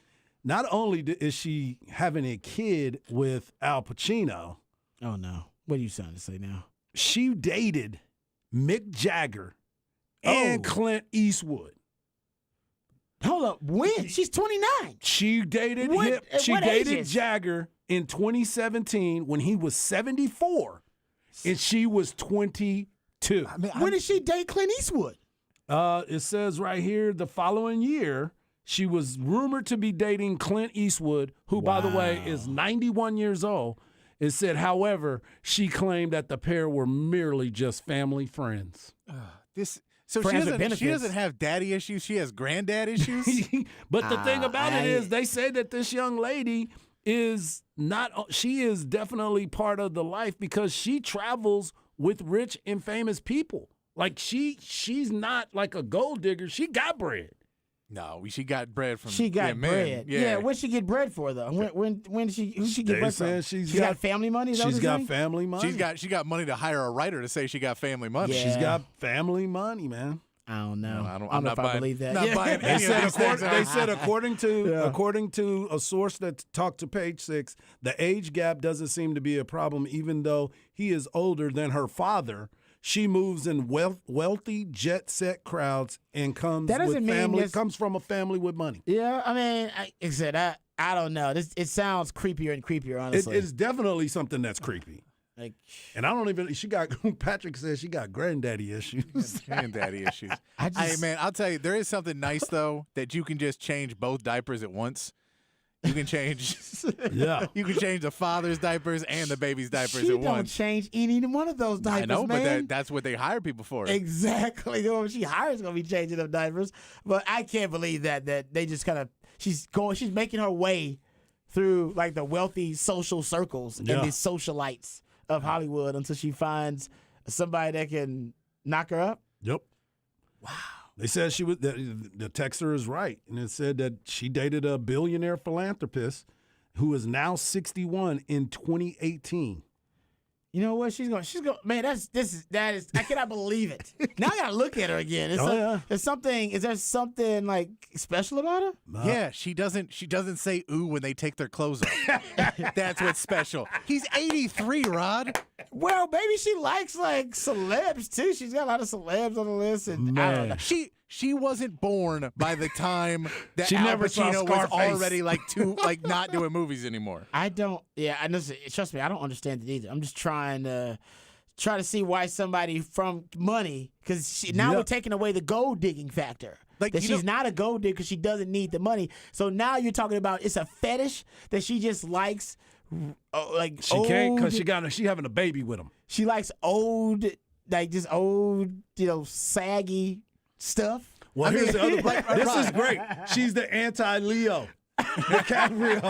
Not only is she having a kid with Al Pacino, Oh no! What are you trying to say now? she dated Mick Jagger and Oh. Clint Eastwood. Hold up. When? She's 29. She dated What- him. at She what dated ages? Jagger in 2017 when he was 74, and she was 22. When did she date Clint Eastwood? It says right here the following year, she was rumored to be dating Clint Eastwood, who, by the way, is 91 years old. It said, however, she claimed that the pair were merely just family friends. So Friends with she benefits. doesn't have daddy issues. She has granddad issues. But the thing about it I- is, they say that this young lady is not. She is definitely part of the life because she travels with rich and famous people. Like she's not like a gold digger. She got bread. No, she got bread from. She got men. bread. Yeah. Where'd she get bread for though? When who she get They bread saying from? she's She got got- family money. Is that what She's they're got saying? family money. She got money to hire a writer to say she got family money. Yeah. She's got family money, man. I don't know. I don't- I don't I'm know not if I buying- believe that. not Yeah. buying They any of said, these things. according to a source that talked to Page Six, the age gap doesn't seem to be a problem, even though he is older than her father. She moves in wealthy, jet-set crowds and comes That doesn't with mean family. that's- Comes from a family with money. Yeah, I mean, like I said, I don't know. It sounds creepier and creepier, honestly. It's definitely something that's creepy. like, And I don't even. She got. Patrick says she got granddaddy issues. Granddaddy issues. I just, Hey man, I'll tell you, there is something nice though that you can just change both diapers at once. You can change. Yeah. You can change the father's diapers and the baby's diapers she at don't once. change any one of those diapers, I know, man. but that's what they hire people for. Exactly. Whoever she hires gonna be changing them diapers. But I can't believe that they just kind of she's making her way through like the wealthy social circles Yeah. and the socialites of Hollywood until she finds somebody that can knock her up. Yep. Wow. They said she was the texter is right, and it said that she dated a billionaire philanthropist who is now 61 in 2018. You know what? She's going. Man, that is. I cannot believe it. Now I gotta look at her again. Yeah. There's something. Is there something like special about her? Yeah, she doesn't say ooh when they take their clothes off. That's what's special. He's 83, Rod. Well, maybe she likes like celebs too. She's got a lot of celebs on the list, and I don't know. She wasn't born by the time that She Al never saw Pacino was Scarface. already like not doing movies anymore. I don't. Yeah, I know. Trust me, I don't understand it either. I'm just trying to see why somebody from money, because now we're taking away the gold digging factor. Like, That you she's know- not a gold digger because she doesn't need the money. So now you're talking about it's a fetish that she just likes, like She can't because she having a baby with him. She likes old, like just old, saggy stuff. Well, here's the other part. This is great. She's the anti-Leo. DiCaprio.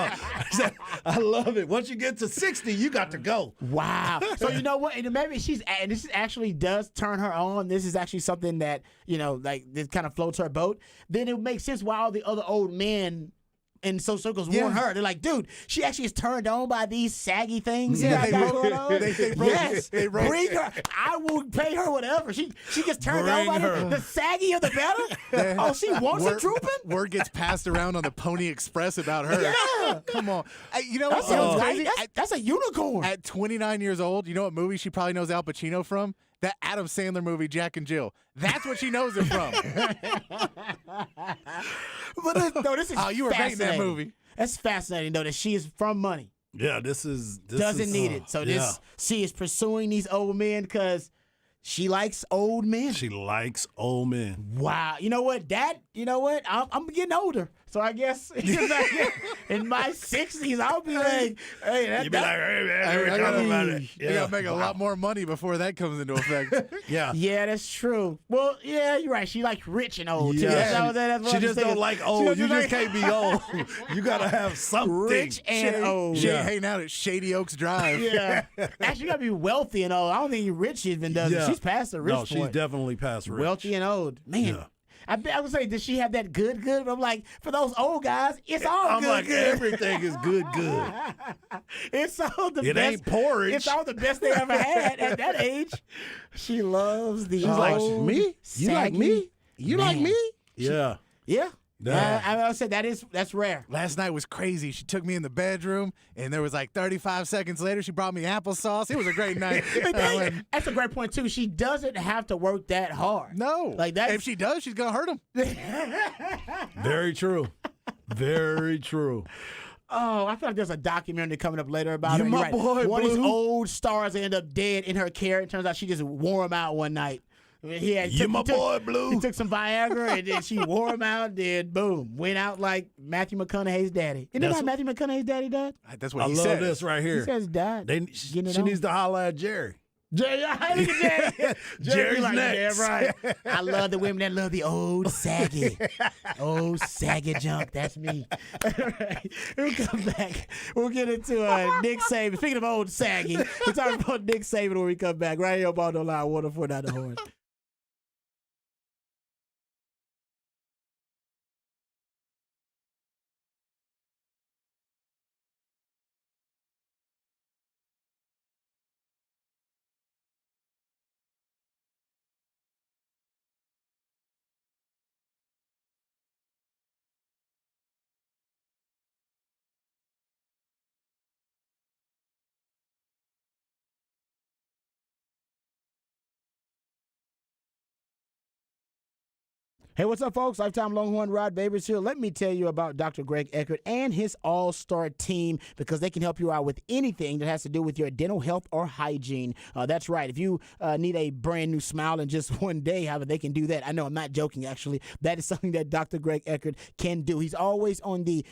I love it. Once you get to 60, you got to go. Wow. So you know what? And maybe and this actually does turn her on. This is actually something that, like this kind of floats her boat. Then it makes sense why all the other old men in social circles warn her. They're like, dude, she actually is turned on by these saggy things. Yeah, you got going on. Yes. they wrote- Bring her. I will pay her whatever. She gets turned on by Bring her. it. The saggier the better. Oh, she wants a trooping? Word gets passed around on the Pony Express about her. Yeah. Come on. You know That what? sounds crazy? right. That's a unicorn. At 29 years old, you know what movie she probably knows Al Pacino from? That Adam Sandler movie, Jack and Jill. That's what she knows him from. But this is Oh, you were making that fascinating. movie. That's fascinating, though, that she is from money. Yeah, this Doesn't need it. So yeah. she is pursuing these old men because she likes old men. She likes old men. Wow. You know what, Dad? You know what? I'm getting older. So I guess in my 60s, I'll be like, hey, You be like, hey, man, I we're gotta- talking about it. You gotta make a lot more money before that comes into effect. Yeah. yeah, that's true. Well, yeah, you're right. She likes rich and old, too. Yeah. That's what She I'm just saying. don't like She old. don't You just like- can't be old. You gotta have something. rich and old. She Yeah. ain't hanging out at Shady Oaks Drive. Yeah. Actually, you gotta be wealthy and old. I don't think rich even does it. Yeah. She's past the rich No, she's point. definitely past rich. Wealthy and old. Man. Yeah. I would say, does she have that good? But I'm like, for those old guys, it's all I'm good. like, everything is good. It's all the It best. ain't porridge. It's all the best they ever had at that age. She loves the She's old, like, me? You like saggy me? You like man. me? Yeah. Yeah. Yeah. I said that's rare. Last night was crazy. She took me in the bedroom, and there was like 35 seconds later, she brought me applesauce. It was a great night. But And I went, that's a great point too. She doesn't have to work that hard. no. Like that. If she does, she's going to hurt him. Very true. Very true. Oh, I feel like there's a documentary coming up later about You her. my You're boy, One of these Blue. old stars that end up dead in her care. It turns out she just wore him out one night. You my boy, Blue. He took some Viagra and then she wore him out. Then boom, went out like Matthew McConaughey's daddy. Isn't that how Matthew McConaughey's daddy died? That's what I he love said. this right He here. says he died. They, Getting it she on. needs to holler at Jerry. Jay, look at Jay. Jerry's be like, next. yeah, right. I love the women that love the old saggy junk. That's me. All right. We'll come back. We'll get into Nick Saban. Speaking of old saggy, we're talking about Nick Saban when we come back. Right here on Ball Don't Lie, 104.9 The Horn. Hey, what's up, folks? Lifetime Longhorn Rod Babers here. Let me tell you about Dr. Greg Eckert and his all-star team because they can help you out with anything that has to do with your dental health or hygiene. That's right. If you need a brand new smile in just one day, however, they can do that. I know I'm not joking, actually. That is something that Dr. Greg Eckert can do. He's always on the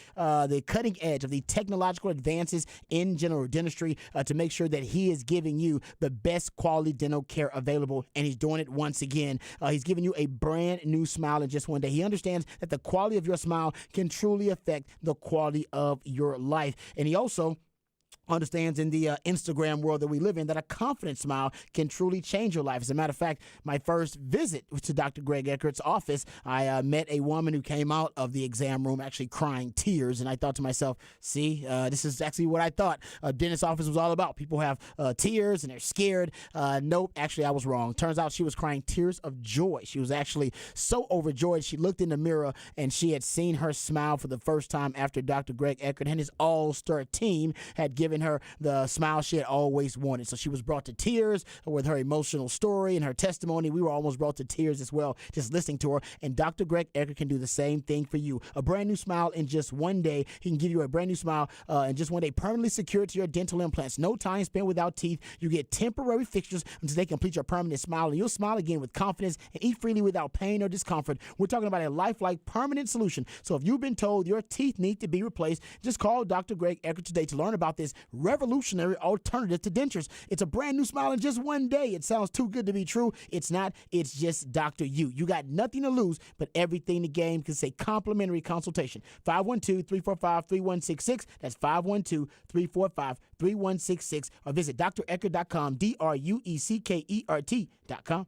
cutting edge of the technological advances in general dentistry to make sure that he is giving you the best quality dental care available, and he's doing it once again. He's giving you a brand new smile in just one day. He understands that the quality of your smile can truly affect the quality of your life. And he also understands in the Instagram world that we live in that a confident smile can truly change your life. As a matter of fact, my first visit to Dr. Greg Eckert's office, I met a woman who came out of the exam room actually crying tears, and I thought to myself, see, this is actually what I thought a dentist's office was all about. People have tears and they're scared. Nope, actually I was wrong. Turns out she was crying tears of joy. She was actually so overjoyed. She looked in the mirror and she had seen her smile for the first time after Dr. Greg Eckert and his all-star team had given her the smile she had always wanted. So she was brought to tears with her emotional story and her testimony. We were almost brought to tears as well just listening to her. And Dr. Greg Eckert can do the same thing for you. A brand new smile in just one day. He can give you a brand new smile in just one day, permanently secured to your dental implants. No time spent without teeth. You get temporary fixtures until they complete your permanent smile, and you'll smile again with confidence and eat freely without pain or discomfort. We're talking about a lifelike permanent solution. So if you've been told your teeth need to be replaced, just call Dr. Greg Eckert today to learn about this revolutionary alternative to dentures. It's a brand new smile in just one day. It sounds too good to be true. It's not. It's just Dr. You. You got nothing to lose, but everything to gain because it's a complimentary consultation. 512-345-3166. That's 512-345-3166. Or visit dreckert.com, DRUECKERT.com.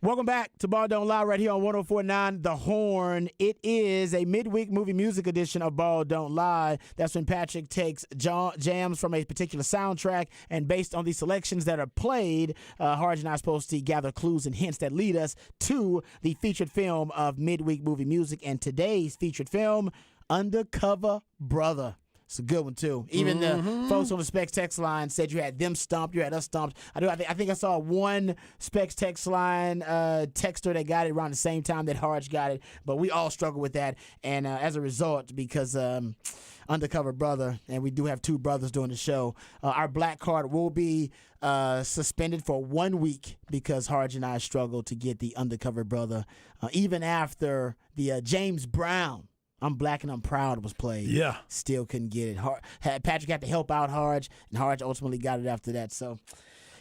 Welcome back to Ball Don't Lie right here on 104.9 The Horn. It is a midweek movie music edition of Ball Don't Lie. That's when Patrick takes jams from a particular soundtrack, and based on the selections that are played, Harj and I are supposed to gather clues and hints that lead us to the featured film of midweek movie music. And today's featured film, Undercover Brother. It's a good one, too. Even the folks on the Specs text line said you had them stumped, you had us stumped. I think I saw one Specs text line texter that got it around the same time that Harj got it, but we all struggle with that. And as a result, because Undercover Brother, and we do have two brothers doing the show, our black card will be suspended for 1 week because Harj and I struggled to get the Undercover Brother, even after the James Brown I'm Black and I'm Proud was played. Yeah. Still couldn't get it. Patrick had to help out Harj, and Harj ultimately got it after that. So,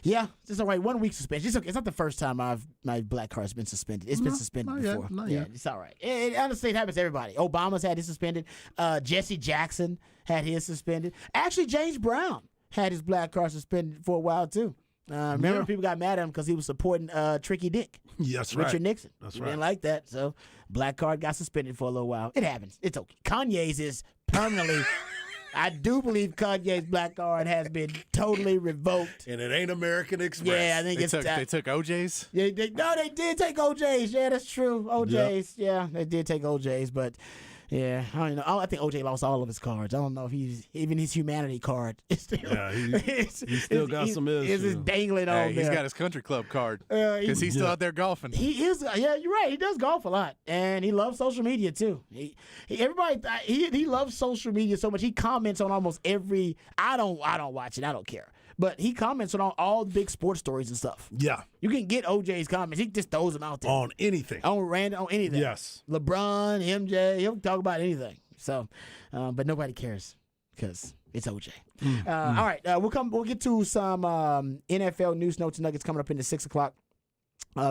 yeah, it's all right. 1 week suspension. It's okay. It's not the first time my black card's been suspended. It's been suspended before. Not yeah, yet. it's all right. Honestly, it happens to everybody. Obama's had his suspended. Jesse Jackson had his suspended. Actually, James Brown had his black card suspended for a while, too. Remember, people got mad at him because he was supporting Tricky Dick. Yes, right. Richard Nixon. That's He right. didn't like that, so black card got suspended for a little while. It happens. It's okay. Kanye's is permanently. I do believe Kanye's black card has been totally revoked. And it ain't American Express. Yeah, I think They took OJ's? they did take OJ's. Yeah, that's true. OJ's. Yeah, they did take OJ's, but yeah, I don't know. I think OJ lost all of his cards. I don't know if even his humanity card is still. Yeah, he still got some issues. It's dangling on Hey, there. he's got his country club card He- because he's still out there golfing. He is, yeah, you're right. He does golf a lot, and he loves social media too. He loves social media so much. He comments on almost every. I don't watch it. I don't care. But he comments on all the big sports stories and stuff. Yeah, You can get OJ's comments. He just throws them out there on anything. on anything. Yes. LeBron, MJ, he'll talk about anything. So, but nobody cares because it's OJ. All right, we'll get to some NFL news, notes, and nuggets coming up in the 6 o'clock.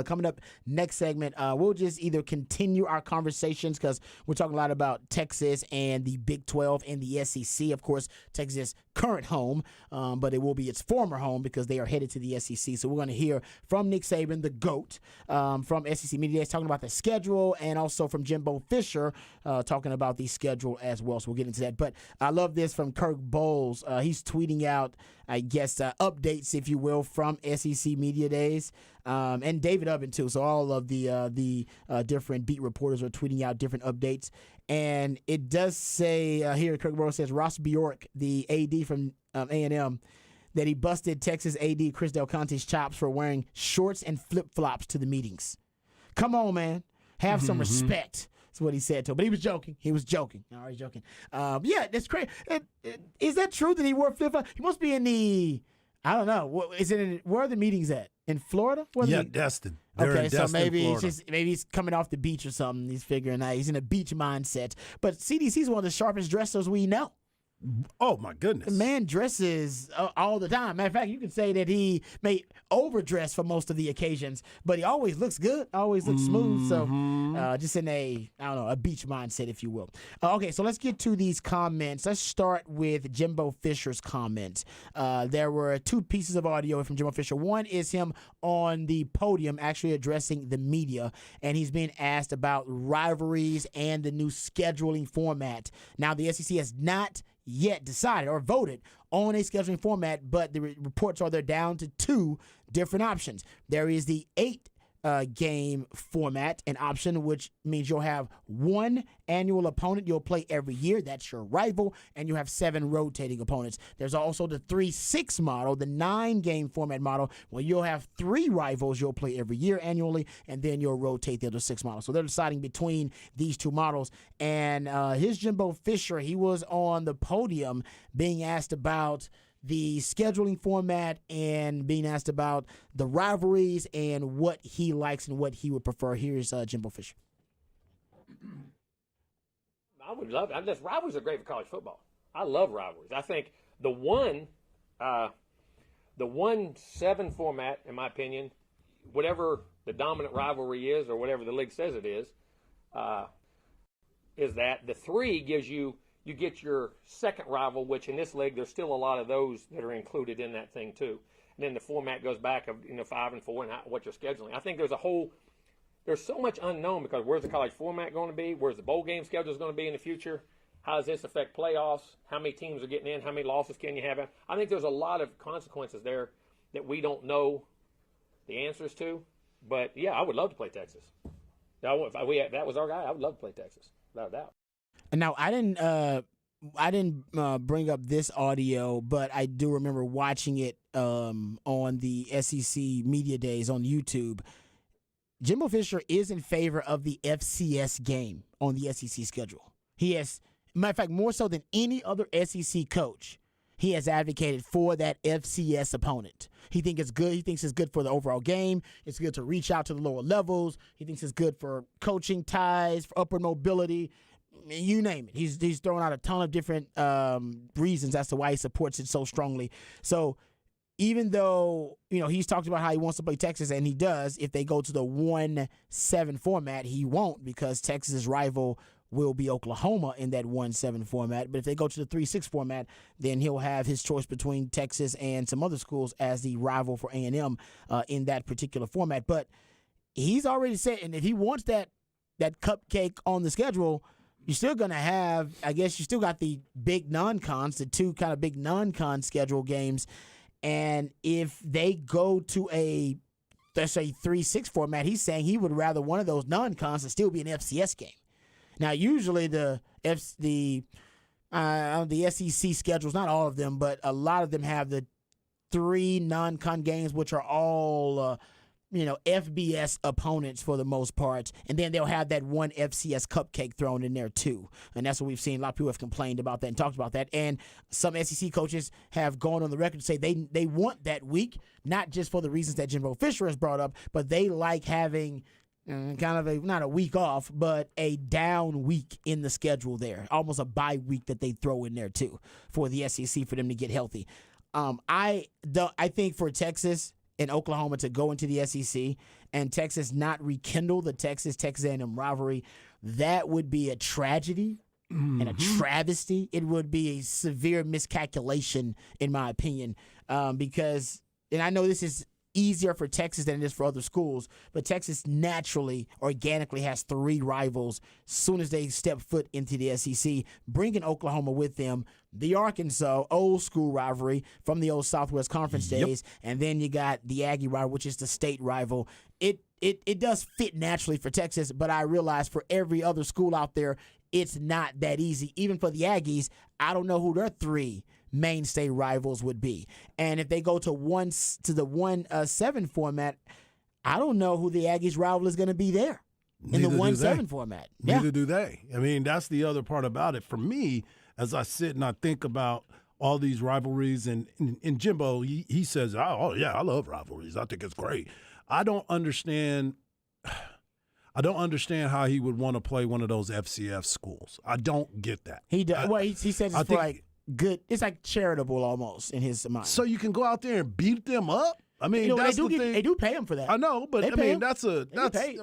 Coming up next segment, we'll just either continue our conversations because we're talking a lot about Texas and the Big 12 and the SEC. Of course, Texas' current home, but it will be its former home because they are headed to the SEC. So we're going to hear from Nick Saban, the GOAT, from SEC Media Days, talking about the schedule, and also from Jimbo Fisher talking about the schedule as well. So we'll get into that. But I love this from Kirk Bowles. He's tweeting out, I guess, updates, if you will, from SEC Media Days. And David Ubben, too. So all of the different beat reporters are tweeting out different updates. And it does say here, Kirk Bowles says, Ross Bjork, the AD from A&M, that he busted Texas AD Chris Del Conte's chops for wearing shorts and flip-flops to the meetings. Come on, man. Have some respect. That's what he said to him. But he was joking. All right, joking. Yeah, that's crazy. Is that true that he wore flip-flops? He must be in the, I don't know. Where are the meetings at? In Florida? Destin. They're Okay, in so Destin, maybe Florida. maybe he's coming off the beach or something. He's figuring out he's in a beach mindset. But CDC's one of the sharpest dressers we know. Oh, my goodness. The man dresses all the time. Matter of fact, you could say that he may overdress for most of the occasions, but he always looks good, always looks smooth. So just in a beach mindset, if you will. Okay, so let's get to these comments. Let's start with Jimbo Fisher's comments. There were two pieces of audio from Jimbo Fisher. One is him on the podium actually addressing the media, and he's being asked about rivalries and the new scheduling format. Now, the SEC has not yet decided or voted on a scheduling format, but the reports are they're down to two different options. There is the 8-game format, an option which means you'll have one annual opponent you'll play every year. That's your rival, and you have 7 rotating opponents. There's also the 3-6 model, the 9-game format model, where you'll have 3 rivals you'll play every year annually, and then you'll rotate the other 6 models. So they're deciding between these two models. And here's Jimbo Fisher. He was on the podium being asked about the scheduling format and being asked about the rivalries and what he likes and what he would prefer. Here's Jimbo Fisher. I would love it. Rivalries are great for college football. I love rivalries. I think the 1-7 format, in my opinion, whatever the dominant rivalry is or whatever the league says it is that the 3 gives you get your second rival, which in this league there's still a lot of those that are included in that thing too. and then the format goes back of 5 and 4 and what you're scheduling. I think there's so much unknown because where's the college format going to be? Where's the bowl game schedule going to be in the future? How does this affect playoffs? How many teams are getting in? How many losses can you have? I think there's a lot of consequences there that we don't know the answers to. But, yeah, I would love to play Texas. Now, if that was our guy, I would love to play Texas, without a doubt. And now, I didn't bring up this audio, but I do remember watching it on the SEC Media Days on YouTube. Jimbo Fisher is in favor of the FCS game on the SEC schedule. He has, matter of fact, more so than any other SEC coach, he has advocated for that FCS opponent. He thinks it's good. He thinks it's good for the overall game. It's good to reach out to the lower levels. He thinks it's good for coaching ties, for upward mobility. You name it. He's throwing out a ton of different reasons as to why he supports it so strongly. So even though, he's talked about how he wants to play Texas, and he does, if they go to the 1-7 format, he won't, because Texas's rival will be Oklahoma in that 1-7 format. But if they go to the 3-6 format, then he'll have his choice between Texas and some other schools as the rival for A&M in that particular format. But he's already said, and if he wants that cupcake on the schedule, you're still going to have, I guess you still got the big non-cons, the two kind of big non-con schedule games. And if they go to let's say 3-6 format, he's saying he would rather one of those non-cons to still be an FCS game. Now, usually the SEC schedules, not all of them, but a lot of them have the 3 non-con games, which are all FBS opponents for the most part, and then they'll have that one FCS cupcake thrown in there too. And that's what we've seen. A lot of people have complained about that and talked about that. And some SEC coaches have gone on the record to say they want that week, not just for the reasons that Jimbo Fisher has brought up, but they like having kind of not a week off, but a down week in the schedule there, almost a bye week that they throw in there too for the SEC for them to get healthy. I think for Texas and Oklahoma to go into the SEC and Texas not rekindle the Texas A&M rivalry, that would be a tragedy and a travesty. It would be a severe miscalculation, in my opinion, because, and I know this is easier for Texas than it is for other schools, but Texas naturally, organically has 3 rivals as soon as they step foot into the SEC, bringing Oklahoma with them, the Arkansas old school rivalry from the old Southwest Conference days, and then you got the Aggie rival, which is the state rival. It does fit naturally for Texas, but I realize for every other school out there, it's not that easy. Even for the Aggies, I don't know who their 3 mainstay rivals would be. And if they go to the 1-7 format, I don't know who the Aggies rival is going to be there in the 1-7 format. Neither do they. I mean, that's the other part about it. For me, as I sit and I think about all these rivalries, and Jimbo, he says, oh, yeah, I love rivalries. I think it's great. I don't understand how he would want to play one of those FCS schools. I don't get that. He does. Well, he says it's for like good. It's like charitable almost in his mind. So you can go out there and beat them up. I mean, that's the thing. They do pay him for that. I know, but I mean, that's I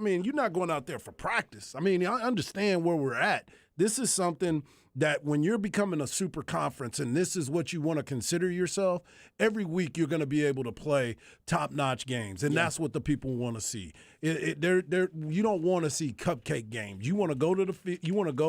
mean, you're not going out there for practice. I mean, I understand where we're at. This is something that when you're becoming a super conference and this is what you want to consider yourself, every week you're going to be able to play top-notch games, and that's what the people want to see. You don't want to see cupcake games. You want to go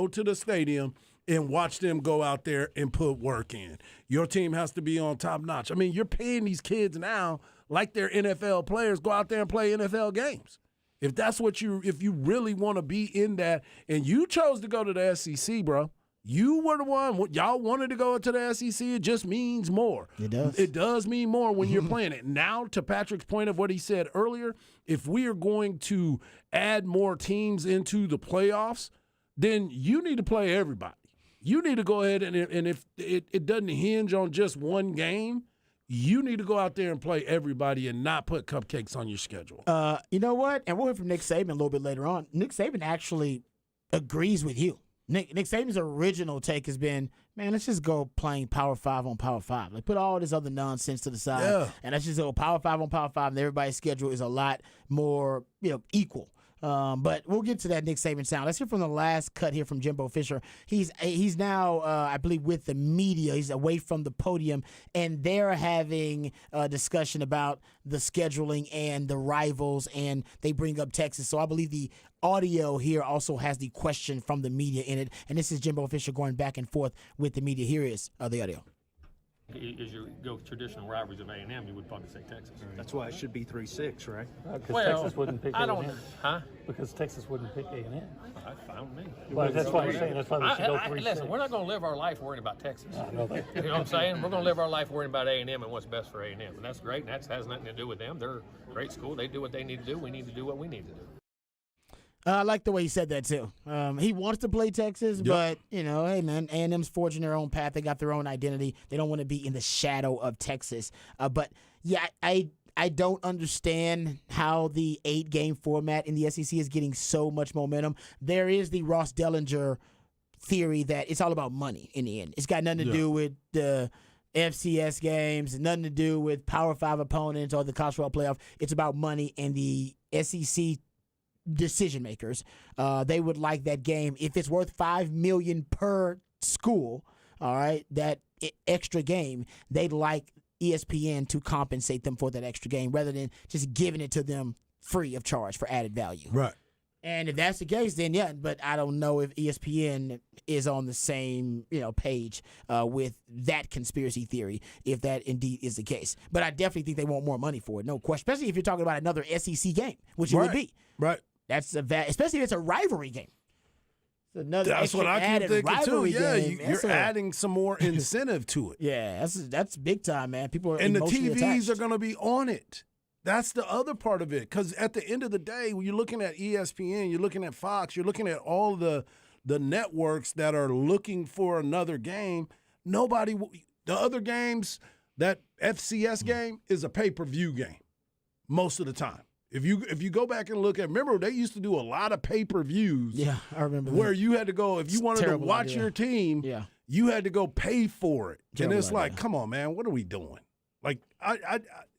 to the stadium and watch them go out there and put work in. Your team has to be on top-notch. I mean, you're paying these kids now like they're NFL players, go out there and play NFL games. If that's what if you really want to be in that, and you chose to go to the SEC, bro, you were the one. Y'all wanted to go to the SEC. It just means more. It does. It does mean more when you're playing it. Now, to Patrick's point of what he said earlier, if we are going to add more teams into the playoffs, then you need to play everybody. You need to go ahead and if it doesn't hinge on just one game, you need to go out there and play everybody and not put cupcakes on your schedule. You know what? And we'll hear from Nick Saban a little bit later on. Nick Saban actually agrees with you. Nick Saban's original take has been, man, let's just go playing Power 5 on Power 5. Like, put all this other nonsense to the side, and let's just go Power 5 on Power 5, and everybody's schedule is a lot more, equal. But we'll get to that Nick Saban sound. Let's hear from the last cut here from Jimbo Fisher. He's now, I believe, with the media. He's away from the podium, and they're having a discussion about the scheduling and the rivals, and they bring up Texas. So I believe the audio here also has the question from the media in it, and this is Jimbo Fisher going back and forth with the media. Here is the audio. As you go traditional rivalries of A&M, you would probably say Texas. That's why it should be 3-6, right? Well, Texas wouldn't pick I don't. A&M. Huh? Because Texas wouldn't pick A&M. That's fine with me. Well, that's why I'm saying that's why we should go 3-6. Listen, we're not going to live our life worrying about Texas. I know that. You know what I'm saying? We're going to live our life worrying about A&M and what's best for A&M, and that's great. And that has nothing to do with them. They're a great school. They do what they need to do. We need to do what we need to do. I like the way he said that too. He wants to play Texas, but hey man, A&M's forging their own path. They got their own identity. They don't want to be in the shadow of Texas. But yeah, I don't understand how the 8-game format in the SEC is getting so much momentum. There is the Ross Dellinger theory that it's all about money in the end. It's got nothing to do with the FCS games, nothing to do with Power 5 opponents or the college football playoff. It's about money, and the SEC decision makers, they would like that game if it's worth $5 million per school. All right, that extra game, they'd like ESPN to compensate them for that extra game rather than just giving it to them free of charge for added value. Right. And if that's the case, then yeah. But I don't know if ESPN is on the same page with that conspiracy theory, if that indeed is the case. But I definitely think they want more money for it, no question. Especially if you're talking about another SEC game, which it would be. Right. That's especially if it's a rivalry game. It's another That's what I keep thinking too. Yeah, you're adding some more incentive to it. Yeah, that's big time, man. People are and the TVs attached. are going to be on it. That's the other part of it. Because at the end of the day, when you're looking at ESPN, you're looking at Fox, you're looking at all the networks that are looking for another game. The other games, that FCS game is a pay-per-view game most of the time. If you go back and look at, remember they used to do a lot of pay-per-views. Yeah, I remember where that. you had to go if you wanted to watch your team. Yeah. You had to go pay for it, Terrible and it's idea. like, come on, man, what are we doing? Like,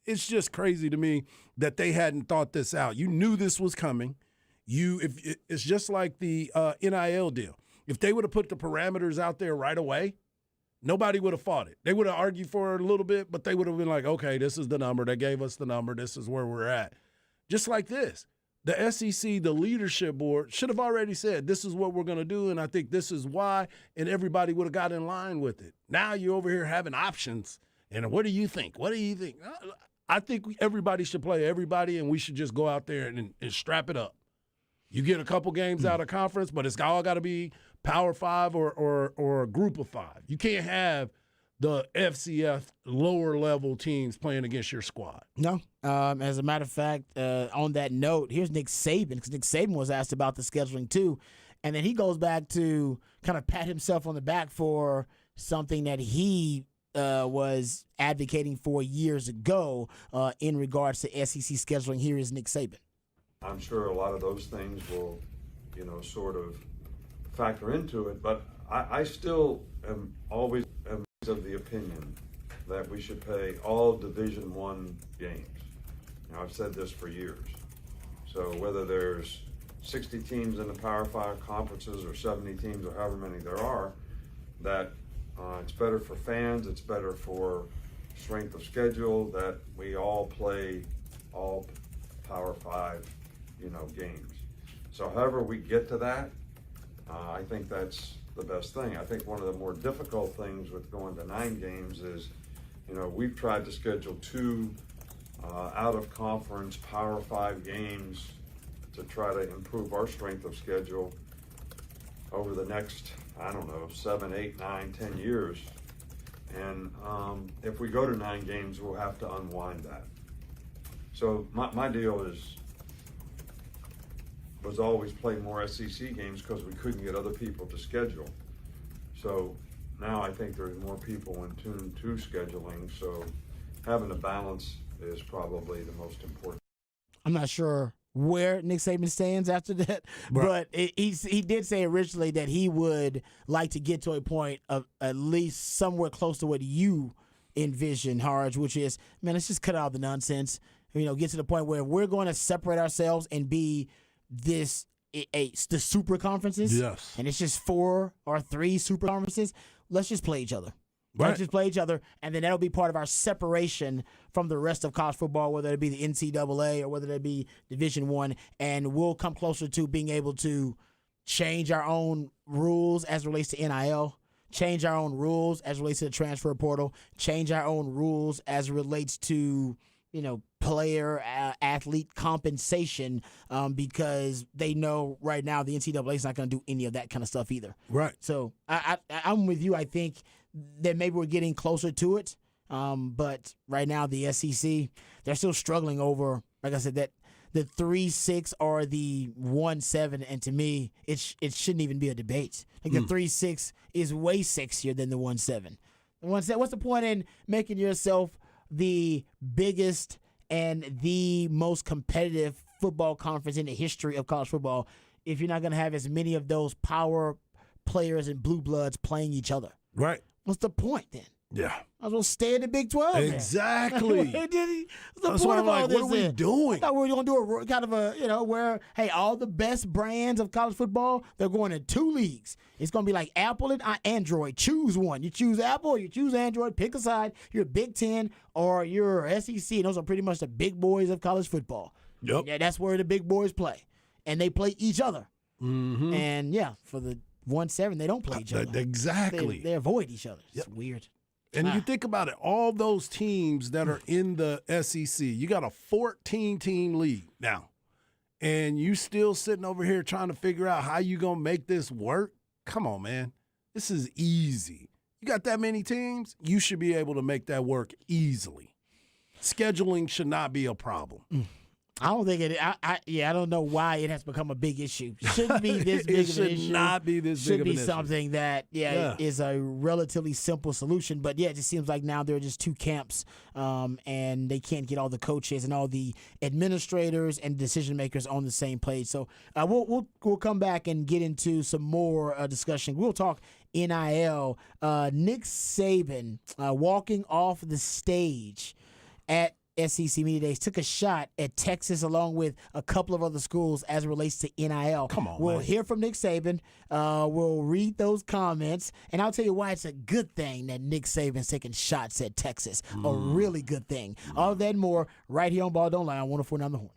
it's just crazy to me that they hadn't thought this out. You knew this was coming. It's just like the NIL deal. If they would have put the parameters out there right away, nobody would have fought it. They would have argued for it a little bit, but they would have been like, okay, this is the number. They gave us the number. This is where we're at. Just like this. The SEC, the leadership board, should have already said, this is what we're going to do, and I think this is why, and everybody would have got in line with it. Now you're over here having options, and what do you think? What do you think? I think everybody should play everybody, and we should just go out there and strap it up. You get a couple games out of conference, but it's all got to be Power 5 or a group of 5. You can't have the FCS lower-level teams playing against your squad. No. As a matter of fact, on that note, here's Nick Saban, because Nick Saban was asked about the scheduling too, and then he goes back to kind of pat himself on the back for something that he was advocating for years ago in regards to SEC scheduling. Here is Nick Saban. I'm sure a lot of those things will, sort of factor into it, but I still am always of the opinion that we should pay all Division I games. I've said this for years. So whether there's 60 teams in the Power 5 conferences or 70 teams or however many there are, that it's better for fans, it's better for strength of schedule that we all play all Power 5, games. So however we get to that, I think that's the best thing. I think one of the more difficult things with going to 9 games is, we've tried to schedule 2 out-of-conference Power 5 games to try to improve our strength of schedule over the next, 7, 8, 9, 10 years. And if we go to 9 games, we'll have to unwind that. So my deal was always play more SEC games because we couldn't get other people to schedule. So now I think there's more people in tune to scheduling, so having a balance is probably the most important. I'm not sure where Nick Saban stands after that, but he did say originally that he would like to get to a point of at least somewhere close to what you envision, Harge, which is, man, let's just cut out the nonsense. Get to the point where we're going to separate ourselves and be the super conferences. Yes. And it's just 4 or 3 super conferences. Let's just play each other. Right. Let's just play each other, and then that'll be part of our separation from the rest of college football, whether it be the NCAA or whether it be Division I, and we'll come closer to being able to change our own rules as it relates to NIL, change our own rules as it relates to the transfer portal, change our own rules as it relates to, player athlete compensation, because they know right now the NCAA is not going to do any of that kind of stuff either. Right. So I'm with you. I think that maybe we're getting closer to it, but right now the SEC, they're still struggling over, like I said, that the 3-6 or the 1-7, and to me, it shouldn't even be a debate. Like the 3-6 is way sexier than the 1-7. The 1-7. What's the point in making yourself the biggest and the most competitive football conference in the history of college football if you're not going to have as many of those power players and blue bloods playing each other? Right. What's the point then? Yeah. I was going to stay in the Big 12. Exactly. That's why I'm like, what are we doing? I thought we were going to do a kind of a, where, hey, all the best brands of college football, they're going in 2 leagues. It's going to be like Apple and Android. Choose one. You choose Apple or you choose Android. Pick a side. You're Big 10 or you're SEC. And those are pretty much the big boys of college football. Yep. Yeah, that's where the big boys play. And they play each other. Mm-hmm. And, for the 1-7, they don't play each other. Exactly. They avoid each other. It's weird. And you think about it, all those teams that are in the SEC, you got a 14-team league now, and you still sitting over here trying to figure out how you going to make this work? Come on, man. This is easy. You got that many teams, you should be able to make that work easily. Scheduling should not be a problem. I don't think it. I don't know why it has become a big issue. Shouldn't be this big of an issue. It should not be this big of an issue. Should be something that is a relatively simple solution. But it just seems like now there are just 2 camps, and they can't get all the coaches and all the administrators and decision makers on the same page. So we'll come back and get into some more discussion. We'll talk NIL. Nick Saban walking off the stage at SEC Media Days took a shot at Texas along with a couple of other schools as it relates to NIL. Come on, we'll man. hear from Nick Saban. We'll read those comments, and I'll tell you why it's a good thing that Nick Saban's taking shots at Texas. A really good thing. All of that and more right here on Ball Don't Lie on 104.9 The Horn.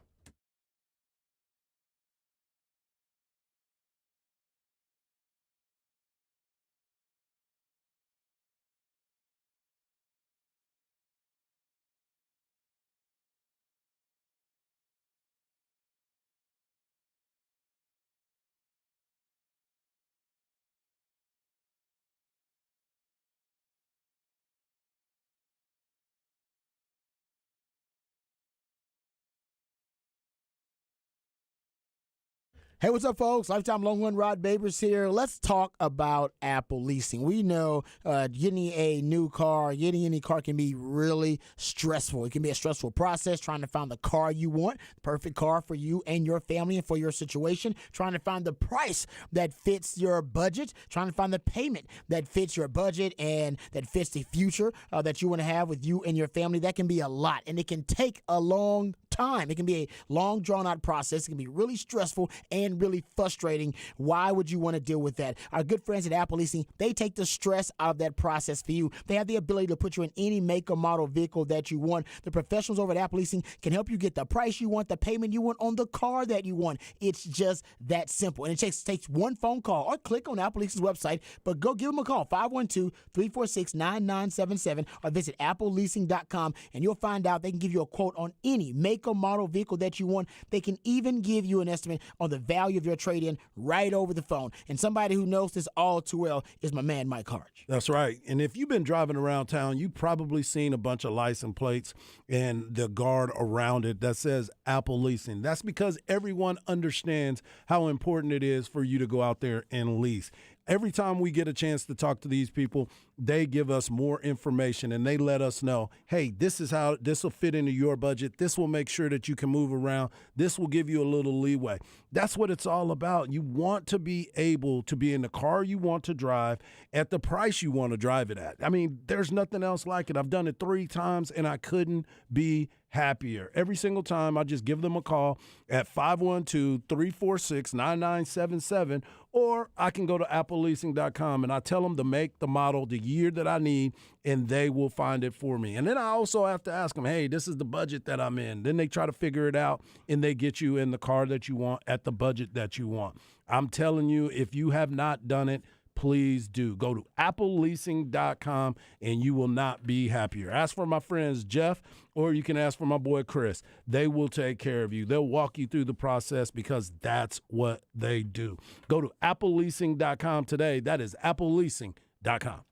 Hey, what's up, folks? Lifetime Longhorn Rod Babers here. Let's talk about Apple leasing. We know getting a new car, getting any car can be really stressful. It can be a stressful process trying to find the car you want, the perfect car for you and your family and for your situation, trying to find the price that fits your budget, trying to find the payment that fits your budget and that fits the future that you want to have with you and your family. That can be a lot, and it can take a long time. It can be a long, drawn-out process. It can be really stressful and really frustrating. Why would you want to deal with that? Our good friends at Apple Leasing, they take the stress out of that process for you. They have the ability to put you in any make or model vehicle that you want. The professionals over at Apple Leasing can help you get the price you want, the payment you want on the car that you want. It's just that simple. And it takes one phone call or click on Apple Leasing's website, but go give them a call, 512-346-9977, or visit appleleasing.com, and you'll find out they can give you a quote on any make or model vehicle that you want. They can even give you an estimate on the value of your trade-in right over the phone. And somebody who knows this all too well is my man, Mike Harge. That's right. And if you've been driving around town, you've probably seen a bunch of license plates and the guard around it that says Apple Leasing. That's because everyone understands how important it is for you to go out there and lease. Every time we get a chance to talk to these people, they give us more information and they let us know, hey, this is how this will fit into your budget. This will make sure that you can move around. This will give you a little leeway. That's what it's all about. You want to be able to be in the car you want to drive at the price you want to drive it at. I mean, there's nothing else like it. I've done it 3 times and I couldn't be happier. Every single time I just give them a call at 512-346-9977, or I can go to appleleasing.com and I tell them the make, the model, the year that I need, and they will find it for me. And then I also have to ask them, hey, this is the budget that I'm in. Then they try to figure it out and they get you in the car that you want at the budget that you want. I'm telling you, if you have not done it, please do. Go to appleleasing.com and you will not be happier. Ask for my friends Jeff, or you can ask for my boy Chris. They will take care of you. They'll walk you through the process because that's what they do. Go to appleleasing.com today. That is appleleasing.com.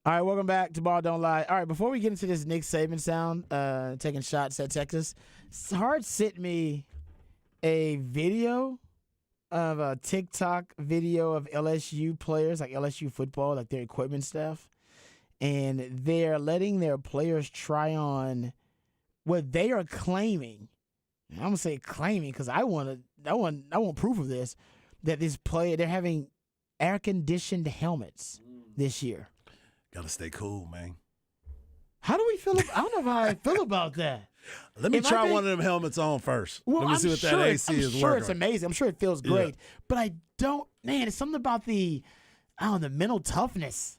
All right, welcome back to Ball Don't Lie. All right, before we get into this Nick Saban sound, taking shots at Texas, Hart sent me a video of a TikTok video of LSU players, like LSU football, like their equipment stuff, and they're letting their players try on what they are claiming. I'm gonna say claiming because I want proof of this. That this player, they're having air conditioned helmets this year. Gotta stay cool, man. How do we feel? I don't know how I feel about that. Let me try one of them helmets on first. Well, Let me see what that AC is I'm sure working. it's amazing. I'm sure it feels great. But I don't, man, it's something about the mental toughness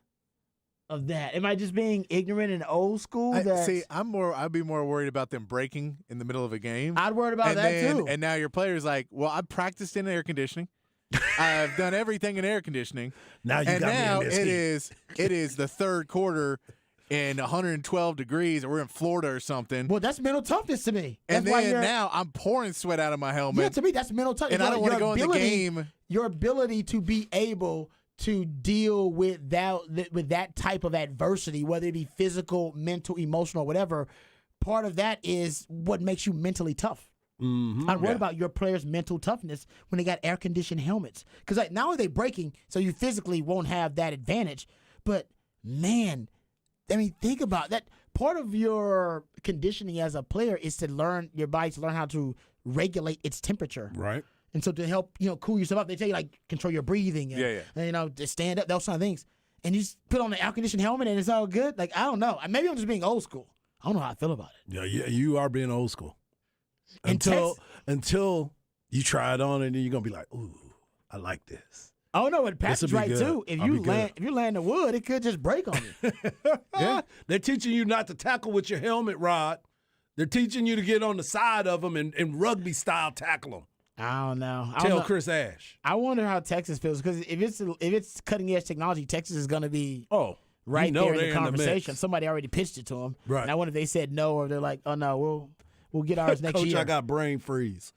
of that. Am I just being ignorant and old school? I'd be more worried about them breaking in the middle of a game. I'd worry about that too. And now your player's like, well, I've practiced in air conditioning. I've done everything in air conditioning. Now you got me in this it is the third quarter in 112 degrees, or we're in Florida or something. Well, that's mental toughness to me. And then now I'm pouring sweat out of my helmet. Yeah, to me, that's mental toughness. And I don't want to go in the game. Your ability to be able to deal with that type of adversity, whether it be physical, mental, emotional, whatever, part of that is what makes you mentally tough. Mm-hmm. I'm worried about your players' mental toughness when they got air-conditioned helmets. Because not only are they breaking, so you physically won't have that advantage, but, man, I mean, think about that. Part of your conditioning as a player is to learn your body to learn how to regulate its temperature. Right. And so to help, cool yourself up, they tell you, like, control your breathing and to stand up, those kind of things. And you just put on the air-conditioned helmet and it's all good. Like, I don't know. Maybe I'm just being old school. I don't know how I feel about it. Yeah, you are being old school. Until you try it on and then you're gonna be like, ooh, I like this. Oh no, but Pat's right good. too. If you land the wood, it could just break on you. Yeah, they're teaching you not to tackle with your helmet rod. They're teaching you to get on the side of them and rugby style tackle them. I don't know. Tell Chris Ash. I wonder how Texas feels because if it's cutting edge technology, Texas is gonna be right there in the conversation. mix. Somebody already pitched it to them. Right. And I wonder if they said no or they're like, oh no, we'll get ours next Coach, year. I got brain freeze.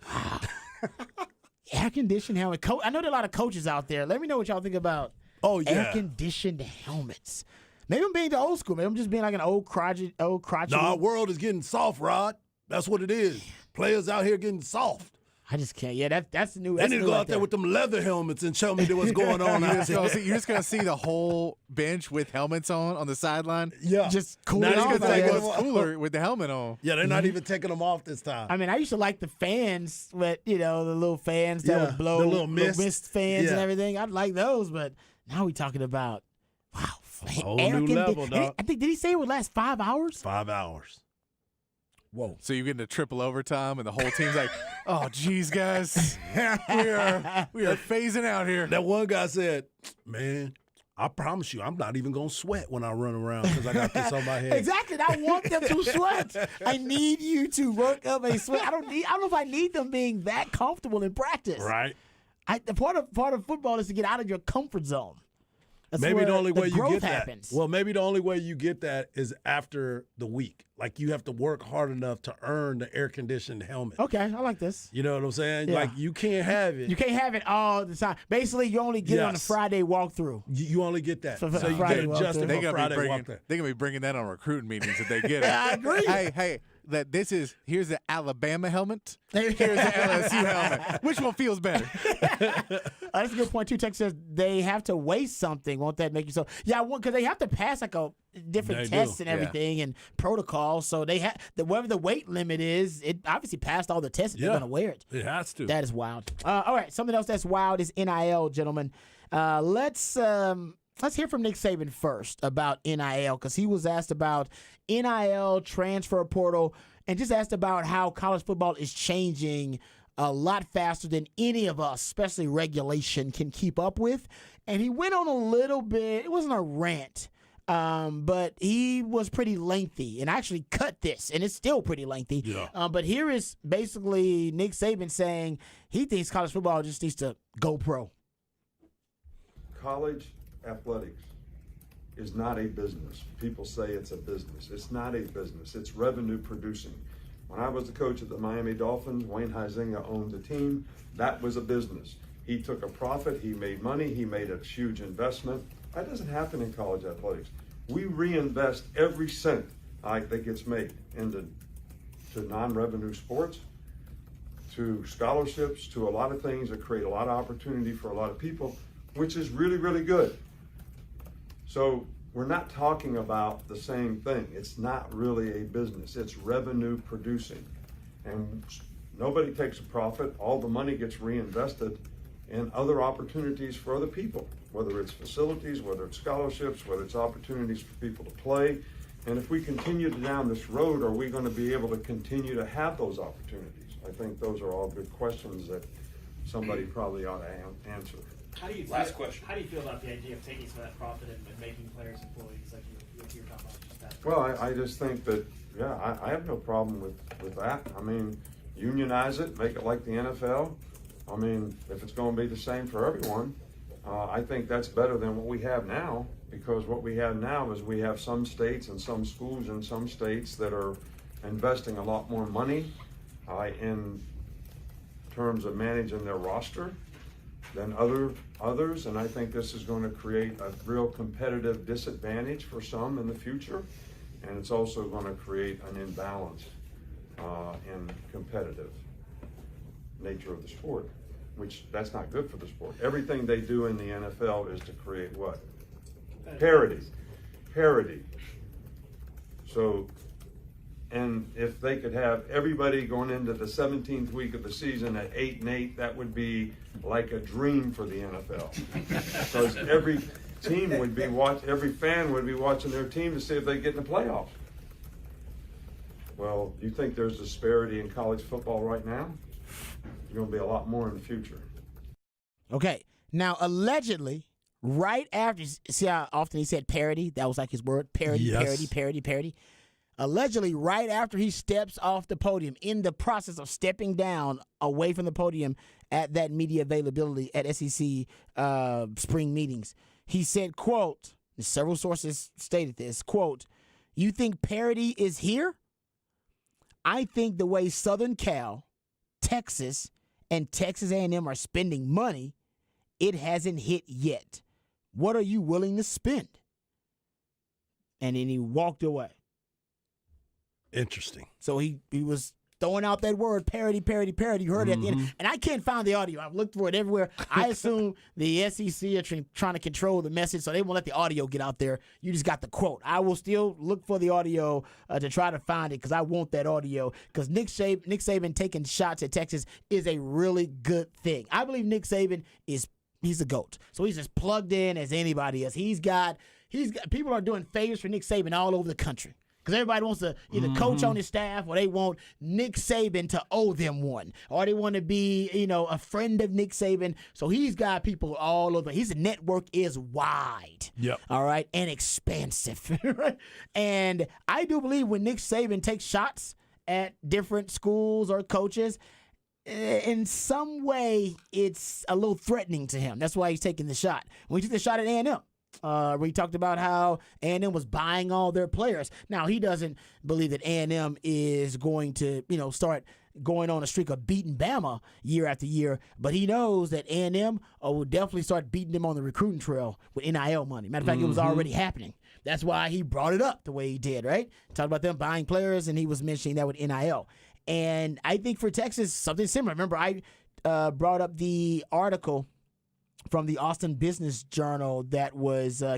Air-conditioned helmet. I know there are a lot of coaches out there. Let me know what y'all think about air-conditioned helmets. Maybe I'm being the old school. Maybe I'm just being like an old crotchety. No, our world is getting soft, Rod. That's what it is. Players out here getting soft. I just can't. Yeah, that's the new. They need to go out there with them leather helmets and show me what's going on out there. You're just going to see the whole bench with helmets on the sideline. Yeah. Just cool Now it off. it's cooler with the helmet on. Yeah, they're not even taking them off this time. I mean, I used to like the fans, but the little fans that would blow, the little mist fans and everything. I'd like those, but now we're talking about whole new level, dog. I think did he say it would last 5 hours? 5 hours. Whoa. So you get into triple overtime and the whole team's like, oh, geez, guys, we are phasing out here. That one guy said, man, I promise you, I'm not even going to sweat when I run around because I got this on my head. Exactly. I want them to sweat. I need you to work up a sweat. I don't know if I need them being that comfortable in practice. Right. The part of football is to get out of your comfort zone. That's maybe the only way you growth get happens. that. Well, maybe the only way you get that is after the week. Like you have to work hard enough to earn the air-conditioned helmet. Okay, I like this. You know what I'm saying? Yeah. Like you can't have it. You can't have it all the time. Basically, you only get it on the Friday walkthrough. You only get that. So So you Friday get walkthrough. adjusted They're for going Friday to walkthrough. be bringing that on recruiting meetings if they get it. I agree. Hey, here's the Alabama helmet. Here's the LSU helmet. Which one feels better? That's a good point too. Texas says they have to weigh something. Won't that make you so? Yeah, because they have to pass like a different They tests do, and everything and protocols. So they have whatever the weight limit is. It obviously passed all the tests. They're gonna wear it. It has to. That is wild. All right, something else that's wild is NIL, gentlemen. Let's hear from Nick Saban first about NIL because he was asked about NIL, transfer portal, and just asked about how college football is changing a lot faster than any of us, especially regulation, can keep up with. And he went on a little bit. It wasn't a rant. But he was pretty lengthy, and I actually cut this, and it's still pretty lengthy. Yeah. But here is basically Nick Saban saying he thinks college football just needs to go pro. College athletics is not a business. People say it's a business. It's not a business. It's revenue producing. When I was the coach of the Miami Dolphins, Wayne Huizenga owned the team. That was a business. He took a profit. He made money. He made a huge investment. That doesn't happen in college athletics. we reinvest every cent that gets made into non-revenue sports, to scholarships, to a lot of things that create a lot of opportunity for a lot of people, which is really, really good. So we're not talking about the same thing. It's not really a business. It's revenue producing. And nobody takes a profit. All the money gets reinvested in other opportunities for other people, whether it's facilities, whether it's scholarships, whether it's opportunities for people to play. And if we continue down this road, are we going to be able to continue to have those opportunities? I think those are all good questions that somebody probably ought to answer. Last question. How do you feel about the idea of taking some of that profit and making players employees like you're talking about just that? Well, I just think that, yeah, I have no problem with that. I mean, unionize it, make it like the NFL. I mean, if it's going to be the same for everyone, I think that's better than what we have now, because what we have now is we have some states and some schools in some states that are investing a lot more money in terms of managing their roster than others, and I think this is going to create a real competitive disadvantage for some in the future, and it's also going to create an imbalance in competitive nature of the sport, which that's not good for the sport. Everything they do in the NFL is to create what? Parity. So, and if they could have everybody going into the 17th week of the season at 8-8, that would be like a dream for the NFL. Because every team would be every fan would be watching their team to see if they get in the playoffs. Well, you think there's disparity in college football right now? There's going to be a lot more in the future. Okay. Now, allegedly, right after, see how often he said parody? That was like his word, parody, Yes. parody. Allegedly, right after he steps off the podium, in the process of stepping down away from the podium at that media availability at SEC spring meetings, he said, quote, several sources stated this, quote, "You think parity is here? I think the way Southern Cal, Texas, and Texas A&M are spending money, it hasn't hit yet. What are you willing to spend?" And then he walked away. Interesting. So he was throwing out that word, parody. You heard it at the end. And I can't find the audio. I've looked for it everywhere. I assume the SEC are trying to control the message, so they won't let the audio get out there. You just got the quote. I will still look for the audio to try to find it, because I want that audio, because Nick Saban taking shots at Texas is a really good thing. I believe Nick Saban he's the GOAT. So he's as plugged in as anybody else. He's got people are doing favors for Nick Saban all over the country, because everybody wants to either coach on his staff, or they want Nick Saban to owe them one, or they want to be, a friend of Nick Saban. So he's got people all over. His network is wide. Yep. All right. And expansive. Right? And I do believe when Nick Saban takes shots at different schools or coaches, in some way, it's a little threatening to him. That's why he's taking the shot. When he took the shot at A&M, where he talked about how A&M was buying all their players. Now, he doesn't believe that A&M is going to, start going on a streak of beating Bama year after year, but he knows that A&M will definitely start beating them on the recruiting trail with NIL money. Matter of fact, it was already happening. That's why he brought it up the way he did, right? Talked about them buying players, and he was mentioning that with NIL. And I think for Texas, something similar. Remember, I brought up the article from the Austin Business Journal that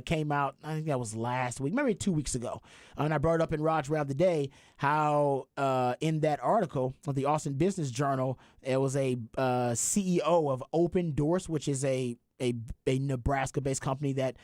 came out, I think that was last week, maybe 2 weeks ago. And I brought it up in Raj Round the Day, how in that article of the Austin Business Journal, it was a CEO of Open Doors, which is a Nebraska-based company that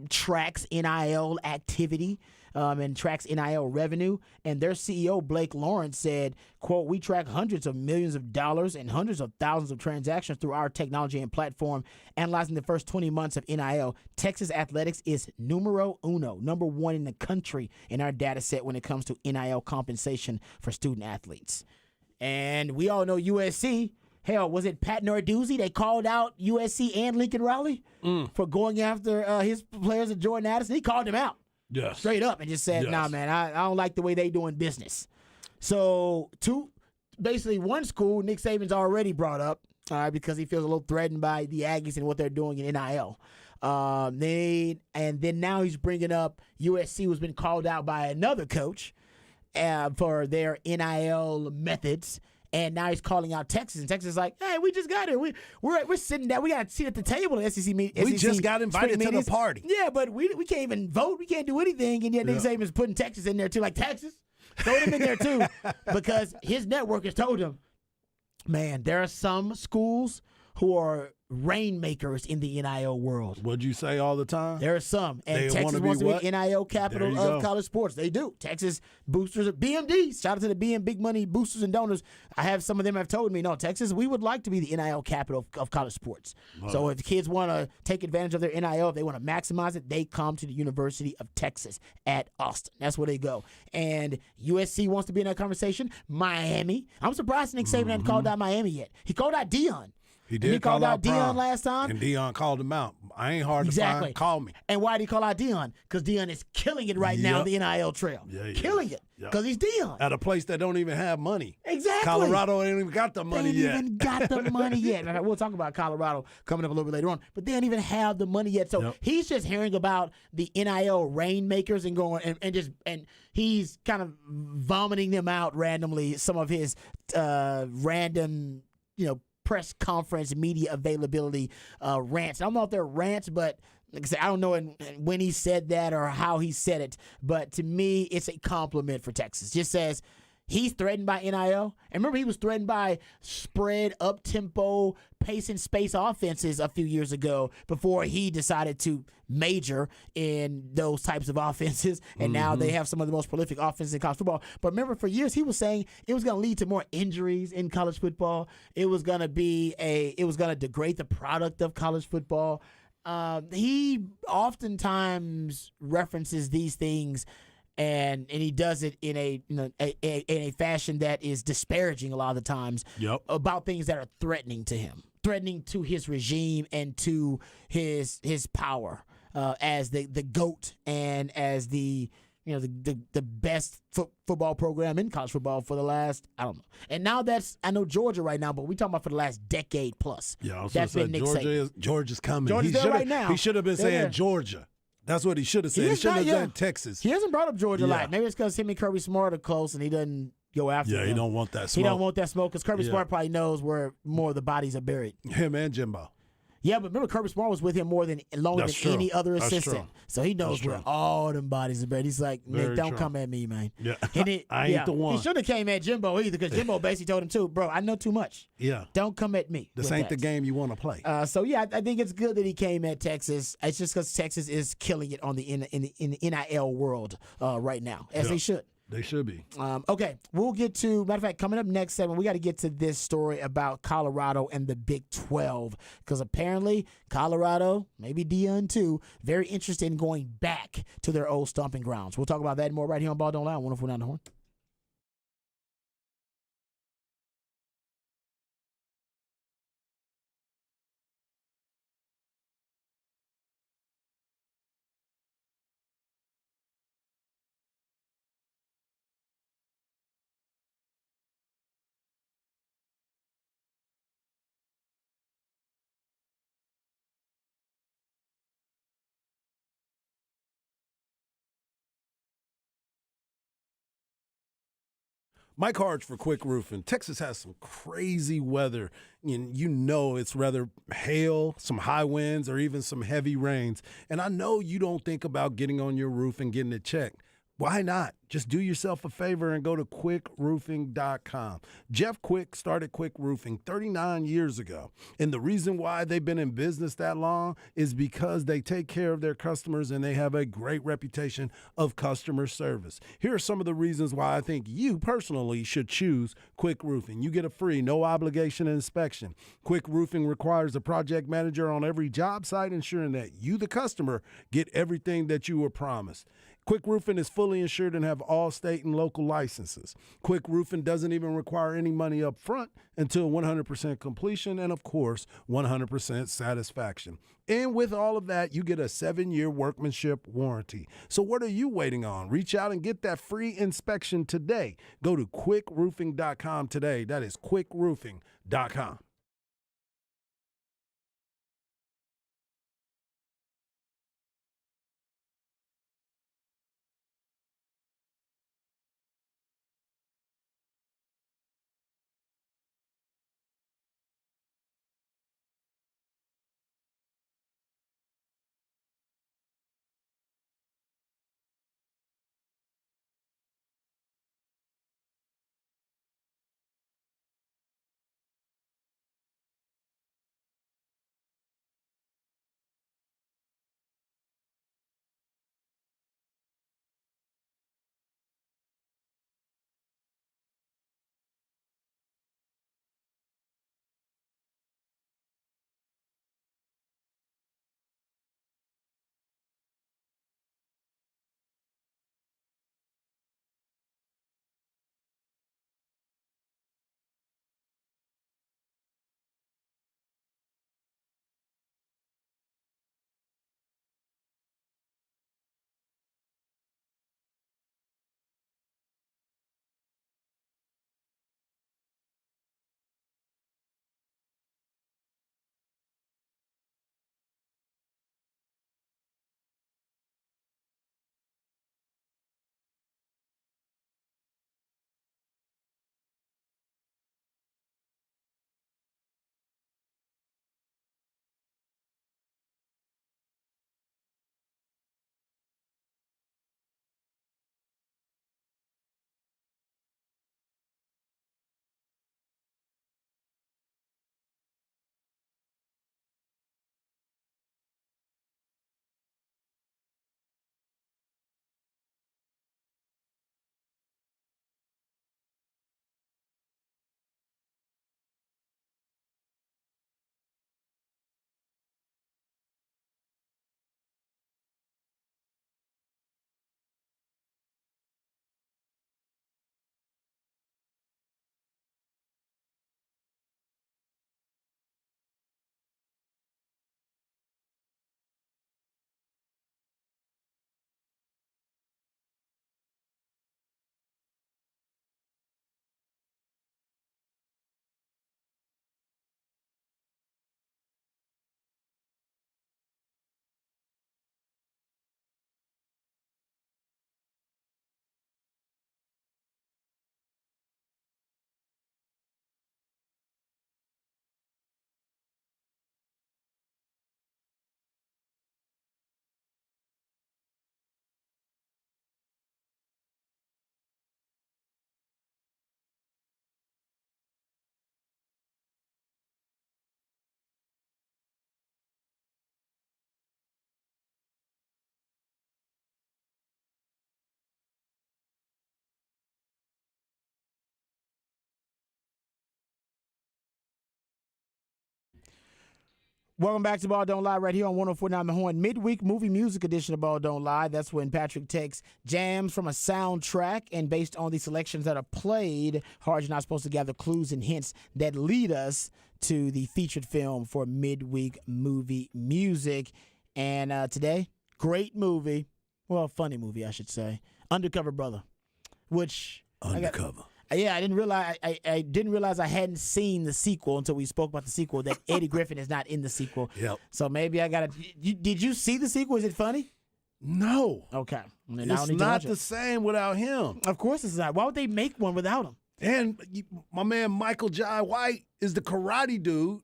tracks NIL activity and tracks NIL revenue. And their CEO, Blake Lawrence, said, quote, "We track hundreds of millions of dollars and hundreds of thousands of transactions through our technology and platform. Analyzing the first 20 months of NIL, Texas athletics is numero uno, number one in the country in our data set when it comes to NIL compensation for student athletes." And we all know USC. Hell, was it Pat Narduzzi? They called out USC and Lincoln Riley for going after his players at Jordan Addison. He called them out straight up and just said, "Nah, man, I don't like the way they doing business." So, basically one school Nick Saban's already brought up, All right, because he feels a little threatened by the Aggies and what they're doing in NIL. Then now he's bringing up USC, who's been called out by another coach for their NIL methods. And now he's calling out Texas, and Texas is like, "Hey, we just got here. We're sitting down. We got a seat at the table at SEC meeting. We just got invited to the party. Yeah, but we can't even vote. We can't do anything. And yet Nick Saban's putting Texas in there too. Like Texas, throw them in there too, because his network has told him, man, there are some schools who are rainmakers in the NIL world. What'd you say all the time? There are some. And They Texas wanna wants be to be NIL capital There you of go. college sports. They do. Texas boosters, BMD. Shout out to the Big Money boosters and donors. I have some of them have told me, no, Texas, we would like to be the NIL capital of college sports. So if the kids want to take advantage of their NIL, if they want to maximize it, they come to the University of Texas at Austin. That's where they go. And USC wants to be in that conversation. Miami. I'm surprised Nick Saban hadn't called out Miami yet. He called out Dion. He And did he called call out Dion Prime, last time. and Dion called him out. I ain't hard to find. Call me. And why did he call out Dion? Because Dion is killing it right now in the NIL trail. Yeah, he killing is. it. Yep. Because he's Dion. At a place that don't even have money. Exactly. Colorado ain't even got the money they yet. ain't even got the money yet. And we'll talk about Colorado coming up a little bit later on. But they don't even have the money yet. So he's just hearing about the NIL rainmakers and going and he's kind of vomiting them out randomly. Some of his random, press conference media availability rants. I don't know if they're rants, but like I said, I don't know when he said that or how he said it. But to me, it's a compliment for Texas. Just says he's threatened by NIL. And remember, he was threatened by spread, up-tempo, pace and space offenses a few years ago before he decided to major in those types of offenses. And now they have some of the most prolific offenses in college football. But remember, for years, he was saying it was going to lead to more injuries in college football. It was going to degrade the product of college football. He oftentimes references these things and he does it in a fashion that is disparaging a lot of the times about things that are threatening to him, threatening to his regime and to his power as the GOAT and as the best football program in college football for the last, I don't know. And now I know Georgia right now, but we talking about for the last decade plus. Yeah, I was that's been Nick Saban. Georgia's coming. Georgia's there right now. He should have been They're saying there. Georgia. That's what he should have said. He should have said Texas. He hasn't brought up Georgia a Yeah. lot. Maybe it's because him and Kirby Smart are close and he doesn't go after them. He don't want that smoke. He don't want that smoke because Kirby Smart probably knows where more of the bodies are buried. Him and Jimbo. Yeah, but remember, Kirby Smart was with him longer That's than true. any other That's assistant. true. So he knows That's where true. all them bodies are buried. He's like, Nick, Very don't true. come at me, man. Yeah. And I ain't the one. He shouldn't have came at Jimbo either because Jimbo basically told him too, bro, I know too much. Yeah. Don't come at me. This with ain't that. the game you want to play. So yeah, I think it's good that he came at Texas. It's just because Texas is killing it on in the NIL world right now, as they should. They should be. Okay, we'll get to, matter of fact, coming up next segment, we got to get to this story about Colorado and the Big 12, because apparently Colorado, maybe Dion too, very interested in going back to their old stomping grounds. We'll talk about that and more right here on Ball Don't Lie on 104.9 The Horn. My cards for Quick Roofing. Texas has some crazy weather. You know it's rather hail, some high winds, or even some heavy rains. And I know you don't think about getting on your roof and getting it checked. Why not? Just do yourself a favor and go to quickroofing.com. Jeff Quick started Quick Roofing 39 years ago. And the reason why they've been in business that long is because they take care of their customers and they have a great reputation of customer service. Here are some of the reasons why I think you personally should choose Quick Roofing. You get a free, no obligation inspection. Quick Roofing requires a project manager on every job site, ensuring that you, the customer, get everything that you were promised. Quick Roofing is fully insured and have all state and local licenses. Quick Roofing doesn't even require any money up front until 100% completion and, of course, 100% satisfaction. And with all of that, you get a 7-year workmanship warranty. So what are you waiting on? Reach out and get that free inspection today. Go to quickroofing.com today. That is quickroofing.com. Welcome back to Ball Don't Lie right here on 104.9 The Horn. Midweek movie music edition of Ball Don't Lie. That's when Patrick takes jams from a soundtrack, and based on the selections that are played, Harge and I are supposed to gather clues and hints that lead us to the featured film for midweek movie music. And today, great movie. Well, funny movie, I should say. Undercover Brother. Which Undercover. I didn't realize I didn't realize I hadn't seen the sequel until we spoke about the sequel. That Eddie Griffin is not in the sequel. Yep. So maybe I gotta. Did you see the sequel? Is it funny? No. Okay. Then I don't It's need to not watch the it. same without him. Of course it's not. Why would they make one without him? And my man Michael Jai White is the karate dude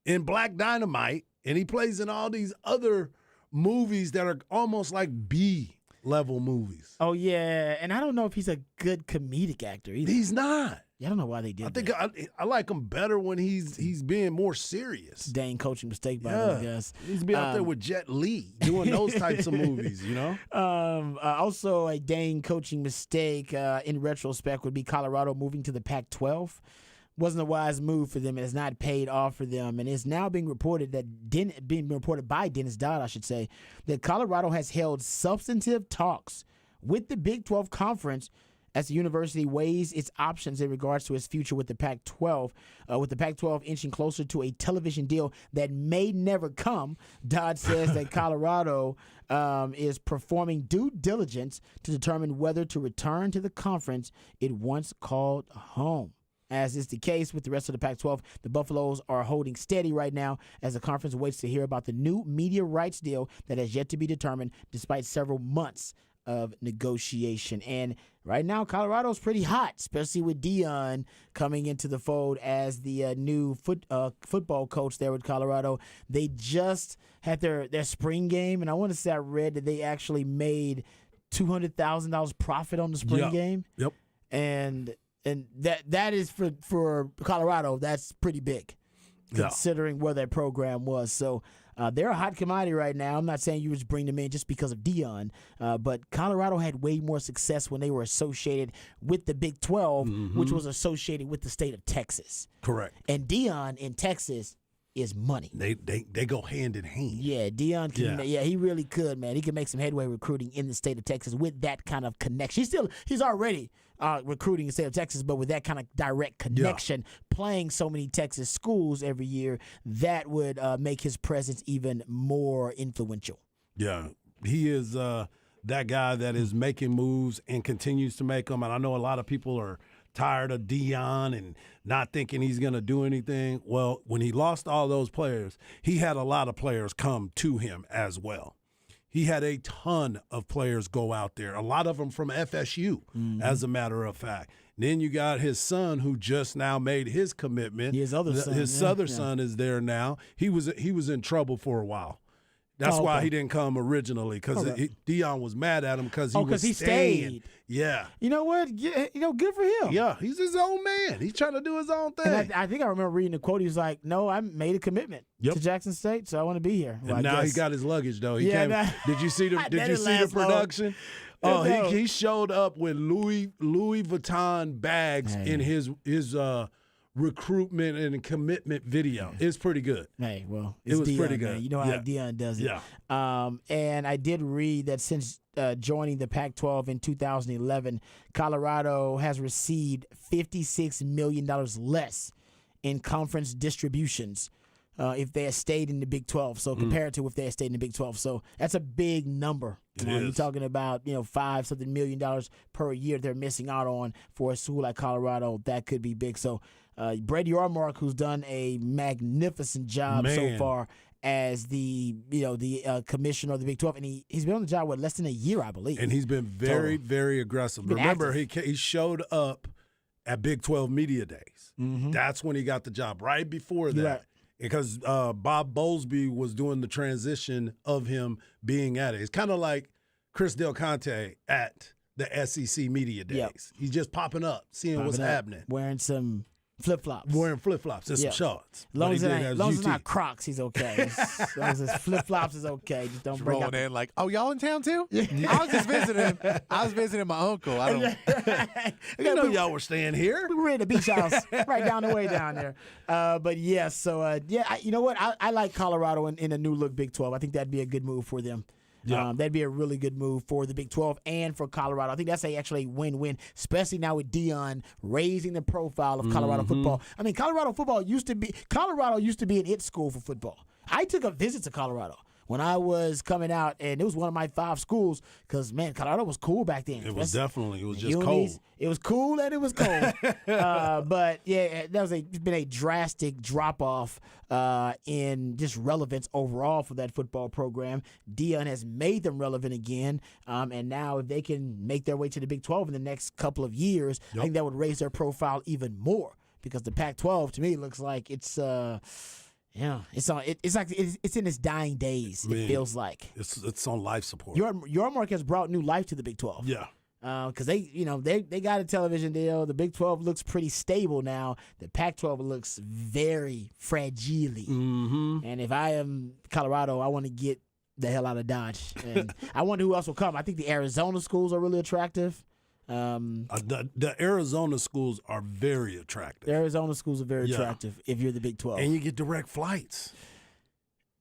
in Black Dynamite, and he plays in all these other movies that are almost like B-level movies. Oh yeah, and I don't know if he's a good comedic actor either. He's not. Yeah, I don't know why they did. I think that. I like him better when he's being more serious. Dang coaching mistake by them, I guess. He's be out there with Jet Li doing those types of movies, you know? Also, a dang coaching mistake in retrospect would be Colorado moving to the Pac-12. Wasn't a wise move for them. It has not paid off for them, and it's now being reported by Dennis Dodd, I should say, that Colorado has held substantive talks with the Big 12 Conference as the university weighs its options in regards to its future with the Pac-12, with the Pac-12 inching closer to a television deal that may never come. Dodd says that Colorado is performing due diligence to determine whether to return to the conference it once called home. As is the case with the rest of the Pac-12, the Buffaloes are holding steady right now as the conference waits to hear about the new media rights deal that has yet to be determined despite several months of negotiation. And right now, Colorado's pretty hot, especially with Deion coming into the fold as the new football coach there with Colorado. They just had their spring game, and I want to say I read that they actually made $200,000 profit on the spring game. Yep. And that is for Colorado, that's pretty big, considering where their program was. So they're a hot commodity right now. I'm not saying you just bring them in just because of Deion, but Colorado had way more success when they were associated with the Big 12, which was associated with the state of Texas. Correct. And Deion in Texas is money. They go hand in hand. Yeah, Deion can. Yeah, he really could, man. He can make some headway recruiting in the state of Texas with that kind of connection. He's already recruiting in the state of Texas, but with that kind of direct connection, playing so many Texas schools every year, that would make his presence even more influential. Yeah, he is that guy that is making moves and continues to make them. And I know a lot of people are tired of Deion and not thinking he's going to do anything. Well, when he lost all those players, he had a lot of players come to him as well. He had a ton of players go out there, a lot of them from FSU, as a matter of fact. Then you got his son who just now made his commitment. His other son. His other son is there now. He was in trouble for a while. That's why he didn't come originally, because Deion was mad at him because he stayed. Yeah. You know what? Yeah, good for him. Yeah, he's his own man. He's trying to do his own thing. And I think I remember reading the quote. He was like, "No, I made a commitment to Jackson State, so I want to be here." Well, and now he got his luggage though. He came. Did you see the production? Oh, he showed up with Louis Vuitton bags in his recruitment and commitment video. It's pretty good. Hey, well, it was Deion, pretty good. Man. You know how Deion does it. Yeah. And I did read that since joining the Pac-12 in 2011, Colorado has received $56 million less in conference distributions if they had stayed in the Big 12. So compared to if they had stayed in the Big 12. So that's a big number. You're talking about, $5-something million per year they're missing out on for a school like Colorado. That could be big. So Brady Armark, who's done a magnificent job so far as the commissioner of the Big 12, and he's been on the job less than a year, I believe. And he's been very, very aggressive. Remember, he showed up at Big 12 Media Days. That's when he got the job. Right before that. Right. Because Bob Bowlesby was doing the transition of him being at it. It's kind of like Chris Del Conte at the SEC Media Days. He's just popping up, seeing what's happening. Wearing some Flip-flops. Wearing flip-flops and some shorts. As long But as he it did ain't, have as long as it's UT. not Crocs, he's okay. As long as it's flip-flops is okay. Just don't break out Rolling in like, oh, y'all in town too? I was just visiting. I was visiting my uncle. I don't. I didn't know y'all were staying here. We were in the beach house right down the way down there. But yes, so you know what? I like Colorado in a new look Big 12. I think that'd be a good move for them. Yeah. That'd be a really good move for the Big 12 and for Colorado. I think that's actually a win-win, especially now with Deion raising the profile of Colorado football. I mean, Colorado used to be an it school for football. I took a visit to Colorado when I was coming out, and it was one of my 5 schools because, man, Colorado was cool back then. It was just UNEs, cold. It was cool and it was cold. But, yeah, it's been a drastic drop-off in just relevance overall for that football program. Deion has made them relevant again, and now if they can make their way to the Big 12 in the next couple of years, I think that would raise their profile even more because the Pac-12, to me, looks like it's it's in its dying days. Man, it feels like it's on life support. Yormark has brought new life to the Big 12. Yeah, because they got a television deal. The Big 12 looks pretty stable now. The Pac-12 looks very fragile. Mm-hmm. And if I am Colorado, I want to get the hell out of Dodge. And I wonder who else will come. I think the Arizona schools are really attractive. The Arizona schools are very attractive. The Arizona schools are very attractive if you're the Big 12. And you get direct flights.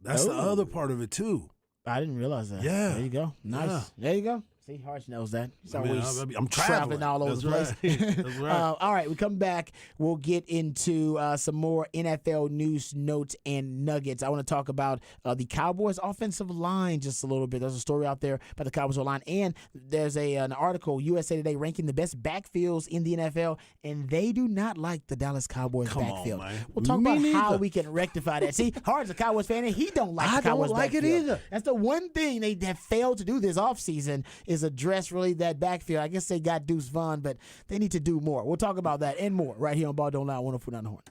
That's the other part of it, too. I didn't realize that. Yeah. There you go. Nice. Yeah. There you go. See, Harsh knows that. He's always I'm traveling all over That's the place. right. That's right. All right, we come back. We'll get into some more NFL news, notes, and nuggets. I want to talk about the Cowboys' offensive line just a little bit. There's a story out there about the Cowboys' line, and there's an article, USA Today, ranking the best backfields in the NFL, and they do not like the Dallas Cowboys backfield. Man. We'll talk Me about how neither. we can rectify that. See, Hart's a Cowboys fan, and he don't like the Cowboys don't like it backfield. either. That's the one thing they have failed to do this offseason is address really that backfield. I guess they got Deuce Vaughn, but they need to do more. We'll talk about that and more right here on Ball Don't Lie, 104.9 The Horn.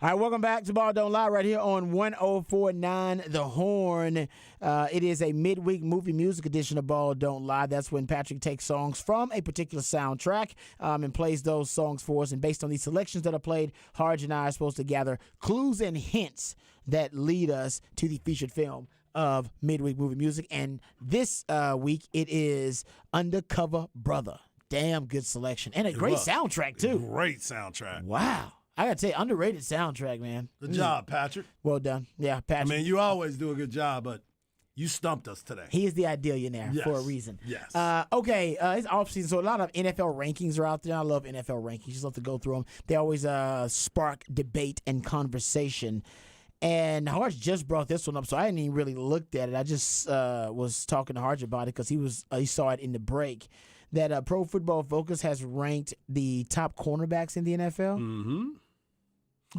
All right, welcome back to Ball Don't Lie right here on 104.9 The Horn. It is a midweek movie music edition of Ball Don't Lie. That's when Patrick takes songs from a particular soundtrack and plays those songs for us. And based on these selections that are played, Harge and I are supposed to gather clues and hints that lead us to the featured film of midweek movie music. And this week, it is Undercover Brother. Damn good selection. And a great soundtrack, too. Great soundtrack. Wow. I got to tell you, underrated soundtrack, man. Good job, Patrick. Well done. Yeah, Patrick. I mean, you always do a good job, but you stumped us today. He is the idealionaire for a reason. Yes. Okay, it's offseason, so a lot of NFL rankings are out there. I love NFL rankings. Just love to go through them. They always spark debate and conversation. And Harge just brought this one up, so I hadn't even really looked at it. I just was talking to Harge about it because he saw it in the break. That Pro Football Focus has ranked the top cornerbacks in the NFL. Mm-hmm.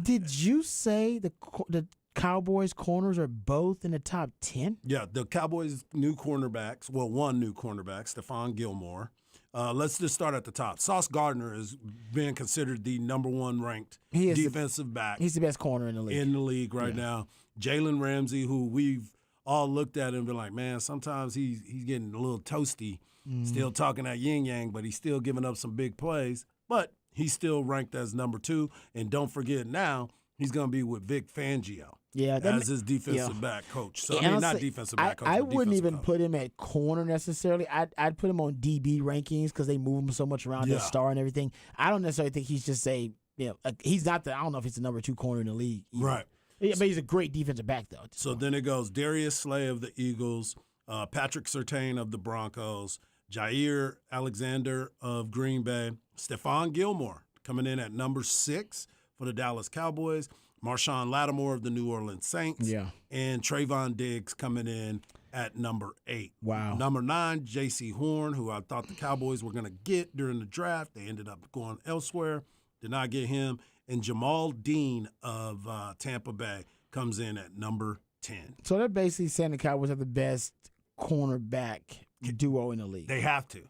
Did you say the Cowboys corners are both in the top 10? Yeah, the Cowboys' new cornerbacks, well, one new cornerback, Stephon Gilmore. Let's just start at the top. Sauce Gardner is being considered the number one ranked defensive back. He's the best corner in the league. Now. Jalen Ramsey, who we've all looked at and been like, man, sometimes he's getting a little toasty, still talking that yin-yang, but he's still giving up some big plays. But he's still ranked as number 2. And don't forget now, he's going to be with Vic Fangio as his defensive back coach. So, not defensive back coach. I wouldn't even coach. put him at corner necessarily. I'd put him on DB rankings because they move him so much around the star and everything. I don't necessarily think he's just he's not I don't know if he's the number 2 corner in the league either. Right. Yeah, but he's a great defensive back, though. So then it goes Darius Slay of the Eagles, Patrick Surtain of the Broncos, Jair Alexander of Green Bay, Stephon Gilmore coming in at number 6 for the Dallas Cowboys, Marshawn Lattimore of the New Orleans Saints, and Trayvon Diggs coming in at number 8. Wow. Number 9, J.C. Horn, who I thought the Cowboys were going to get during the draft. They ended up going elsewhere. Did not get him. And Jamal Dean of Tampa Bay comes in at number 10. So they're basically saying the Cowboys have the best cornerback duo in the league. They have to.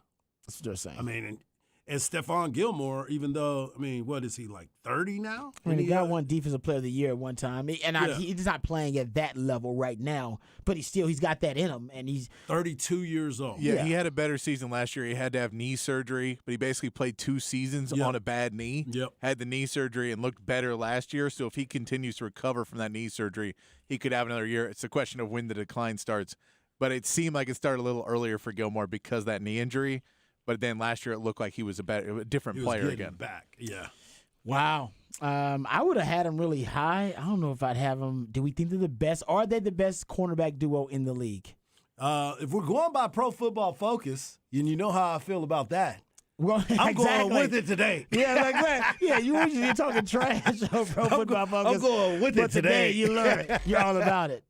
That's what they're saying. I mean, and Stephon Gilmore, even though, what is he, like 30 now? I mean, he got one Defensive Player of the Year at one time. He's not playing at that level right now, but he's got that in him, and he's 32 years old. Yeah, he had a better season last year. He had to have knee surgery, but he basically played 2 seasons on a bad knee. Had the knee surgery and looked better last year. So if he continues to recover from that knee surgery, he could have another year. It's a question of when the decline starts. But it seemed like it started a little earlier for Gilmore because of that knee injury. But then last year it looked like he was a different player again. Back, yeah. Wow. I would have had him really high. I don't know if I'd have him. Do we think they're the best? Are they the best cornerback duo in the league? If we're going by Pro Football Focus, and you know how I feel about that. Well, I'm going with it today. Yeah, you're talking trash on Pro Football Focus. I'm going with it today. You love it. You're all about it.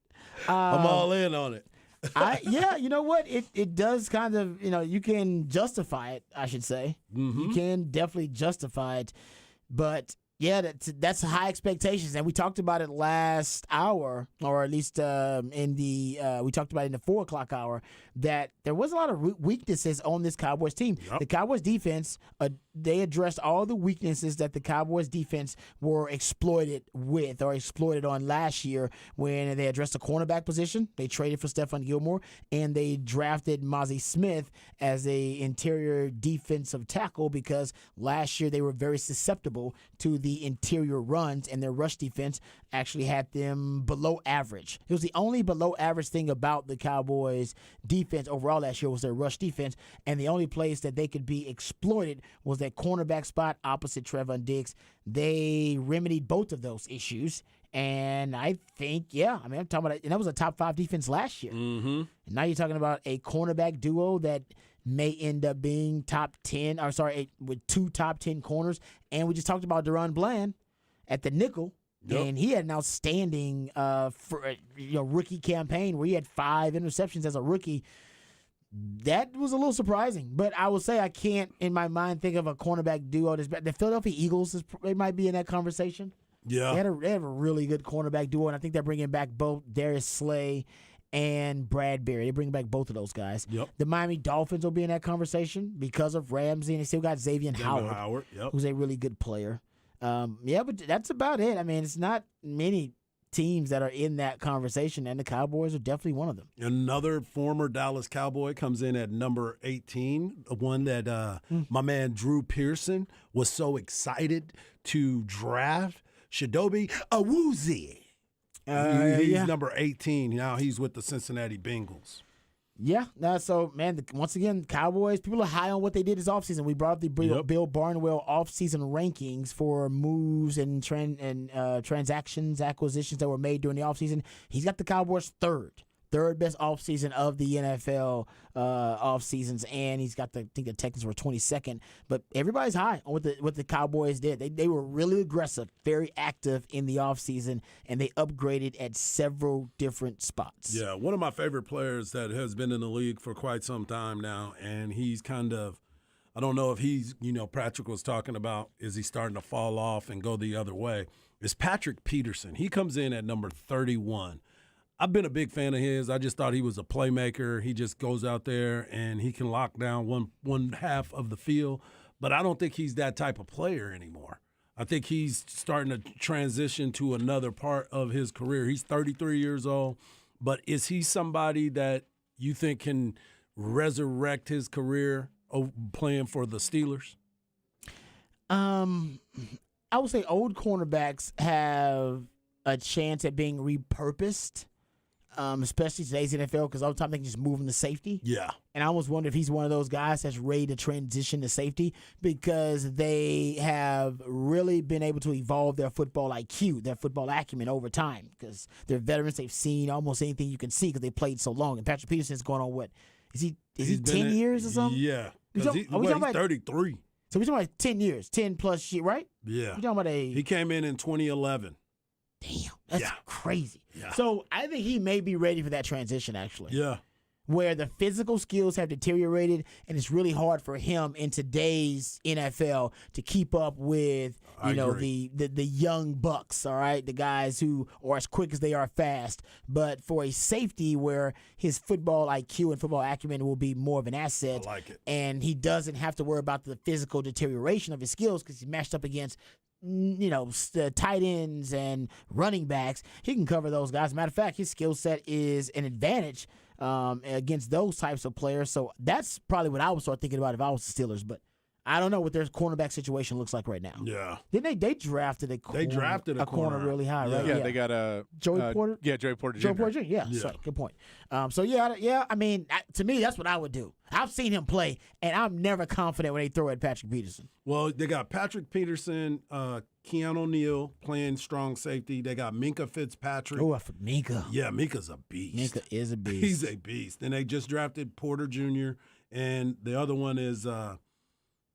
I'm all in on it. You know what? It does kind of, you can justify it, I should say. Mm-hmm. You can definitely justify it. But, yeah, that's high expectations. And we talked about it last hour, or at least we talked about it in the 4 o'clock hour, that there was a lot of weaknesses on this Cowboys team. Yep. The Cowboys defense, they addressed all the weaknesses that the Cowboys defense were exploited on last year when they addressed the cornerback position. They traded for Stephon Gilmore, and they drafted Mozzie Smith as a interior defensive tackle because last year they were very susceptible to the interior runs, and their rush defense actually had them below average. It was the only below average thing about the Cowboys defense overall last year was their rush defense, and the only place that they could be exploited was that cornerback spot opposite Trevon Diggs. They remedied both of those issues, and I think, I'm talking about it, and that was a top 5 defense last year. Mm-hmm. And now you're talking about a cornerback duo that may end up being top 10, with 2 top 10 corners, and we just talked about Deron Bland at the nickel. Yep. And he had an outstanding rookie campaign where he had 5 interceptions as a rookie. That was a little surprising, but I will say I can't, in my mind, think of a cornerback duo. The Philadelphia Eagles, they might be in that conversation. Yeah, they have a really good cornerback duo, and I think they're bringing back both Darius Slay and Bradbury. They bring back both of those guys. Yep. The Miami Dolphins will be in that conversation because of Ramsey, and they still got Xavier Howard, yep, who's a really good player. But that's about it. I mean, it's not many teams that are in that conversation, and the Cowboys are definitely one of them. Another former Dallas Cowboy comes in at number 18, the one that my man Drew Pearson was so excited to draft, Chidobe Awuzie. He's number 18. Now he's with the Cincinnati Bengals. Yeah. So, man, once again, Cowboys, people are high on what they did this offseason. We brought up the Bill Barnwell offseason rankings for moves and transactions, acquisitions that were made during the offseason. He's got the Cowboys third best offseason of the NFL offseasons, and he's got I think the Texans were 22nd. But everybody's high on what the Cowboys did. They were really aggressive, very active in the offseason, and they upgraded at several different spots. Yeah, one of my favorite players that has been in the league for quite some time now, and he's kind of, I don't know if he's, Patrick was talking about, is he starting to fall off and go the other way, is Patrick Peterson. He comes in at number 31. I've been a big fan of his. I just thought he was a playmaker. He just goes out there and he can lock down one half of the field. But I don't think he's that type of player anymore. I think he's starting to transition to another part of his career. He's 33 years old. But is he somebody that you think can resurrect his career playing for the Steelers? I would say old cornerbacks have a chance at being repurposed. Especially today's NFL, because all the time they can just move him to safety. Yeah. And I almost wonder if he's one of those guys that's ready to transition to safety, because they have really been able to evolve their football IQ, their football acumen over time, because they're veterans. They've seen almost anything you can see because they played so long. And Patrick Peterson's going on what? Is he 10 years or something? Yeah. He's 33. So we're talking about 10 years, 10 plus years, right? Yeah. We're talking about He came in 2011. Damn, that's crazy. Yeah. So I think he may be ready for that transition, actually. Yeah. Where the physical skills have deteriorated, and it's really hard for him in today's NFL to keep up with, the young bucks, all right? The guys who are as quick as they are fast. But for a safety where his football IQ and football acumen will be more of an asset. I like it. And he doesn't have to worry about the physical deterioration of his skills because he's matched up against the tight ends and running backs. He can cover those guys. Matter of fact, his skill set is an advantage against those types of players. So that's probably what I would start thinking about if I was the Steelers. But I don't know what their cornerback situation looks like right now. Yeah. Didn't they drafted a corner really high, right? Yeah, they got a Joey Porter. Yeah, Joey Porter Jr. Joey Porter Jr. Yeah. Sorry, good point. I mean, to me, that's what I would do. I've seen him play, and I'm never confident when they throw at Patrick Peterson. Well, they got Patrick Peterson, Keanu Neal playing strong safety. They got Minkah Fitzpatrick. Oh, Minkah. Yeah, Minka's a beast. Minkah is a beast. He's a beast. And they just drafted Porter Jr., and the other one is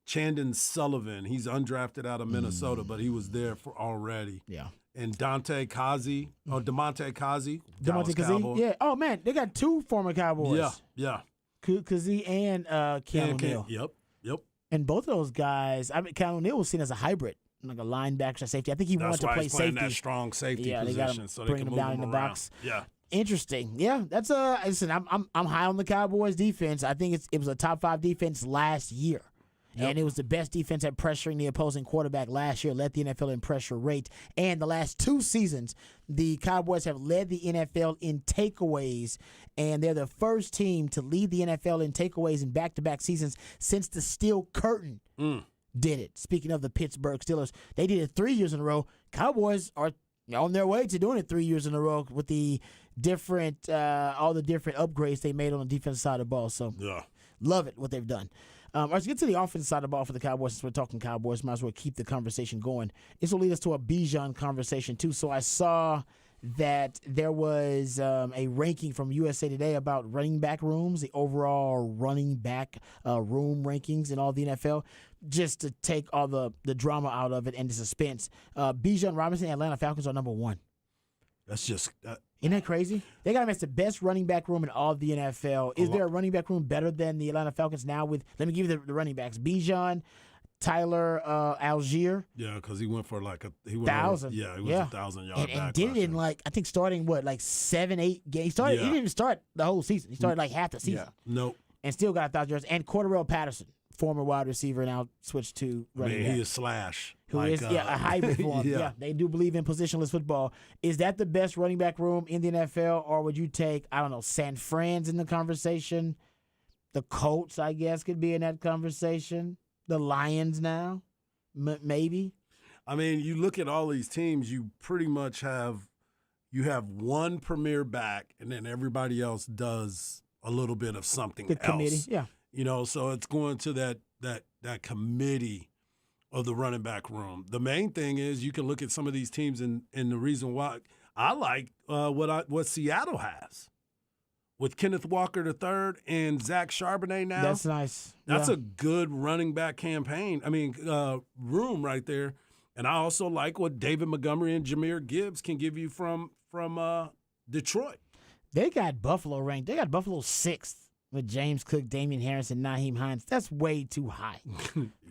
Chandon Sullivan. He's undrafted out of Minnesota, but he was there already. Yeah. And Damontae Kazee. Damontae Kazee? Yeah. Oh, man, they got two former Cowboys. Yeah. Kazee and Keanu Neal. Yep. And both of those guys, I mean, Keanu Neal was seen as a hybrid, like a linebacker safety. I think he wanted to play he's safety. That strong safety they position, got him, so they bring can him move down him in the around. box. Yeah. Interesting. Yeah, that's listen, I'm high on the Cowboys defense. I think it was a top 5 defense last year. Yep. And it was the best defense at pressuring the opposing quarterback last year, led the NFL in pressure rate. And the last 2 seasons, the Cowboys have led the NFL in takeaways, and they're the first team to lead the NFL in takeaways in back-to-back seasons since the Steel Curtain did it. Speaking of the Pittsburgh Steelers, they did it 3 years in a row. Cowboys are on their way to doing it 3 years in a row with the different, all the different upgrades they made on the defensive side of the ball. So, love it, what they've done. Let's get to the offensive side of the ball for the Cowboys. Since we're talking Cowboys, might as well keep the conversation going. This will lead us to a Bijan conversation, too. So I saw that there was a ranking from USA Today about running back rooms, the overall running back room rankings in all the NFL, just to take all the drama out of it and the suspense. Bijan Robinson and Atlanta Falcons are number 1. That's just isn't that crazy? They got him as the best running back room in all of the NFL. Is there a running back room better than the Atlanta Falcons now? Let me give you the running backs: Bijan, Tyler Algier. Yeah, because he went for like 1,000. He was 1,000 yard back. And did it in starting 7-8 games. He didn't even start the whole season. He started like half the season. Yeah. Nope. And still got 1,000 yards. And Cordarrelle Patterson, former wide receiver, now switched to running back. He is Slash. who Like, is a hybrid form. yeah. They do believe in positionless football. Is that the best running back room in the NFL, or would you take, I don't know, San Fran's in the conversation? The Colts, I guess, could be in that conversation. The Lions now, maybe. I mean, you look at all these teams, you pretty much have one premier back, and then everybody else does a little bit of something The committee, else. yeah. You know, so it's going to that committee of the running back room. The main thing is you can look at some of these teams, and the reason why I like what Seattle has with Kenneth Walker III and Zach Charbonnet now. That's nice. That's Yeah. a good running back campaign. I mean, room right there. And I also like what David Montgomery and Jahmyr Gibbs can give you from Detroit. They got Buffalo ranked. They got Buffalo 6th with James Cook, Damian Harris, and Naheem Hines. That's way too high.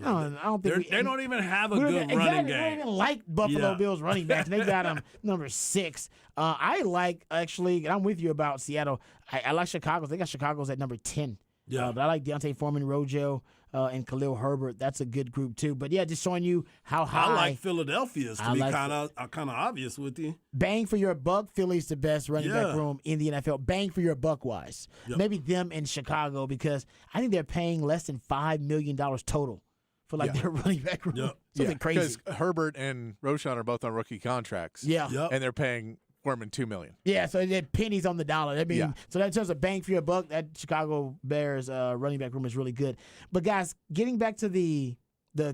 I don't think They don't even have a we good don't even- running exactly, We game. don't even like Buffalo Yeah. Bills running backs. And they got them number 6. I like, actually, and I'm with you about Seattle. I like Chicago's. They got Chicago's at number 10. Yeah. But I like Deontay Foreman, Rojo, and Khalil Herbert. That's a good group, too. But, yeah, just showing you how high. I like Philadelphia's to I be like kind of obvious with you. Bang for your buck, Philly's the best running back Yeah. room in the NFL. Bang for your buck wise. Yep. Maybe them in Chicago, because I think they're paying less than $5 million total for their running back room. Yep. Something crazy. Because Herbert and Roshan are both on rookie contracts. Yeah. Yep. And they're paying Foreman $2 million. Yeah, so they're pennies on the dollar. I mean, Yeah. so that in terms of bang for your buck, that Chicago Bears running back room is really good. But guys, getting back to the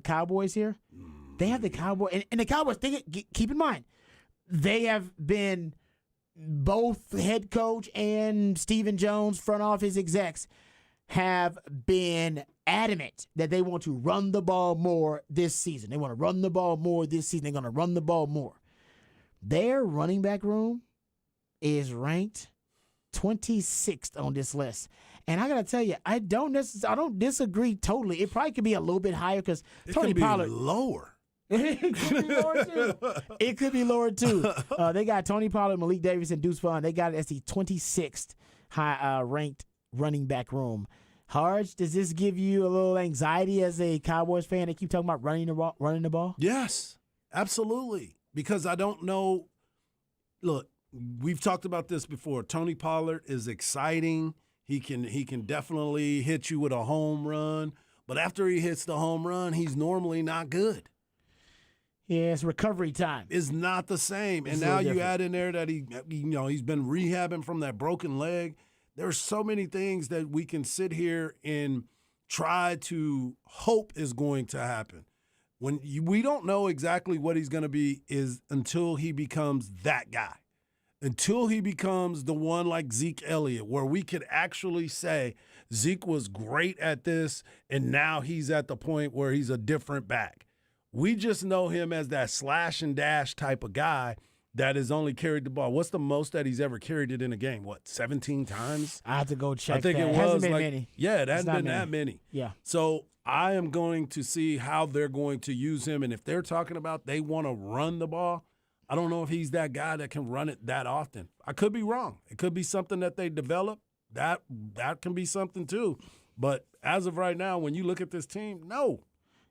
Cowboys here, they have the Cowboys, and the Cowboys. Keep in mind, they have been both head coach and Stephen Jones, front office execs, have been adamant that they want to run the ball more this season. They want to run the ball more this season. They're going to run the ball more. Their running back room is ranked 26th on this list. And I got to tell you, I don't disagree totally. It probably could be a little bit higher because Tony could be Pollard. lower. It could be lower too. It could be lower too. They got Tony Pollard, Malik Davis, and Deuce Vaughn. They got it as the 26th high ranked running back room. Harge, does this give you a little anxiety as a Cowboys fan? They keep talking about running the ball. Yes, absolutely. Because I don't know. Look, we've talked about this before. Tony Pollard is exciting. He can definitely hit you with a home run. But after he hits the home run, he's normally not good. Yeah, it's recovery time. It's not the same. It's And a now little you different. add in there that he's been rehabbing from that broken leg. There's so many things that we can sit here and try to hope is going to happen. We don't know exactly what he's going to be is until he becomes that guy. Until he becomes the one like Zeke Elliott, where we could actually say Zeke was great at this, and now he's at the point where he's a different back. We just know him as that slash and dash type of guy that has only carried the ball. What's the most that he's ever carried it in a game? 17 times? I have to go check. I think that. it was Hasn't been like many. Yeah, it It's hasn't not been that many. Yeah. So I am going to see how they're going to use him, and if they're talking about they want to run the ball, I don't know if he's that guy that can run it that often. I could be wrong. It could be something that they develop. That can be something too. But as of right now, when you look at this team, no,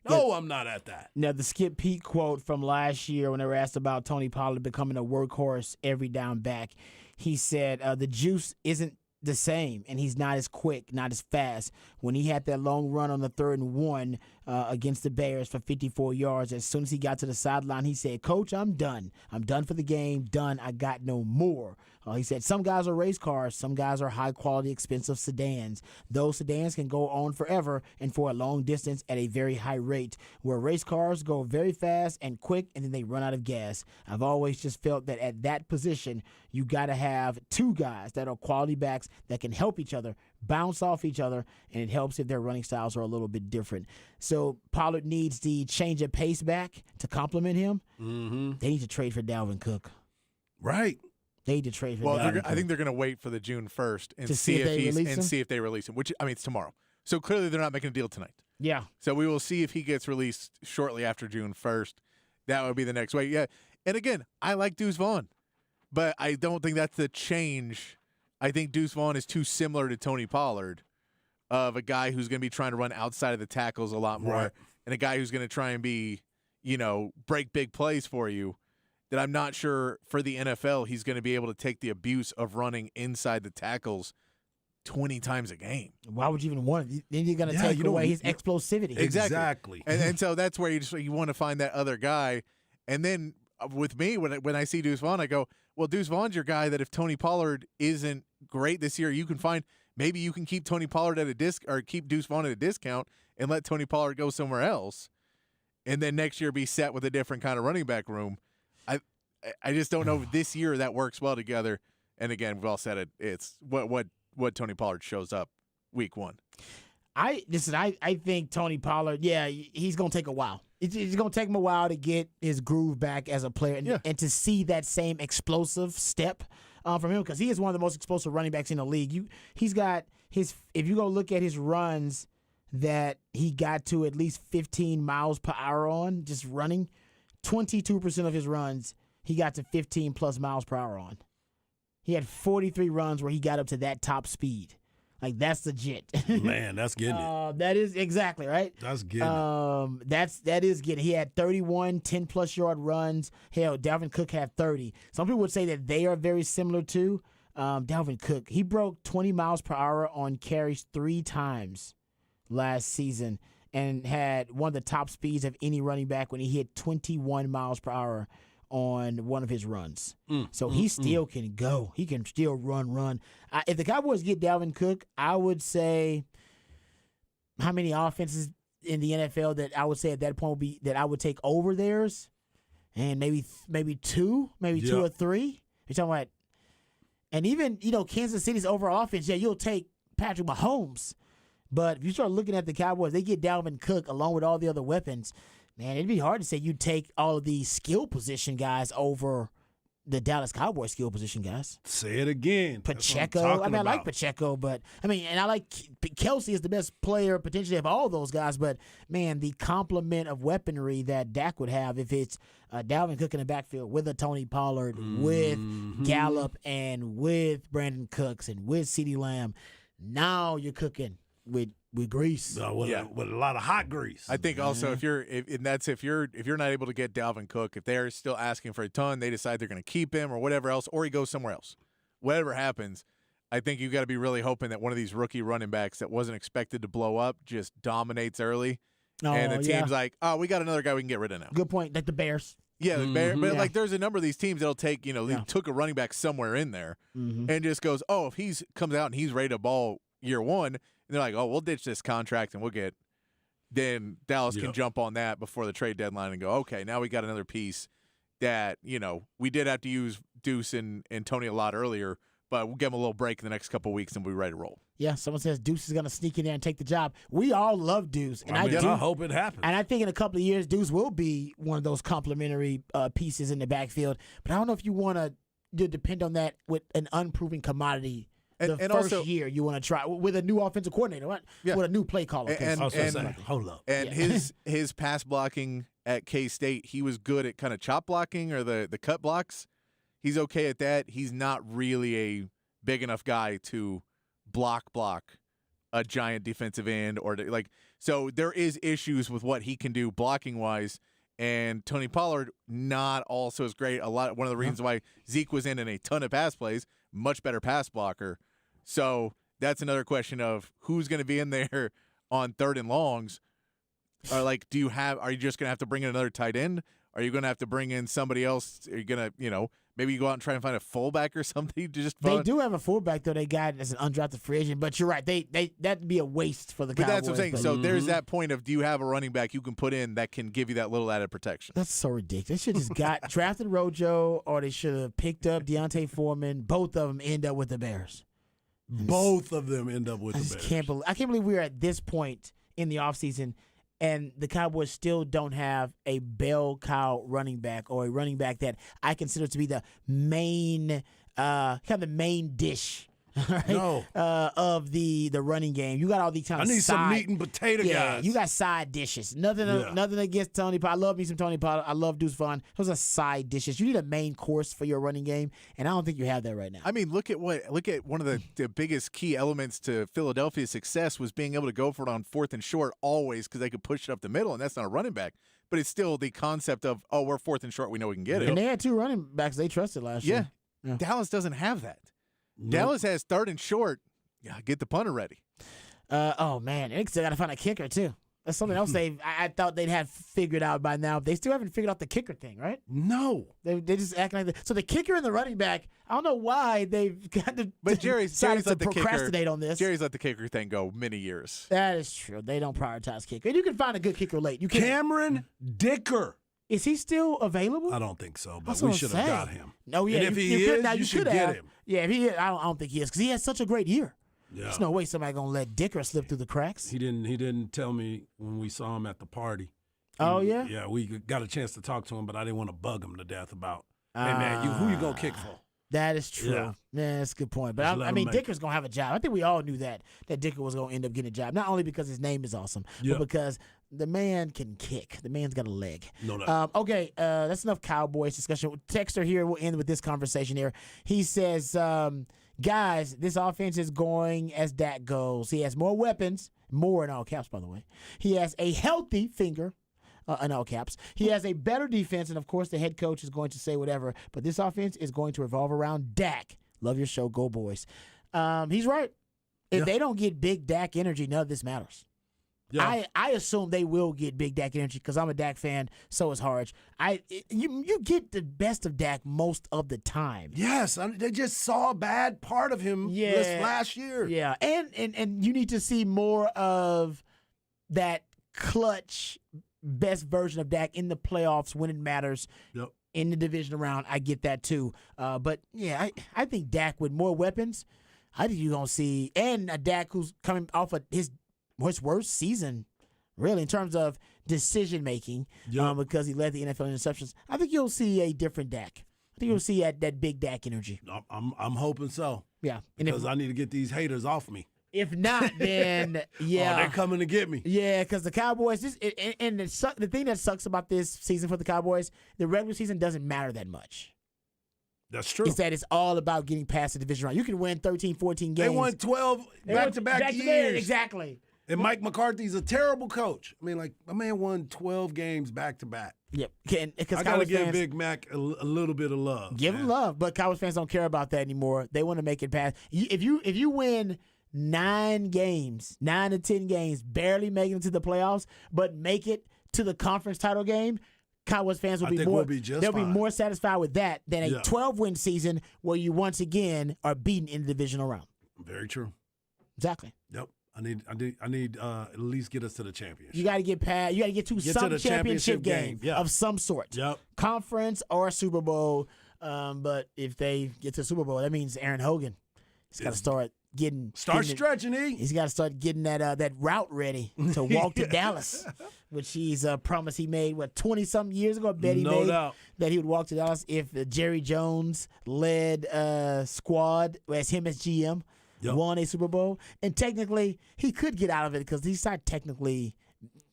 I'm not at that. Now, the Skip Pete quote from last year when they were asked about Tony Pollard becoming a workhorse every down back, he said the juice isn't the same, and he's not as quick, not as fast. When he had that long run on the 3rd and 1 against the Bears for 54 yards, as soon as he got to the sideline, he said, "Coach, I'm done. I'm done for the game. Done. I got no more." He said, "Some guys are race cars. Some guys are high-quality, expensive sedans. Those sedans can go on forever and for a long distance at a very high rate, where race cars go very fast and quick, and then they run out of gas. I've always just felt that at that position, you got to have two guys that are quality backs that can help each other, bounce off each other, and it helps if their running styles are a little bit different." So Pollard needs the change of pace back to complement him. Mm-hmm. They need to trade for Dalvin Cook. Right. They need to trade for Well, Dalvin Cook. I think they're going to wait for the June 1st and To see if they release him? see if they release him. Which it's tomorrow. So clearly they're not making a deal tonight. Yeah. So we will see if he gets released shortly after June 1st. That would be the next way. Yeah. And again, I like Deuce Vaughn, but I don't think that's the change. I think Deuce Vaughn is too similar to Tony Pollard, of a guy who's going to be trying to run outside of the tackles a lot more, Right. and a guy who's going to try and be, break big plays for you, that I'm not sure for the NFL he's going to be able to take the abuse of running inside the tackles 20 times a game. Why would you even want it? Then you're going to take away his explosivity. Exactly. And so that's where you want to find that other guy. And then with me, when I see Deuce Vaughn, I go, well, Deuce Vaughn's your guy that if Tony Pollard isn't great this year, you can find maybe you can keep Tony Pollard at a or keep Deuce Vaughn at a discount and let Tony Pollard go somewhere else. And then next year be set with a different kind of running back room. I just don't know if this year that works well together. And again, we've all said it. It's what Tony Pollard shows up week 1. I think Tony Pollard, he's going to take a while. It's going to take him a while to get his groove back as a player and to see that same explosive step from him, because he is one of the most explosive running backs in the league. He's got if you go look at his runs that he got to at least 15 miles per hour on, just running, 22% of his runs he got to 15 plus miles per hour on. He had 43 runs where he got up to that top speed. Like, that's legit. Man, that's getting it. That is exactly right. That's getting it. That is getting it. He had 31 10-plus yard runs. Hell, Dalvin Cook had 30. Some people would say that they are very similar too. Dalvin Cook, he broke 20 miles per hour on carries 3 times last season and had one of the top speeds of any running back when he hit 21 miles per hour on one of his runs. So he still can go. He can still run. If the Cowboys get Dalvin Cook, I would say how many offenses in the NFL that I would say at that point would be that I would take over theirs, and maybe 2 or 3. You're talking about, and even Kansas City's overall offense. Yeah, you'll take Patrick Mahomes, but if you start looking at the Cowboys, they get Dalvin Cook along with all the other weapons. Man, it'd be hard to say you take all of these skill position guys over the Dallas Cowboys skill position guys. Say it again. Pacheco. I like Pacheco, but and I like Kelsey is the best player potentially of all those guys. But man, the complement of weaponry that Dak would have if it's Dalvin Cook in the backfield with a Tony Pollard, with Gallup, and with Brandon Cooks, and with CeeDee Lamb. Now you're cooking with grease. With a lot of hot grease. I think also if you're not able to get Dalvin Cook, if they're still asking for a ton, they decide they're going to keep him or whatever else, or he goes somewhere else. Whatever happens, I think you've got to be really hoping that one of these rookie running backs that wasn't expected to blow up just dominates early, and the team's like, oh, we got another guy we can get rid of now. Good point. Like the Bears. Yeah, the Bears. But like, there's a number of these teams that'll take, they took a running back somewhere in there and just goes, oh, if he's comes out and he's ready to ball year 1. And they're like, oh, we'll ditch this contract and we'll get – then Dallas can jump on that before the trade deadline and go, okay, now we got another piece that, we did have to use Deuce and Tony a lot earlier, but we'll give them a little break in the next couple of weeks and we'll be ready to roll. Yeah, someone says Deuce is going to sneak in there and take the job. We all love Deuce. And I hope it happens. And I think in a couple of years, Deuce will be one of those complimentary pieces in the backfield. But I don't know if you want to depend on that with an unproven commodity. The first also, year you want to try with a new offensive coordinator, right? Yeah. With a new play caller. Hold up. And his pass blocking at K-State, he was good at kind of chop blocking or the cut blocks. He's okay at that. He's not really a big enough guy to block a giant defensive end so there is issues with what he can do blocking wise. And Tony Pollard not also as great. One of the reasons why Zeke was in a ton of pass plays, much better pass blocker. So that's another question of who's going to be in there on 3rd and longs. Or are you just going to have to bring in another tight end? Are you going to have to bring in somebody else? Are you going to, maybe you go out and try and find a fullback or something? They do have a fullback, though. They got as an undrafted free agent. But you're right. That'd be a waste for the Cowboys. But that's what I'm saying. So there's that point of, do you have a running back you can put in that can give you that little added protection? That's so ridiculous. They should just got drafted Rojo, or they should have picked up Deontay Foreman. Both of them end up with the Bears. Both of them end up with the Bears. I can't believe we're at this point in the offseason and the Cowboys still don't have a bell cow running back, or a running back that I consider to be the main, kind of the main dish right? No. Of the running game. You got all these kind I of need some side- meat and potato yeah, guys. you got side dishes. Nothing against Tony Pollard. I love me some Tony Pollard. I love Deuce Vaughn. Those are side dishes. You need a main course for your running game, and I don't think you have that right now. I mean, look at one of the biggest key elements to Philadelphia's success was being able to go for it on 4th and short always because they could push it up the middle, and that's not a running back. But it's still the concept of, oh, we're 4th and short, we know we can get it. And they had 2 running backs they trusted last year. Yeah. Dallas doesn't have that. Nope. Dallas has 3rd and short. Yeah, get the punter ready. Oh man, they still got to find a kicker too. That's something else I thought they'd have figured out by now. They still haven't figured out the kicker thing, right? No. They just acting like that. So the kicker and the running back, I don't know why they've got to. But Jerry's decided to let the procrastinate kicker, on this. Jerry's let the kicker thing go many years. That is true. They don't prioritize kicker, and you can find a good kicker late. You can. Cameron Dicker. Is he still available? I don't think so, but That's we what I'm should have got saying. him. No, yeah. And if he could, is, now, you should could get have. him. Yeah, if he is, I don't think he is because he had such a great year. Yeah. There's no way somebody gonna let Dicker slip through the cracks. He didn't tell me when we saw him at the party. Oh yeah. Yeah, we got a chance to talk to him, but I didn't want to bug him to death about. Hey man, who you gonna kick for? That is true. Yeah. That's a good point. But Just let I him mean, make Dicker's going to have a job. I think we all knew that Dicker was going to end up getting a job. Not only because his name is awesome, Yeah. but because the man can kick. The man's got a leg. No doubt. Okay, that's enough Cowboys discussion. Texter here will end with this conversation here. He says, guys, this offense is going as Dak goes. He has more weapons, more in all caps, by the way. He has a healthy finger. In all caps. He has a better defense, and of course the head coach is going to say whatever, but this offense is going to revolve around Dak. Love your show. Go boys. He's right. If they don't get big Dak energy, none of this matters. Yeah. I assume they will get big Dak energy because I'm a Dak fan. So is Harge. You get the best of Dak most of the time. Yes, they just saw a bad part of him this last year. Yeah, and you need to see more of that clutch best version of Dak in the playoffs when it matters. Yep. In the division round, I get that too. But yeah, I think Dak with more weapons, I think you're gonna see, and a Dak who's coming off of his worst season, really, in terms of decision making, because he led the NFL in interceptions. I think you'll see a different Dak. I think you'll see that big Dak energy. I'm hoping so. Yeah, and because I need to get these haters off me. If not, then yeah, they're coming to get me. Yeah, because the Cowboys, the thing that sucks about this season for the Cowboys, the regular season doesn't matter that much. That's true. It's that it's all about getting past the division round. You can win 13, 14 games. They won 12 back-to-back years. Exactly. And Mike McCarthy's a terrible coach. I mean, like, my man won 12 games back-to-back. Yep. I got to give Big Mac a little bit of love. Give him love, but Cowboys fans don't care about that anymore. They want to make it past. If you win 9 to 10 games, barely making it to the playoffs, but make it to the conference title game, Cowboys fans will be more satisfied with that than a 12-win season where you once again are beaten in the divisional round. Very true. Exactly. Yep. I need at least get us to the championship. You got to get past. You got to get to some championship game of some sort. Yep. Conference or Super Bowl. But if they get to the Super Bowl, that means Aaron Hogan. He's got to start stretching. He's got to start getting that route ready to walk to Dallas, which he's promised he made 20-something years ago. I bet he made doubt that he would walk to Dallas if the Jerry Jones led squad as him as GM won a Super Bowl. And technically, he could get out of it because he's not technically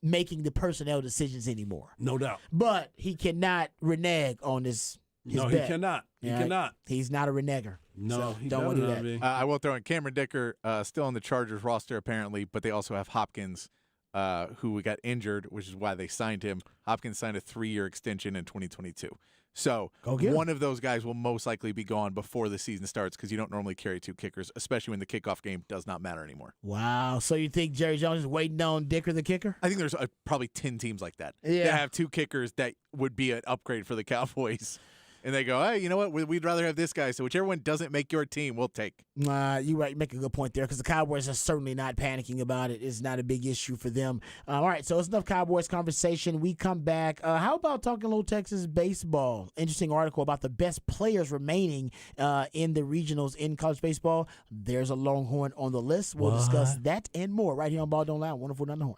making the personnel decisions anymore. No doubt. But he cannot renege on his No, bet. he cannot. He cannot. He's not a reneger. No, so he don't want to do that. I will throw in Cameron Dicker, still on the Chargers roster apparently, but they also have Hopkins, who got injured, which is why they signed him. Hopkins signed a 3-year extension in 2022. So one of those guys will most likely be gone before the season starts because you don't normally carry 2 kickers, especially when the kickoff game does not matter anymore. Wow. So you think Jerry Jones is waiting on Dicker the kicker? I think there's probably 10 teams like that. Yeah. That have 2 kickers that would be an upgrade for the Cowboys. And they go, hey, you know what? We'd rather have this guy. So whichever one doesn't make your team, we'll take. You right. Make a good point there because the Cowboys are certainly not panicking about it. It's not a big issue for them. All right, so it's enough Cowboys conversation. We come back. How about talking a little Texas baseball? Interesting article about the best players remaining in the regionals in college baseball. There's a Longhorn on the list. We'll discuss that and more right here on Ball Don't Lie, 104.9 The Horn.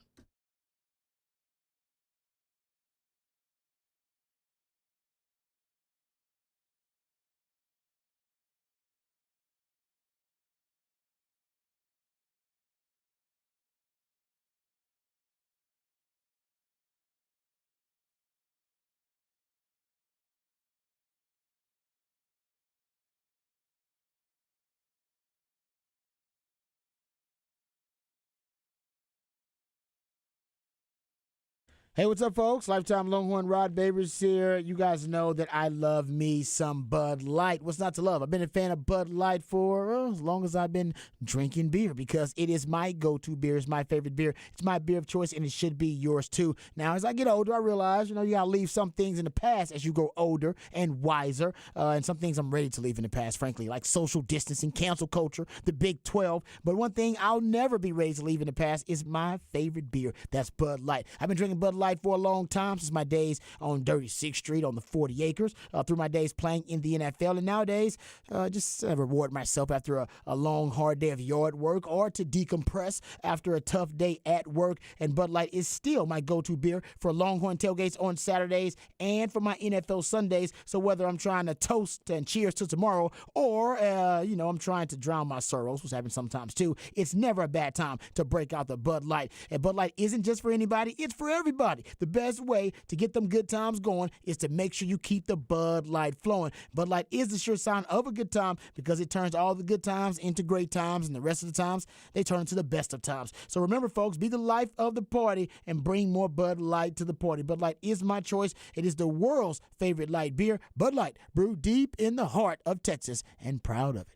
Hey, what's up, folks? Lifetime Longhorn Rod Babers here. You guys know that I love me some Bud Light. What's not to love? I've been a fan of Bud Light for as long as I've been drinking beer because it is my go-to beer. It's my favorite beer. It's my beer of choice, and it should be yours, too. Now, as I get older, I realize, you got to leave some things in the past as you grow older and wiser, and some things I'm ready to leave in the past, frankly, like social distancing, cancel culture, the Big 12. But one thing I'll never be ready to leave in the past is my favorite beer. That's Bud Light. I've been drinking Bud Light for a long time, since my days on Dirty Sixth Street on the 40 acres, through my days playing in the NFL, and nowadays just reward myself after a long, hard day of yard work or to decompress after a tough day at work. And Bud Light is still my go-to beer for Longhorn tailgates on Saturdays and for my NFL Sundays. So whether I'm trying to toast and cheers to tomorrow or, I'm trying to drown my sorrows, which happens sometimes too, it's never a bad time to break out the Bud Light. And Bud Light isn't just for anybody, it's for everybody. The best way to get them good times going is to make sure you keep the Bud Light flowing. Bud Light is the sure sign of a good time because it turns all the good times into great times, and the rest of the times, they turn into the best of times. So remember, folks, be the life of the party and bring more Bud Light to the party. Bud Light is my choice. It is the world's favorite light beer. Bud Light, brewed deep in the heart of Texas, and proud of it.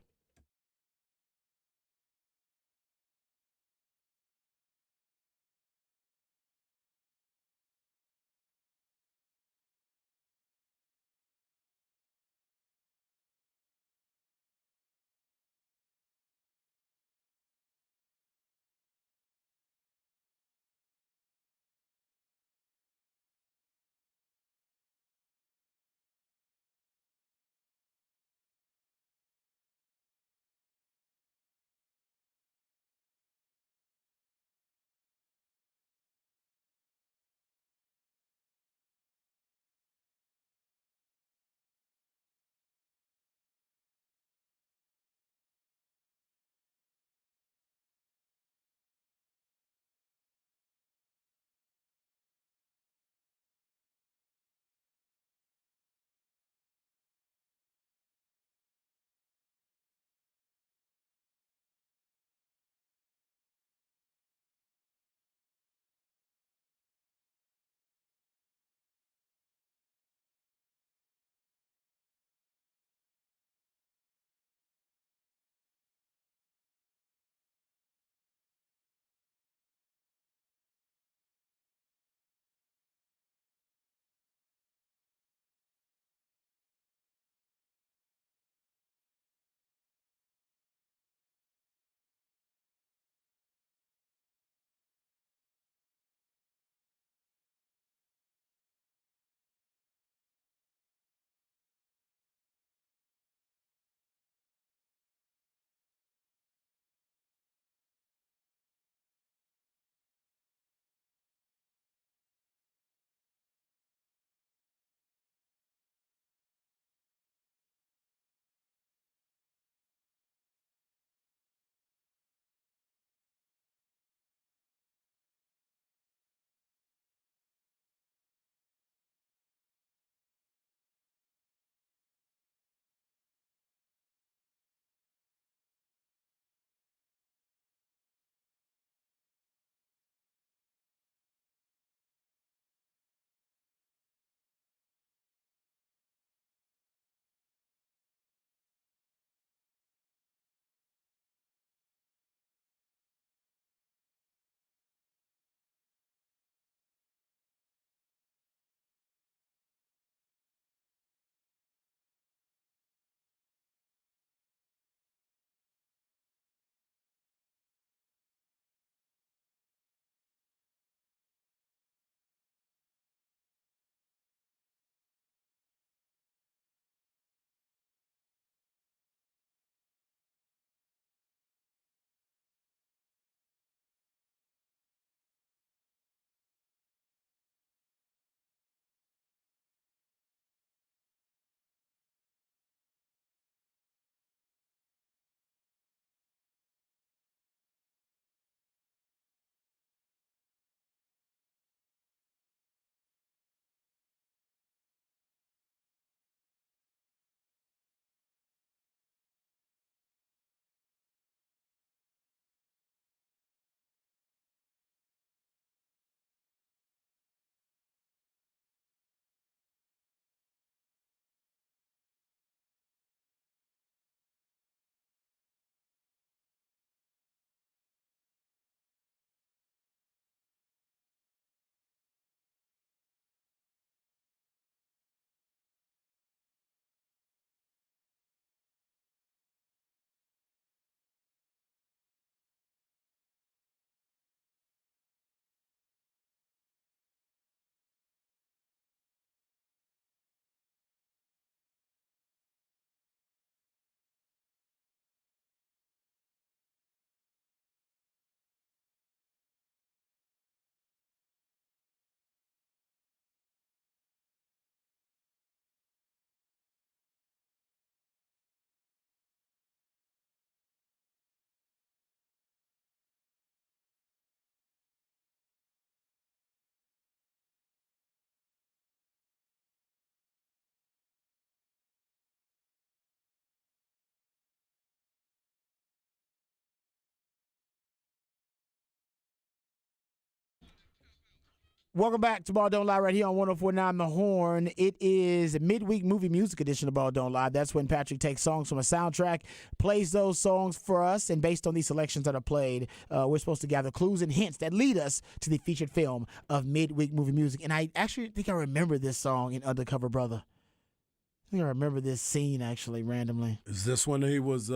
Welcome back to Ball Don't Lie right here on 104.9 The Horn. It is midweek movie music edition of Ball Don't Lie. That's when Patrick takes songs from a soundtrack, plays those songs for us, and based on these selections that are played, we're supposed to gather clues and hints that lead us to the featured film of midweek movie music. And I actually think I remember this song in Undercover Brother. I think I remember this scene actually randomly. Is this when he was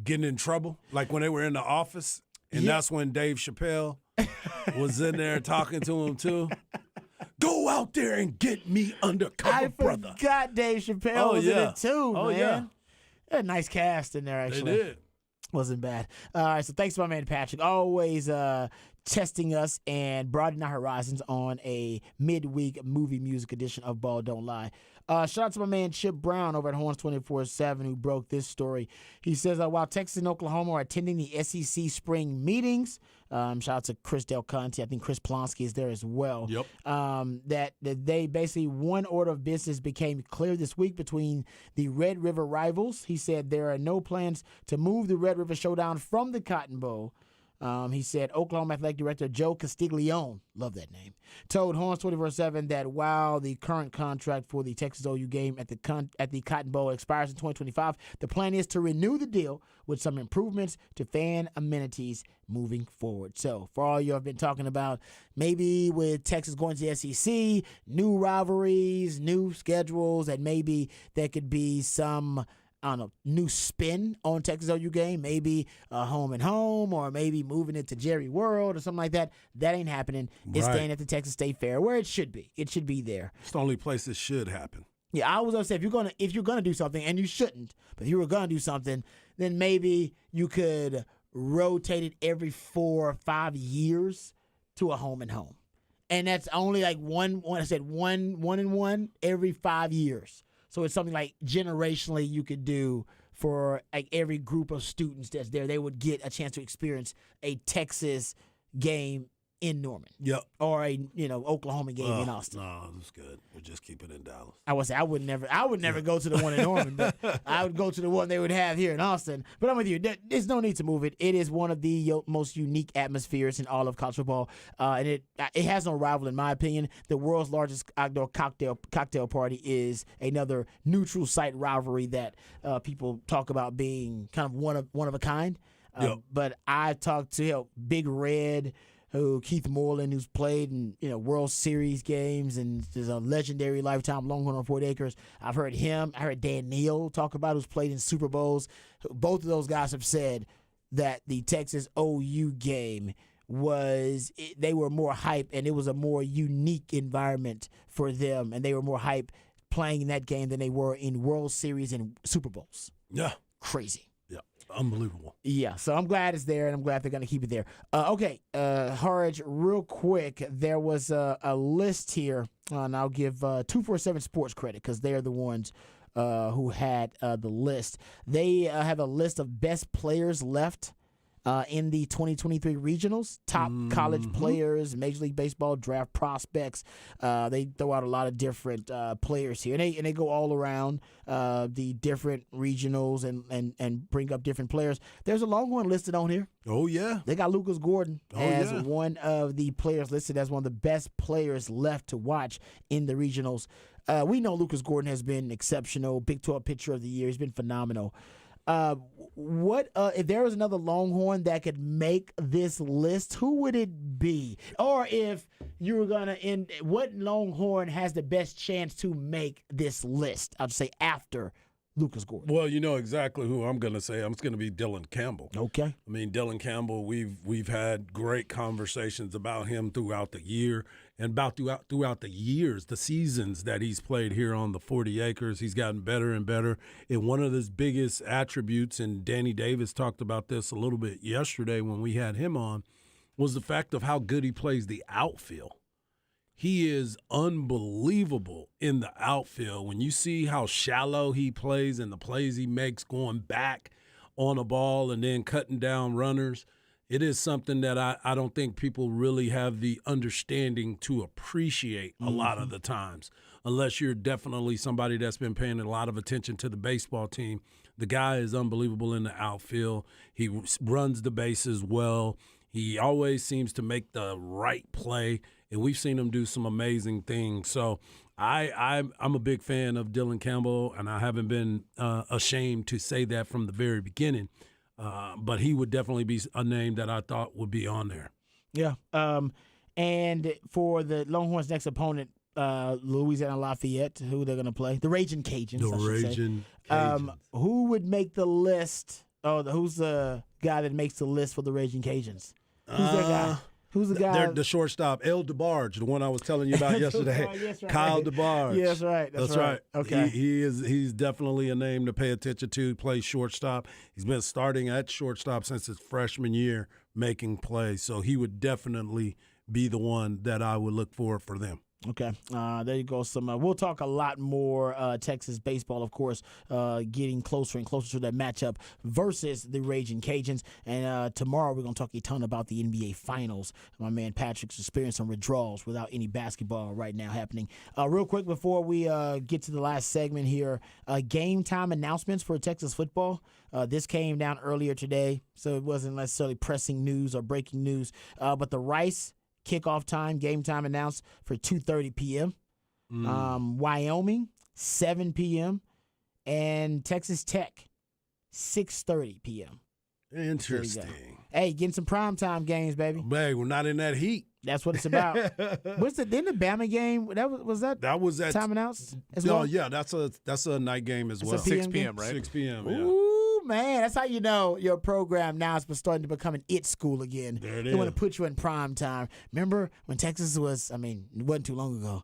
getting in trouble? Like when they were in the office? And that's when Dave Chappelle was in there talking to him too. Go out there and get me undercover, brother. I forgot Dave Chappelle was in it too, man. Yeah. They had a nice cast in there, actually. They did. Wasn't bad. All right, so thanks to my man Patrick. Always testing us and broadening our horizons on a midweek movie music edition of Ball Don't Lie. Shout out to my man Chip Brown over at Horns 24/7 who broke this story. He says, while Texas and Oklahoma are attending the SEC spring meetings, shout out to Chris Del Conte. I think Chris Plonsky is there as well. Yep. That they basically, one order of business became clear this week between the Red River rivals. He said there are no plans to move the Red River Showdown from the Cotton Bowl. He said Oklahoma Athletic Director Joe Castiglione, love that name, told Horns 24/7 that while the current contract for the Texas OU game at the Cotton Bowl expires in 2025, the plan is to renew the deal with some improvements to fan amenities moving forward. So for all you have been talking about, maybe with Texas going to the SEC, new rivalries, new schedules, and maybe there could be some, I don't know, new spin on Texas OU game, maybe home and home, or maybe moving it to Jerry World or something like that. That ain't happening. It's staying at the Texas State Fair, where it should be. It should be there. It's the only place it should happen. Yeah, I was gonna say if you're gonna do something, and you shouldn't, but if you were gonna do something, then maybe you could rotate it every 4 or 5 years to a home and home, and that's only like one and one every 5 years. So it's something like generationally you could do for like every group of students that's there. They would get a chance to experience a Texas game in Norman. Yep. Or a Oklahoma game in Austin. No, that's good. We'll just keep it in Dallas. I would say I would never go to the one in Norman, but I would go to the one they would have here in Austin. But I'm with you. There's no need to move it. It is one of the most unique atmospheres in all of college football, and it has no rival in my opinion. The world's largest outdoor cocktail party is another neutral site rivalry that people talk about being kind of one of a kind. But I talked to Big Red, Keith Moreland, who's played in World Series games and is a legendary lifetime Longhorn on 40 Acres. I've heard him. I heard Dan Neal talk about who's played in Super Bowls. Both of those guys have said that the Texas OU game they were more hype and it was a more unique environment for them, and they were more hype playing in that game than they were in World Series and Super Bowls. Yeah. Crazy. Unbelievable. Yeah, so I'm glad it's there, and I'm glad they're going to keep it there. Harge, real quick, there was a list here, and I'll give 247 Sports credit because they're the ones who had the list. They have a list of best players left in the 2023 regionals, top college players, Major League Baseball draft prospects. They throw out a lot of different players here, and they go all around the different regionals and bring up different players. There's a Longhorn listed on here. Oh, yeah. They got Lucas Gordon as one of the players listed as one of the best players left to watch in the regionals. We know Lucas Gordon has been exceptional, Big 12 Pitcher of the Year. He's been phenomenal. If there was another Longhorn that could make this list, who would it be? Or if you were gonna what Longhorn has the best chance to make this list? I'll just say after Lucas Gordon. Well, you know exactly who I'm going to say. I'm going to be Dylan Campbell. Okay. I mean, Dylan Campbell, we've had great conversations about him throughout the year and throughout the years, the seasons that he's played here on the 40 Acres. He's gotten better and better. And one of his biggest attributes, and Danny Davis talked about this a little bit yesterday when we had him on, was the fact of how good he plays the outfield. He is unbelievable in the outfield. When you see how shallow he plays and the plays he makes going back on a ball and then cutting down runners, it is something that I don't think people really have the understanding to appreciate a lot of the times, unless you're definitely somebody that's been paying a lot of attention to the baseball team. The guy is unbelievable in the outfield. He runs the bases well. He always seems to make the right play, and we've seen him do some amazing things. So I'm a big fan of Dylan Campbell, and I haven't been ashamed to say that from the very beginning. But he would definitely be a name that I thought would be on there. Yeah. And for the Longhorns' next opponent, Louisiana Lafayette, who they're going to play, the Raging Cajuns. The Raging Cajuns. Who would make the list? Who's the guy that makes the list for the Raging Cajuns? Who's that guy? Who's the guy? The shortstop, El DeBarge, the one I was telling you about yesterday. Yes, right. Kyle DeBarge. Yes, right. That's right. Okay. He's definitely a name to pay attention to. Plays shortstop. He's been starting at shortstop since his freshman year, making plays. So he would definitely be the one that I would look for them. Okay, there you go. We'll talk a lot more Texas baseball, of course, getting closer and closer to that matchup versus the Raging Cajuns. And tomorrow we're going to talk a ton about the NBA Finals. My man Patrick's experiencing some withdrawals without any basketball right now happening. Real quick before we get to the last segment here, game time announcements for Texas football. This came down earlier today, so it wasn't necessarily pressing news or breaking news. But the Rice kickoff time, game time announced for 2:30 p.m. Wyoming, 7 p.m. And Texas Tech, 6:30 p.m. Interesting. Hey, getting some primetime games, baby. Hey, we're not in that heat. That's what it's about. Then the Bama game? That was at time announced as well? Yeah, that's a night game as well. 6 p.m., right? 6 p.m., yeah. Ooh, man, that's how you know your program now is starting to become an it school again. There it They is. want to put you in prime time. Remember when Texas was, it wasn't too long ago,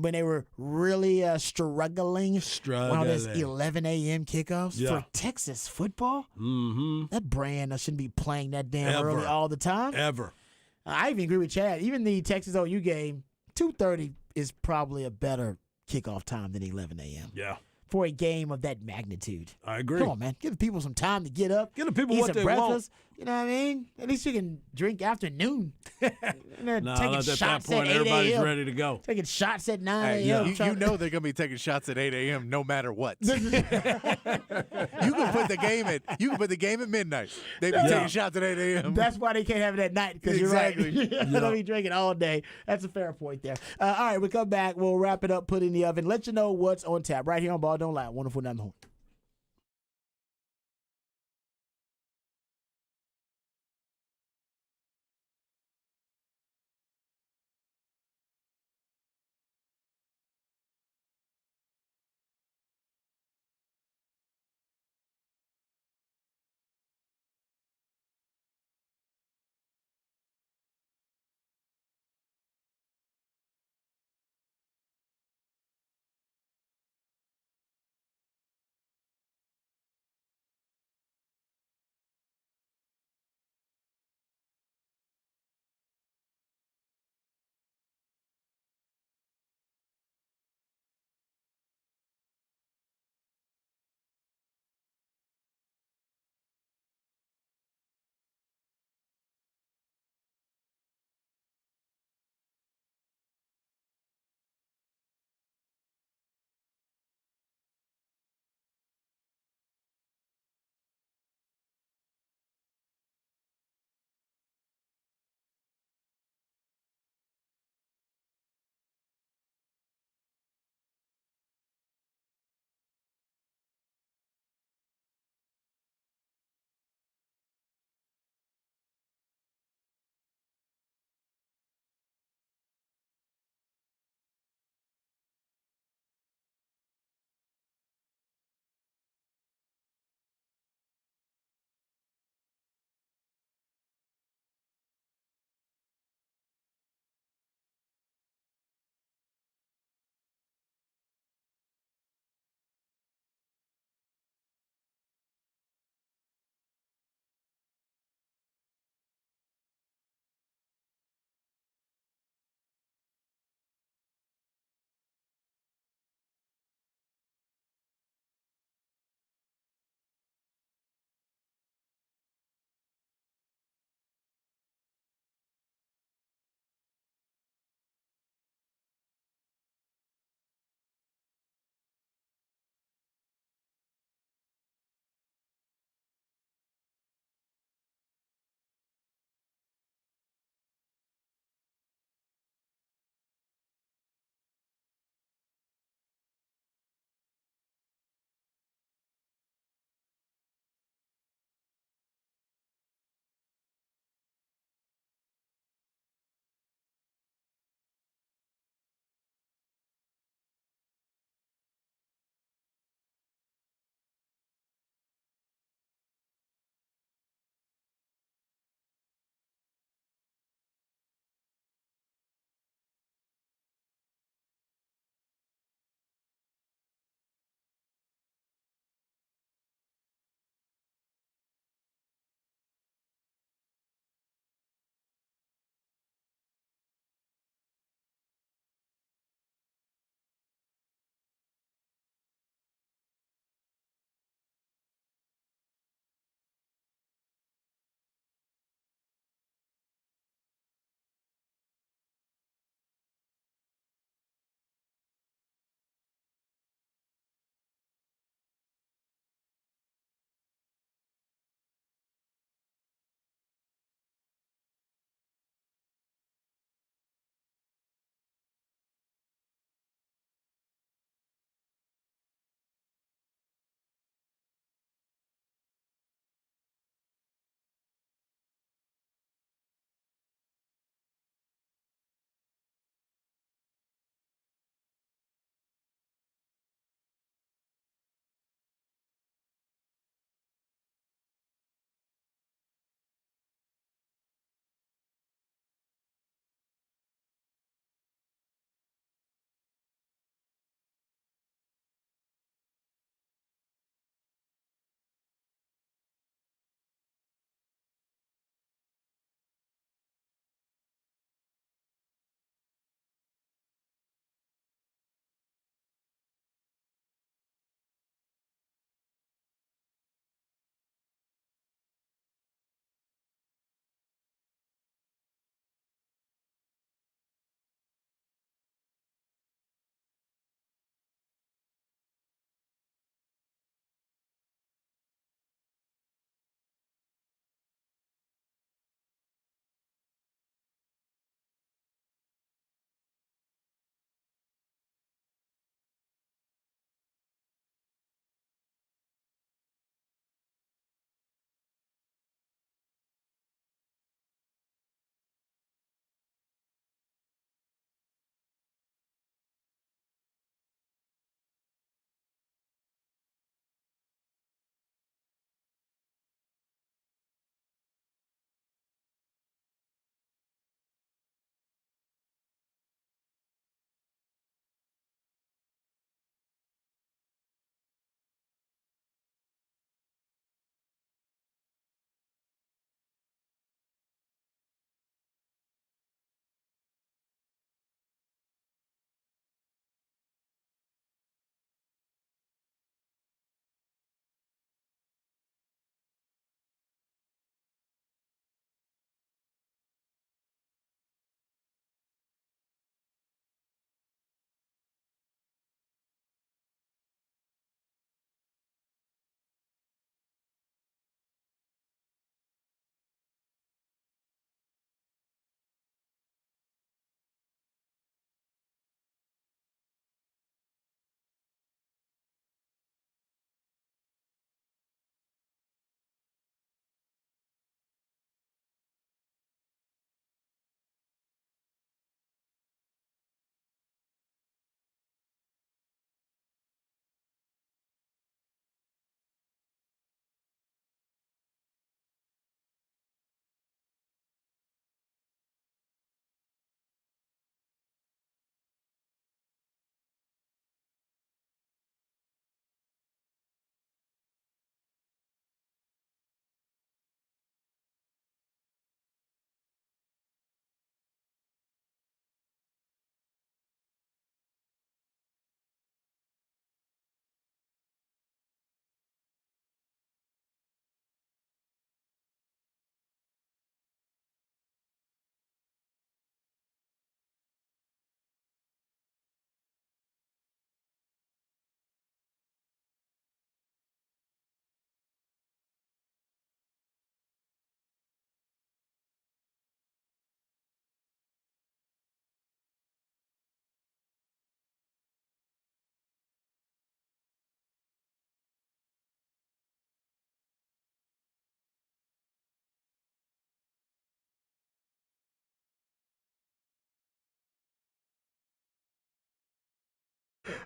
when they were really struggling with all this 11 a.m. kickoffs for Texas football? Mm-hmm. That brand shouldn't be playing that damn Ever. early all the time. Ever. I even agree with Chad. Even the Texas OU game, 2:30 is probably a better kickoff time than 11 a.m. Yeah. For a game of that magnitude. I agree. Come on, man. Give the people some time to get up. Give the people eat what some they breakfast. You know what I mean? At least you can drink afternoon. Taking taking at that point, point, everybody's a.m. ready to go. Taking shots at 9 Hey, a.m. you know they're gonna be taking shots at 8 a.m. no matter what. You can put the game at midnight. They be taking shots at 8 a.m. That's why they can't have it at night, because Exactly. you're right. They'll be drinking all day. That's a fair point there. All right, we come back. We'll wrap it up, put it in the oven, let you know what's on tap right here on Ball Don't Lie. 104.9 The Horn.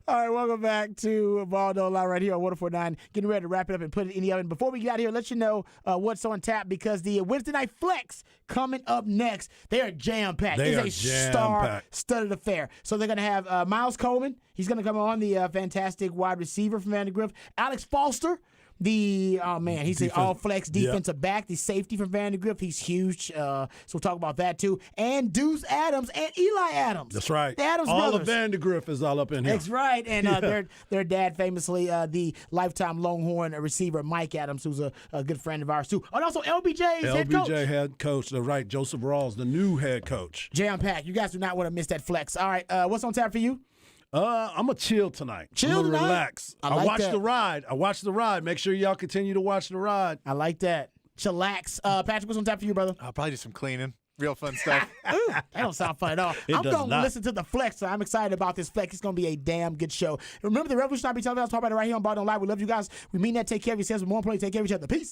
All right, welcome back to Ball Don't Lie right here on 104.9. Getting ready to wrap it up and put it in the oven. Before we get out of here, let you know what's on tap because the Wednesday Night Flex coming up next. They are jam-packed. It's a star-studded affair. So they're going to have Miles Coleman. He's going to come on, the fantastic wide receiver from Vandergrift. Alex Foster. He's the all-flex defensive back, the safety from Vandergrift. He's huge. So we'll talk about that, too. And Deuce Adams and Eli Adams. That's right. The Adams all brothers. of Vandergrift is all up in here. That's right. And their dad, famously, the lifetime Longhorn receiver, Mike Adams, who's a good friend of ours, too. And also LBJ's head coach. LBJ head coach. That's right. Joseph Rawls, the new head coach. Jam-packed. You guys do not want to miss that flex. All right. What's on tap for you? I'm going to chill tonight. Chill I'm gonna tonight? relax. I like that. The ride. I watched the ride. Make sure y'all continue to watch the ride. I like that. Chillax. Patrick, what's on tap for you, brother? I'll probably do some cleaning. Real fun stuff. Ooh, that don't sound fun at all. I'm going to listen to the flex, so I'm excited about this flex. It's going to be a damn good show. Remember, the Revolution IB television. Talk about it right here on Ball Don't Lie. We love you guys. We mean that. Take care of yourselves, but more importantly, take care of each other. Peace.